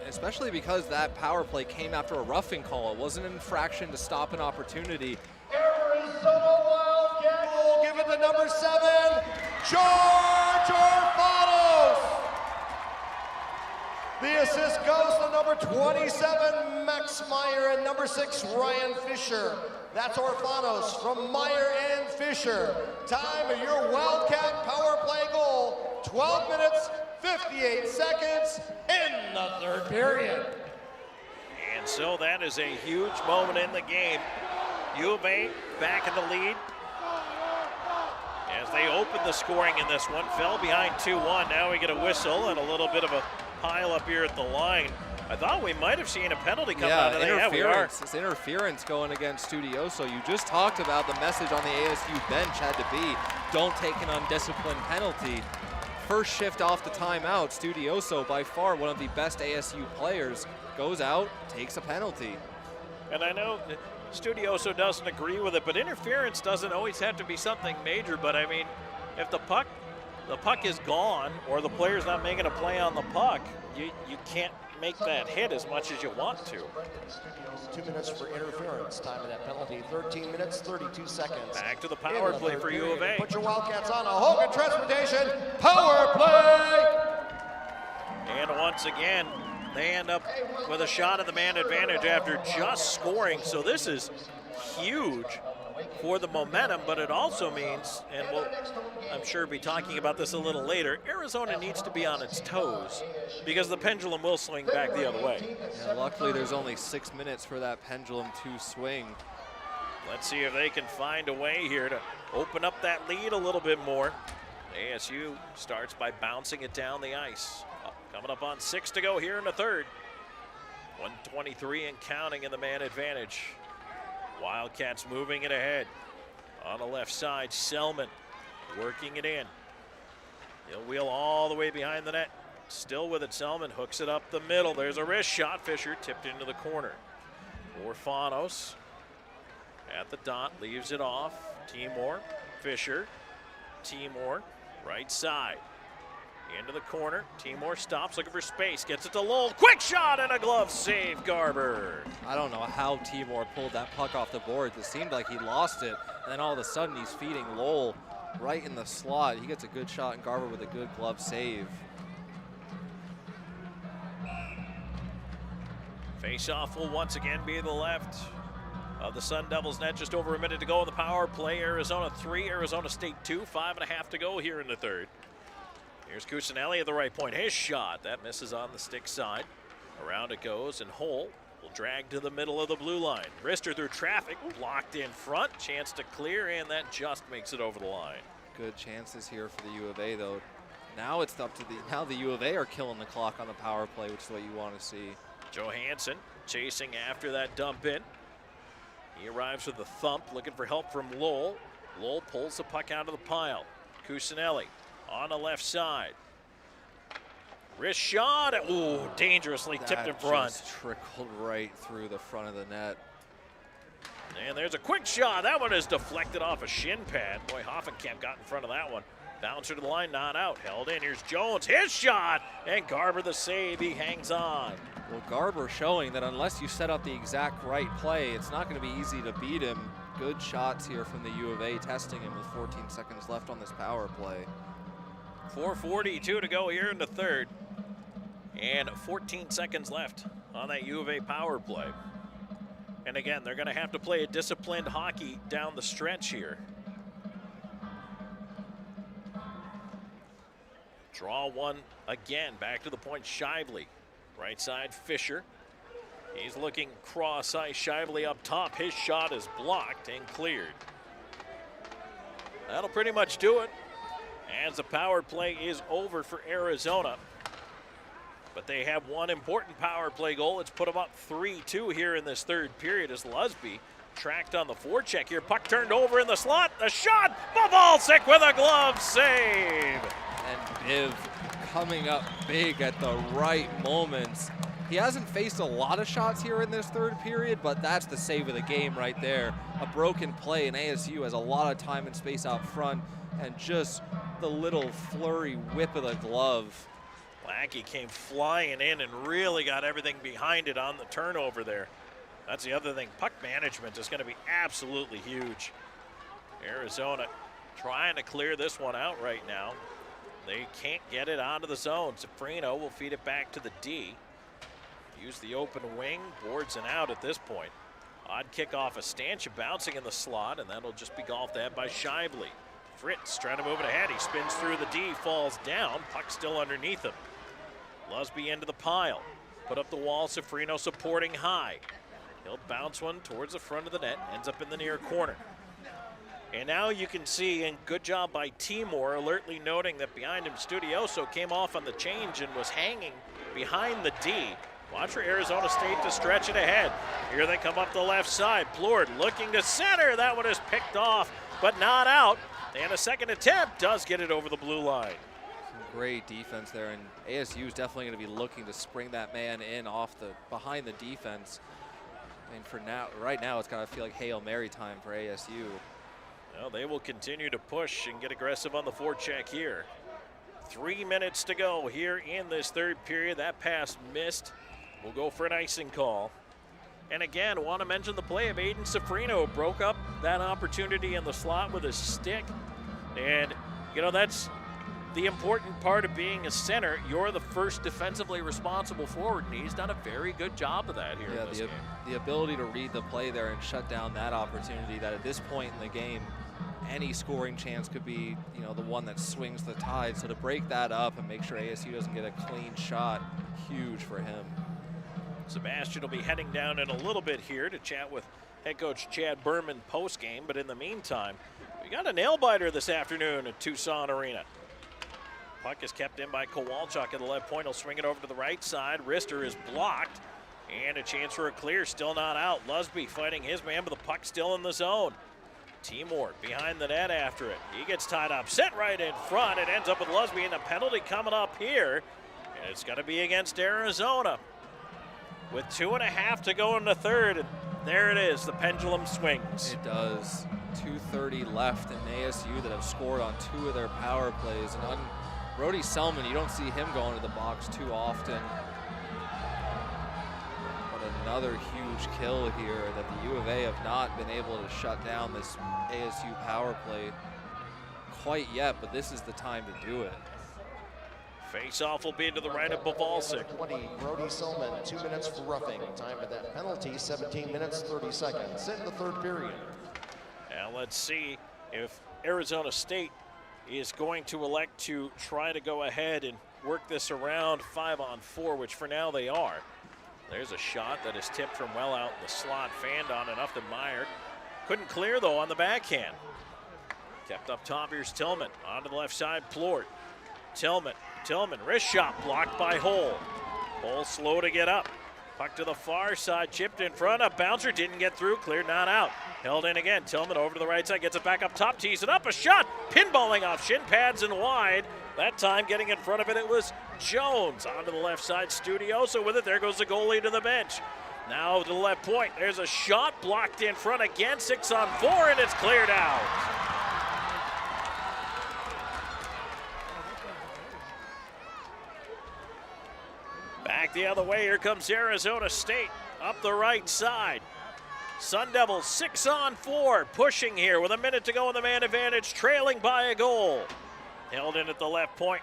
Especially because that power play came after a roughing call. It wasn't an infraction to stop an opportunity. Arizona Wildcats will give it to number 7, George Orfanos. The assist goes to number 27, Max Meyer, and number 6, Ryan Fisher. That's Orfanos from Meyer and Fisher. Time of your Wildcat power play goal, 12 minutes, 58 seconds in the third period. And so that is a huge moment in the game. U of A back in the lead. As they open the scoring in this one, fell behind 2-1. Now we get a whistle and a little bit of a pile up here at the line. I thought we might have seen a penalty come out of that. Interference. Yeah, we are. It's interference going against Studioso. You just talked about the message on the ASU bench had to be, don't take an undisciplined penalty. First shift off the timeout, Studioso, by far one of the best ASU players, goes out, takes a penalty. And I know Studioso doesn't agree with it, but interference doesn't always have to be something major. But I mean, if the puck is gone or the player's not making a play on the puck, you can't make that hit as much as you want to. 2 minutes for interference. Time of that penalty, 13 minutes, 32 seconds. Back to the power play for U of A. Put your Wildcats on a Hogan Transportation power play. And once again, they end up with a shot at the man advantage after just scoring. So this is huge for the momentum, but it also means, and we'll, I'm sure, be talking about this a little later, Arizona needs to be on its toes because the pendulum will swing back the other way. Yeah, luckily, there's only 6 minutes for that pendulum to swing. Let's see if they can find a way here to open up that lead a little bit more. ASU starts by bouncing it down the ice. Coming up on 6 to go here in the third. 1:23 and counting in the man advantage. Wildcats moving it ahead. On the left side, Selman working it in. He'll wheel all the way behind the net. Still with it, Selman hooks it up the middle. There's a wrist shot. Fisher tipped into the corner. Orfanos at the dot, leaves it off. Timor, Fisher, Timor, right side. Into the corner. Timor stops, looking for space. Gets it to Lowell. Quick shot and a glove save, Garber. I don't know how Timor pulled that puck off the boards. It seemed like he lost it, and then all of a sudden he's feeding Lowell right in the slot. He gets a good shot, and Garber with a good glove save. Face-off will once again be the left of the Sun Devils net. Just over a minute to go in the power play. Arizona 3, Arizona State 2. 5.5 to go here in the third. Here's Cusinelli at the right point. His shot, that misses on the stick side. Around it goes, and Hull will drag to the middle of the blue line. Rister through traffic, blocked in front. Chance to clear, and that just makes it over the line. Good chances here for the U of A, though. Now it's up to now the U of A are killing the clock on the power play, which is what you want to see. Johansson chasing after that dump in. He arrives with a thump, looking for help from Lowell. Lowell pulls the puck out of the pile. Cusinelli on the left side. Wrist shot. Ooh, dangerously tipped in front. Just trickled right through the front of the net. And there's a quick shot. That one is deflected off a shin pad. Boy, Hoffenkamp got in front of that one. Bouncer to the line, not out. Held in. Here's Jones. His shot. And Garber the save. He hangs on. Well, Garber showing that unless you set up the exact right play, it's not going to be easy to beat him. Good shots here from the U of A, testing him with 14 seconds left on this power play. 4:42 to go here in the third. And 14 seconds left on that U of A power play. And again, they're going to have to play a disciplined hockey down the stretch here. Draw one again, back to the point, Shively. Right side, Fisher. He's looking cross-ice, Shively up top. His shot is blocked and cleared. That'll pretty much do it, as the power play is over for Arizona. But they have one important power play goal. It's put them up 3-2 here in this third period as Lusby tracked on the forecheck here. Puck turned over in the slot. The shot, Pavelski with a glove save. And Biv coming up big at the right moments. He hasn't faced a lot of shots here in this third period, but that's the save of the game right there. A broken play, and ASU has a lot of time and space out front, and just the little flurry whip of the glove. Lackey came flying in and really got everything behind it on the turnover there. That's the other thing. Puck management is going to be absolutely huge. Arizona trying to clear this one out right now. They can't get it onto the zone. Sofrino will feed it back to the D. Use the open wing, boards and out at this point. Odd kick off a Stancha bouncing in the slot, and that'll just be golfed at by Shively. Fritz trying to move it ahead. He spins through the D, falls down. Puck still underneath him. Lusby into the pile. Put up the wall, Sofrino supporting high. He'll bounce one towards the front of the net, ends up in the near corner. And now you can see, and good job by Timor, alertly noting that behind him, Studioso came off on the change and was hanging behind the D. Watch for Arizona State to stretch it ahead. Here they come up the left side. Plourd looking to center. That one is picked off, but not out. And a second attempt does get it over the blue line. Some great defense there, and ASU is definitely going to be looking to spring that man in off the behind the defense. And for now, right now, it's got to feel like Hail Mary time for ASU. Well, they will continue to push and get aggressive on the forecheck here. 3 minutes to go here in this third period. That pass missed. We'll go for an icing call. And again, want to mention the play of Aiden Sofrino. Broke up that opportunity in the slot with his stick. And, you know, that's the important part of being a center. You're the first defensively responsible forward, and he's done a very good job of that here in this game. The ability to read the play there and shut down that opportunity that at this point in the game, any scoring chance could be, you know, the one that swings the tide. So to break that up and make sure ASU doesn't get a clean shot, huge for him. Sebastian will be heading down in a little bit here to chat with head coach Chad Berman post-game. But in the meantime, we got a nail-biter this afternoon at Tucson Arena. Puck is kept in by Kowalchuk at the left point. He'll swing it over to the right side. Wrister is blocked. And a chance for a clear, still not out. Lusby fighting his man, but the puck still in the zone. Timor behind the net after it. He gets tied up, set right in front. It ends up with Lusby, and a penalty coming up here. And it's going to be against Arizona. With 2.5 to go in the third, and there it is, the pendulum swings. It does. 2:30 left in ASU that have scored on 2 of their power plays. And on Brody Selman, you don't see him going to the box too often. But another huge kill here that the U of A have not been able to shut down this ASU power play quite yet, but this is the time to do it. Face-off will be to the right of Pavelski. 20, Brody Selman, 2 minutes for roughing. Time of that penalty, 17 minutes, 30 seconds in the third period. Now let's see if Arizona State is going to elect to try to go ahead and work this around 5-on-4, which for now they are. There's a shot that is tipped from well out in the slot, fanned on enough that Meyer couldn't clear though on the backhand. Kept up top, here's Tillman. Onto the left side, Plourd. Tillman, wrist shot blocked by Hole. Hole slow to get up. Puck to the far side, chipped in front. A bouncer didn't get through, cleared, not out. Held in again. Tillman over to the right side, gets it back up top, tees it up. A shot, pinballing off shin pads and wide. That time getting in front of it, it was Jones. Onto the left side, Studioso with it. There goes the goalie to the bench. Now to the left point. There's a shot blocked in front again. 6-on-4, and it's cleared out. Back the other way. Here comes Arizona State up the right side. Sundevils 6-on-4, pushing here with a minute to go in the man advantage, trailing by a goal. Held in at the left point.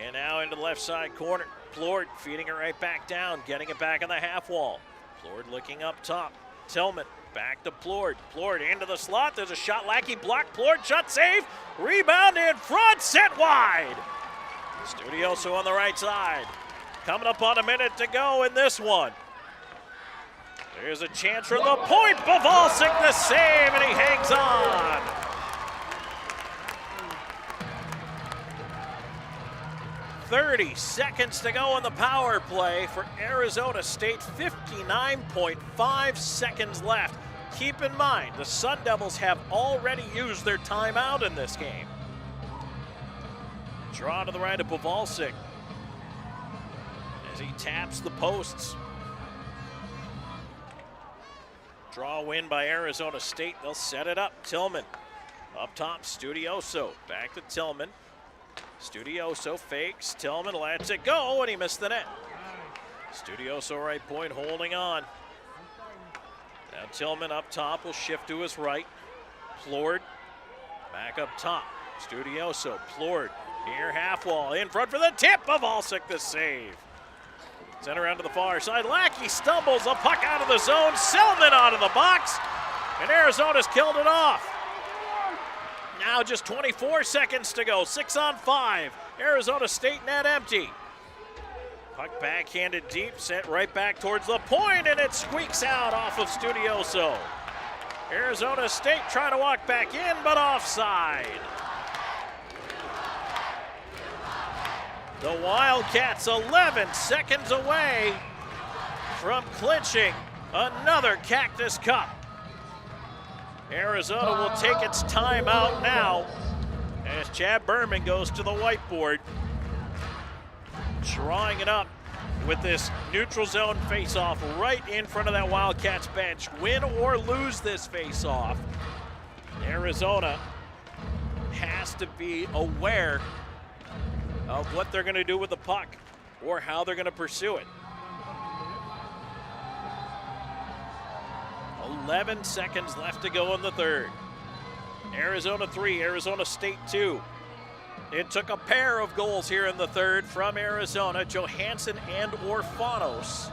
And now into the left side corner. Plord feeding it right back down, getting it back on the half wall. Plord looking up top. Tillman back to Plord. Plord into the slot. There's a shot. Lackey blocked. Plord shot save. Rebound in front. Set wide. Studioso on the right side. Coming up on a minute to go in this one. There's a chance from the point. Bavalsic the save, and he hangs on. .30 seconds to go on the power play for Arizona State. 59.5 seconds left. Keep in mind, the Sun Devils have already used their timeout in this game. Draw to the right of Bavalsic as he taps the posts. Draw win by Arizona State. They'll set it up. Tillman up top. Studioso back to Tillman. Studioso fakes. Tillman lets it go, and he missed the net. Studioso right point holding on. Now Tillman up top will shift to his right. Plord back up top. Studioso. Plord near half wall. In front for the tip. Bavalsic the save. Sent around to the far side. Lackey stumbles. A puck out of the zone. Selman out of the box. And Arizona's killed it off. Now just 24 seconds to go. 6-on-5. Arizona State net empty. Puck backhanded deep. Sent right back towards the point. And it squeaks out off of Studioso. Arizona State trying to walk back in, but offside. The Wildcats 11 seconds away from clinching another Cactus Cup. Arizona will take its timeout now as Chad Berman goes to the whiteboard, drawing it up with this neutral zone face-off right in front of that Wildcats bench. Win or lose this face-off, Arizona has to be aware of what they're going to do with the puck or how they're going to pursue it. 11 seconds left to go in the third. Arizona 3, Arizona State 2. It took a pair of goals here in the third from Arizona, Johansson and Orfanos.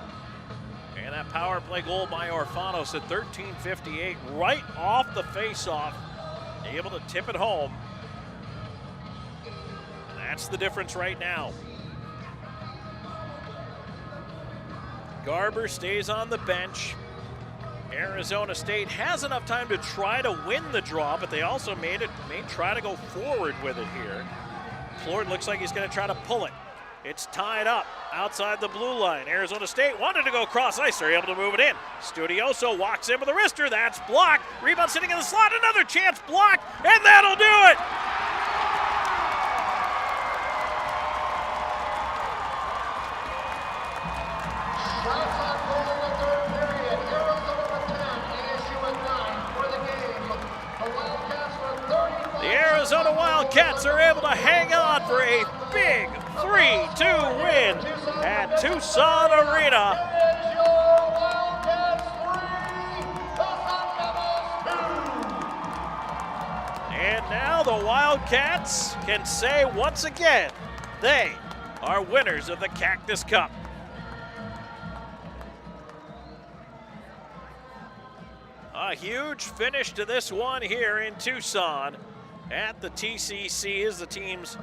And that power play goal by Orfanos at 13:58, right off the face-off, able to tip it home. That's the difference right now. Garber stays on the bench. Arizona State has enough time to try to win the draw, but they also may try to go forward with it here. Plord looks like he's going to try to pull it. It's tied up outside the blue line. Arizona State wanted to go cross ice. They're able to move it in. Studioso walks in with a wrister. That's blocked. Rebound sitting in the slot. Another chance blocked, and that'll do it. Arizona Wildcats are able to hang on for a big 3-2 win at Tucson Arena. And now the Wildcats can say once again, they are winners of the Cactus Cup. A huge finish to this one here in Tucson at the TCC as the teams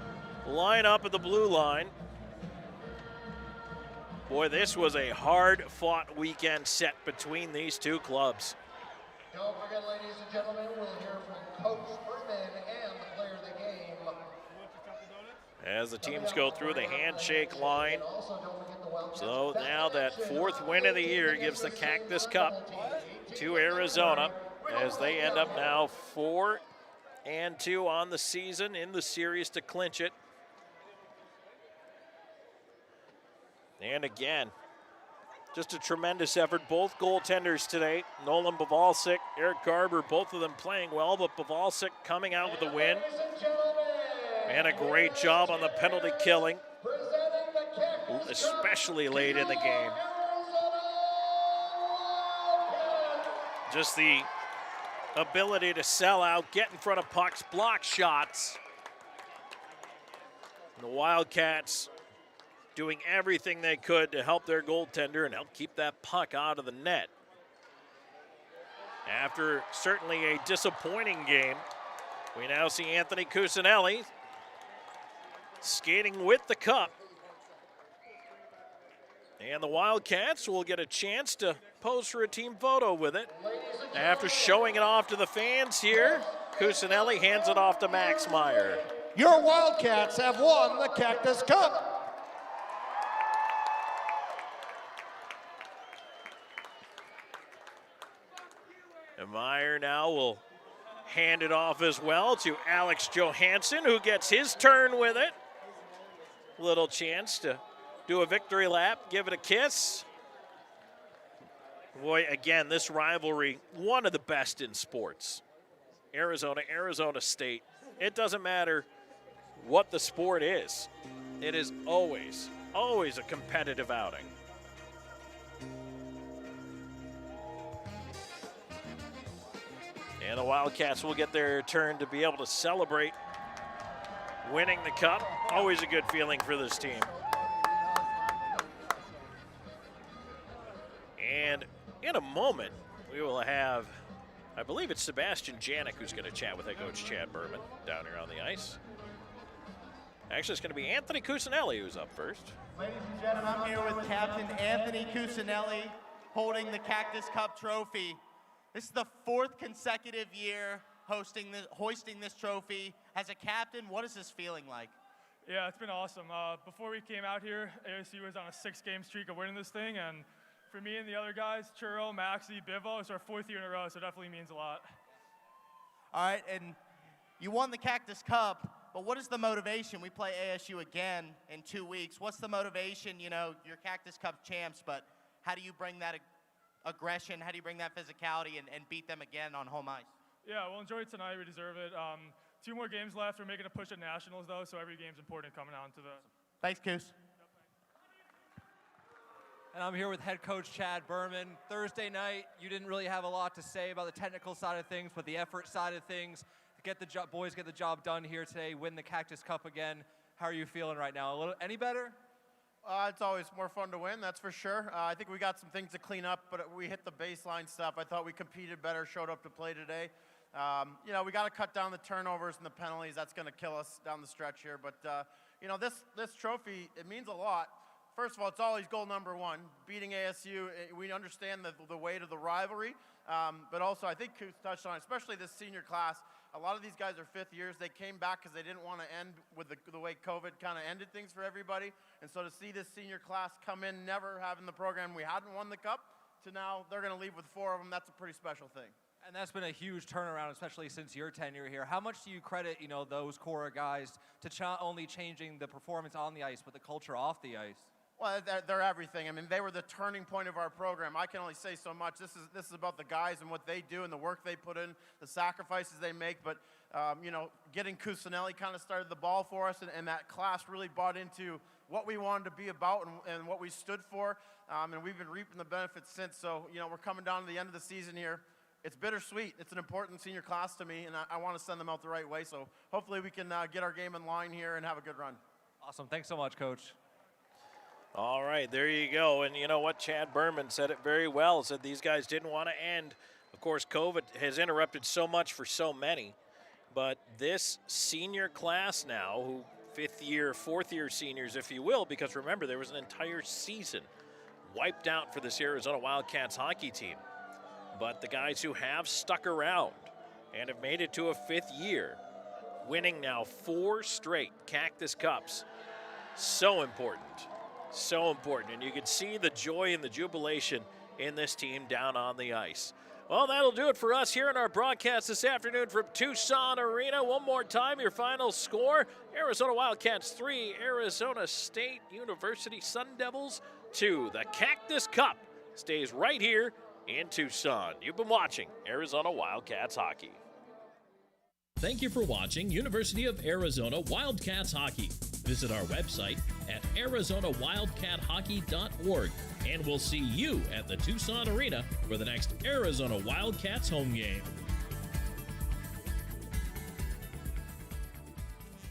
line up at the blue line. Boy, this was a hard-fought weekend set between these two clubs. Don't forget, ladies and gentlemen, we'll hear from Coach Berman and the player of the game. As the teams go through the handshake line. So now that fourth win of the year gives the Cactus Cup to Arizona as they end up now 4-2 on the season in the series to clinch it. And again, Just a tremendous effort. Both goaltenders today, Nolan Bavalsic, Eric Garber, both of them playing well, but Bavalsic coming out with the win. And a great job on the penalty killing, especially late in the game. Just the ability to sell out, get in front of pucks, block shots. And the Wildcats doing everything they could to help their goaltender and help keep that puck out of the net. After certainly a disappointing game, we now see Anthony Cusinelli skating with the cup. And the Wildcats will get a chance to pose for a team photo with it. After showing it off to the fans here, Cusinelli hands it off to Max Meyer. Your Wildcats have won the Cactus Cup. And Meyer now will hand it off as well to Alex Johansson, who gets his turn with it. Little chance to do a victory lap, give it a kiss. Boy, again, this rivalry, one of the best in sports. Arizona, Arizona State. It doesn't matter what the sport is. It is always, always a competitive outing. And the Wildcats will get their turn to be able to celebrate winning the cup. Always a good feeling for this team. And in a moment, we will have, I believe it's Sebastian Janik who's going to chat with head coach Chad Berman down here on the ice. Actually, it's going to be Anthony Cusinelli who's up first. Ladies and gentlemen, I'm here with Captain Anthony Cusinelli holding the Cactus Cup trophy. This is the 4th consecutive year hoisting this trophy. As a captain, what is this feeling like? Yeah, it's been awesome. Before we came out here, ASU was on a 6-game streak of winning this thing, and for me and the other guys, Churro, Maxi, Bivo, it's our 4th year in a row, so it definitely means a lot. All right, and you won the Cactus Cup, but what is the motivation? We play ASU again in 2 weeks. What's the motivation? You know, you're Cactus Cup champs, but how do you bring that aggression, how do you bring that physicality and beat them again on home ice? Yeah, we'll enjoy it tonight. We deserve it. 2 more games left. We're making a push at Nationals, though, so every game's important coming on to the... Thanks, Coos. And I'm here with head coach Chad Berman. Thursday night, you didn't really have a lot to say about the technical side of things, but the effort side of things. Boys get the job done here today, win the Cactus Cup again. How are you feeling right now? Any better? It's always more fun to win, that's for sure. I think we got some things to clean up, but we hit the baseline stuff. I thought we competed better, showed up to play today. You know, we got to cut down the turnovers and the penalties. That's going to kill us down the stretch here. But, you know, this trophy, it means a lot. First of all, it's always goal number 1. Beating ASU, we understand the weight of the rivalry. But also, I think Coos touched on it, especially this senior class. A lot of these guys are 5th years. They came back because they didn't want to end with the way COVID kind of ended things for everybody. And so to see this senior class come in, never having the program, we hadn't won the cup, to now they're going to leave with 4 of them. That's a pretty special thing. And that's been a huge turnaround, especially since your tenure here. How much do you credit, you know, those core guys to not only changing the performance on the ice, but the culture off the ice? Well, they're everything. I mean, they were the turning point of our program. I can only say so much. This is about the guys and what they do and the work they put in, the sacrifices they make. But, you know, getting Cusinelli kind of started the ball for us, and that class really bought into what we wanted to be about and what we stood for. And we've been reaping the benefits since. So, you know, we're coming down to the end of the season here. It's bittersweet. It's an important senior class to me, and I want to send them out the right way. So hopefully we can get our game in line here and have a good run. Awesome. Thanks so much, Coach. All right, there you go. And you know what? Chad Berman said it very well, said these guys didn't want to end. Of course, COVID has interrupted so much for so many. But this senior class now, who 5th year, 4th year seniors, if you will, because remember, there was an entire season wiped out for this Arizona Wildcats hockey team. But the guys who have stuck around and have made it to a 5th year, winning now 4 straight Cactus Cups, so important. So important, and you can see the joy and the jubilation in this team down on the ice. Well, that'll do it for us here in our broadcast this afternoon from Tucson Arena. One more time, your final score: Arizona Wildcats 3, Arizona State University Sundevils 2. The Cactus Cup stays right here in Tucson. You've been watching Arizona Wildcats hockey. Thank you for watching University of Arizona Wildcats hockey. Visit our website at arizonawildcathockey.org, and we'll see you at the Tucson Arena for the next Arizona Wildcats home game.